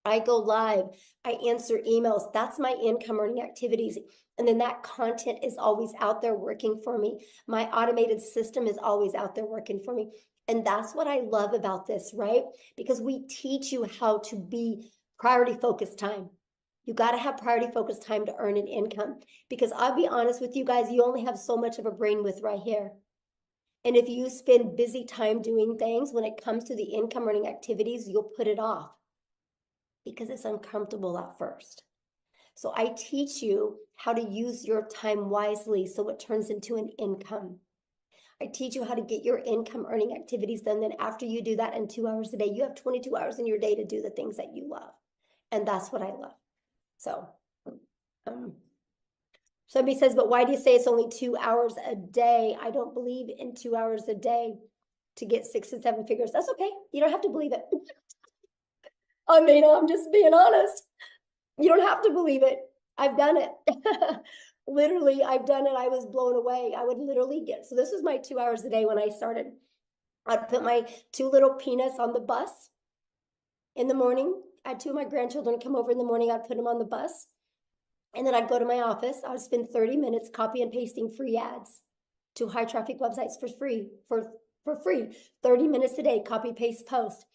I go live, I answer emails. That's my income earning activities. And then that content is always out there working for me. My automated system is always out there working for me. And that's what I love about this, right? Because we teach you how to be priority focused time. You got to have priority focused time to earn an income. Because I'll be honest with you guys, you only have so much of a brain width right here. And if you spend busy time doing things, when it comes to the income earning activities, you'll put it off because it's uncomfortable at first. So I teach you how to use your time wisely so it turns into an income. I teach you how to get your income earning activities done. Then after you do that in 2 hours a day, you have 22 hours in your day to do the things that you love. And that's what I love. So somebody says, but why do you say it's only 2 hours a day? I don't believe in 2 hours a day to get 6 and 7 figures. That's okay. You don't have to believe it. I mean, I'm just being honest. You don't have to believe it. I've done it. Literally, I've done it. I was blown away. I would literally so this was my 2 hours a day when I started. I'd put my 2 little peanuts on the bus in the morning. I had 2 of my grandchildren come over in the morning. I'd put them on the bus. And then I'd go to my office. I would spend 30 minutes copy and pasting free ads to high traffic websites for free, for free. 30 minutes a day, copy, paste, post.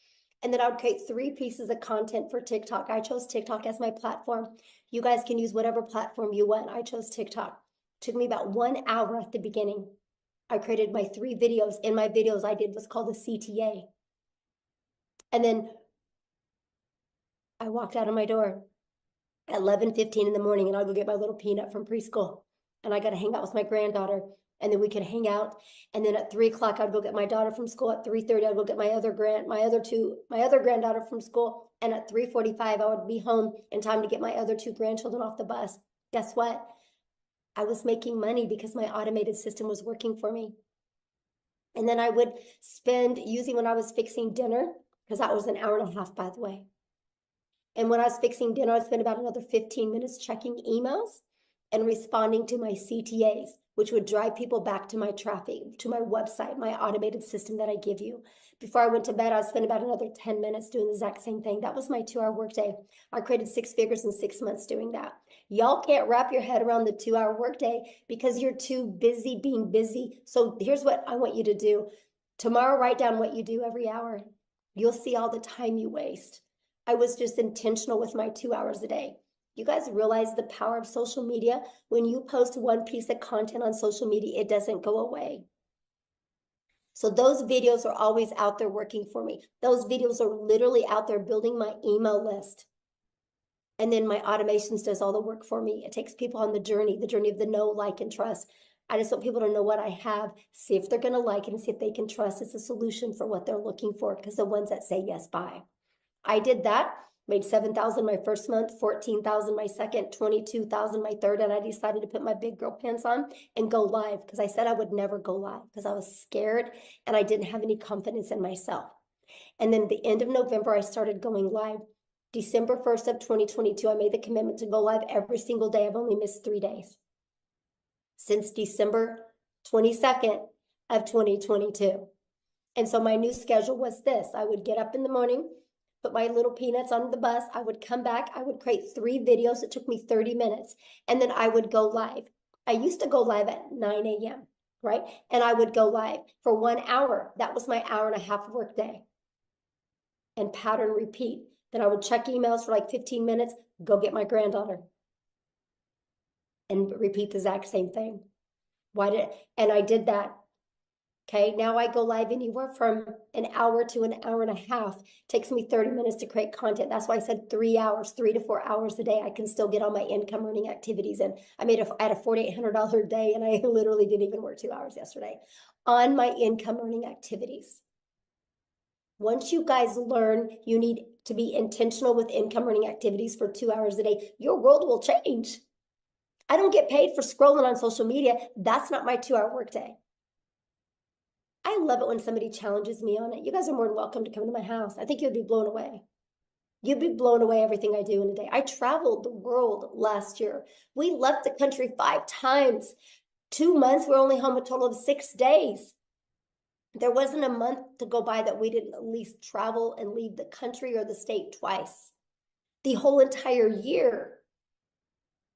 And then I would create 3 pieces of content for TikTok. I chose TikTok as my platform. You guys can use whatever platform you want. I chose TikTok. It took me about 1 hour at the beginning. I created my 3 videos. In my videos, I did what's called a CTA. And then I walked out of my door at 11:15 in the morning, and I'll go get my little peanut from preschool. And I got to hang out with my granddaughter. And then we could hang out. And then at 3 o'clock, I'd go get my daughter from school. At 3:30, I'd go get my other granddaughter from school. And at 3:45, I would be home in time to get my other 2 grandchildren off the bus. Guess what? I was making money because my automated system was working for me. And then I would spend, usually when I was fixing dinner, because that was an hour and a half, by the way. And when I was fixing dinner, I'd spend about another 15 minutes checking emails and responding to my CTAs, which would drive people back to my traffic, to my website, my automated system that I give you. Before I went to bed, I'd spend about another 10 minutes doing the exact same thing. That was my 2-hour workday. I created 6 figures in 6 months doing that. Y'all can't wrap your head around the 2-hour workday because you're too busy being busy. So here's what I want you to do. Tomorrow, write down what you do every hour. You'll see all the time you waste. I was just intentional with my 2 hours a day. You guys realize the power of social media? When you post 1 piece of content on social media, it doesn't go away. So those videos are always out there working for me. Those videos are literally out there building my email list. And then my automations does all the work for me. It takes people on the journey of the know, like, and trust. I just want people to know what I have, see if they're going to like it, and see if they can trust it's a solution for what they're looking for, because the ones that say yes, buy. I did that, made 7,000 my first month, 14,000 my second, 22,000 my third, and I decided to put my big girl pants on and go live, because I said I would never go live because I was scared and I didn't have any confidence in myself. And then at the end of November, I started going live. December 1st of 2022, I made the commitment to go live every single day. I've only missed 3 days since December 22nd of 2022. And so my new schedule was this. I would get up in the morning, put my little peanuts on the bus. I would come back. I would create 3 videos. It took me 30 minutes. And then I would go live. I used to go live at 9 a.m., right? And I would go live for 1 hour. That was my hour and a half work day. And pattern repeat. Then I would check emails for like 15 minutes, go get my granddaughter, and repeat the exact same thing. And I did that. Okay, now I go live anywhere from an hour to an hour and a half. It takes me 30 minutes to create content. That's why I said 3 hours, 3 to 4 hours a day. I can still get all my income earning activities. And I had a $4,800 day, and I literally didn't even work 2 hours yesterday on my income earning activities. Once you guys learn you need to be intentional with income earning activities for 2 hours a day, your world will change. I don't get paid for scrolling on social media. That's not my 2-hour workday. I love it when somebody challenges me on it. You guys are more than welcome to come to my house. I think you'd be blown away. You'd be blown away everything I do in a day. I traveled the world last year. We left the country 5 times. 2 months, we're only home a total of 6 days. There wasn't a month to go by that we didn't at least travel and leave the country or the state twice. The whole entire year.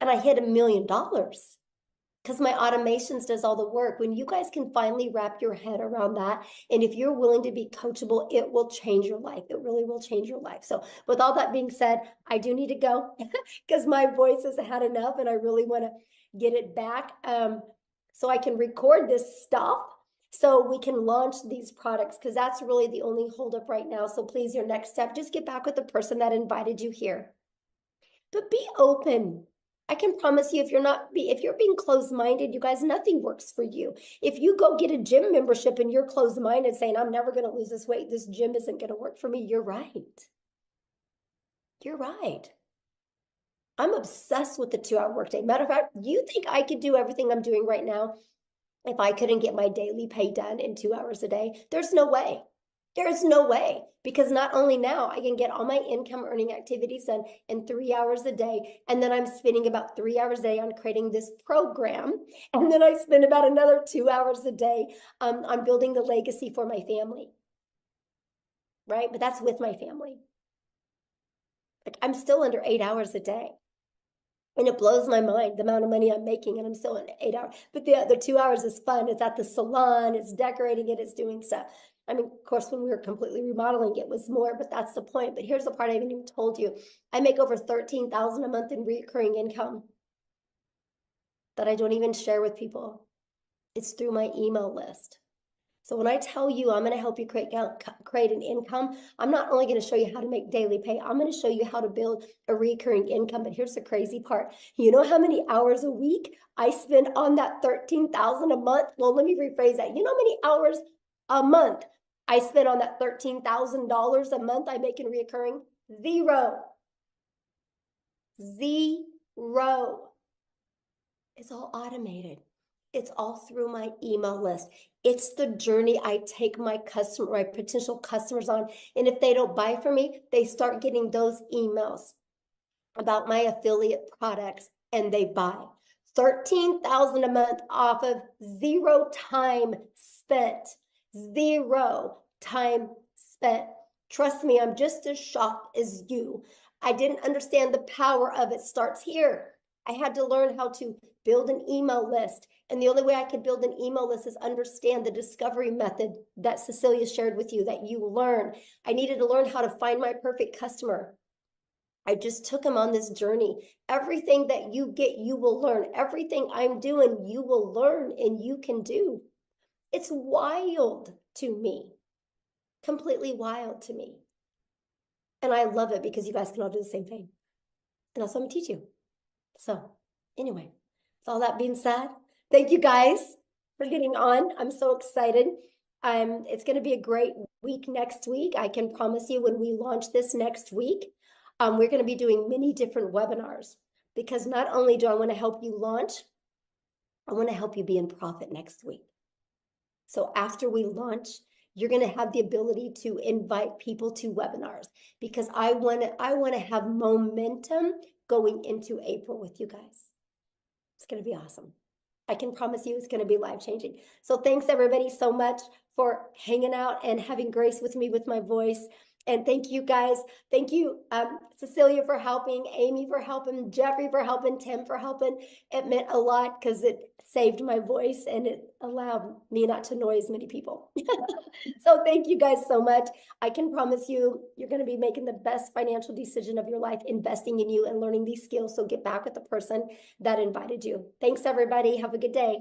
And I hit $1 million because my automations does all the work. When you guys can finally wrap your head around that, and if you're willing to be coachable, it will change your life. It really will change your life. So with all that being said, I do need to go because my voice has had enough and I really want to get it back so I can record this stuff so we can launch these products, because that's really the only holdup right now. So please, your next step, just get back with the person that invited you here. But be open. I can promise you, if you're being closed-minded, you guys, nothing works for you. If you go get a gym membership and you're closed-minded saying, I'm never going to lose this weight, this gym isn't going to work for me, you're right. You're right. I'm obsessed with the 2-hour workday. Matter of fact, you think I could do everything I'm doing right now if I couldn't get my daily pay done in 2 hours a day? There's no way. There's no way, because not only now I can get all my income earning activities done in 3 hours a day, and then I'm spending about 3 hours a day on creating this program, and then I spend about another 2 hours a day on building the legacy for my family, right? But that's with my family. Like, I'm still under 8 hours a day. And it blows my mind the amount of money I'm making, and I'm still in 8 hours. But the other 2 hours is fun. It's at the salon, it's decorating it, it's doing stuff. I mean, of course, when we were completely remodeling, it was more, but that's the point. But here's the part I haven't even told you. I make over $13,000 a month in recurring income that I don't even share with people. It's through my email list. So when I tell you I'm going to help you create an income, I'm not only going to show you how to make daily pay, I'm going to show you how to build a recurring income. But here's the crazy part. You know how many hours a week I spend on that $13,000 a month? Well, let me rephrase that. You know how many hours a month I spend on that $13,000 a month I make in recurring? 0. 0. It's all automated. It's all through my email list. It's the journey I take my potential customers on. And if they don't buy from me, they start getting those emails about my affiliate products and they buy. $13,000 a month off of 0 time spent. 0 time spent. Trust me, I'm just as shocked as you. I didn't understand the power of it. Starts here. I had to learn how to build an email list. And the only way I could build an email list is understand the discovery method that Cecilia shared with you, that you learn. I needed to learn how to find my perfect customer. I just took him on this journey. Everything that you get, you will learn. Everything I'm doing, you will learn and you can do. It's wild to me. Completely wild to me. And I love it because you guys can all do the same thing. And also I'm going to teach you. So anyway, with all that being said, thank you guys for getting on. I'm so excited. It's going to be a great week next week. I can promise you when we launch this next week, we're going to be doing many different webinars, because not only do I want to help you launch, I want to help you be in profit next week. So after we launch, you're going to have the ability to invite people to webinars, because I want to have momentum going into April with you guys. It's going to be awesome. I can promise you it's going to be life-changing. So thanks everybody so much for hanging out and having grace with me with my voice. And thank you guys. Thank you, Cecilia, for helping, Amy for helping, Jeffrey for helping, Tim for helping. It meant a lot because it saved my voice and it allowed me not to annoy as many people. So thank you guys so much. I can promise you, you're going to be making the best financial decision of your life, investing in you and learning these skills. So get back with the person that invited you. Thanks, everybody. Have a good day.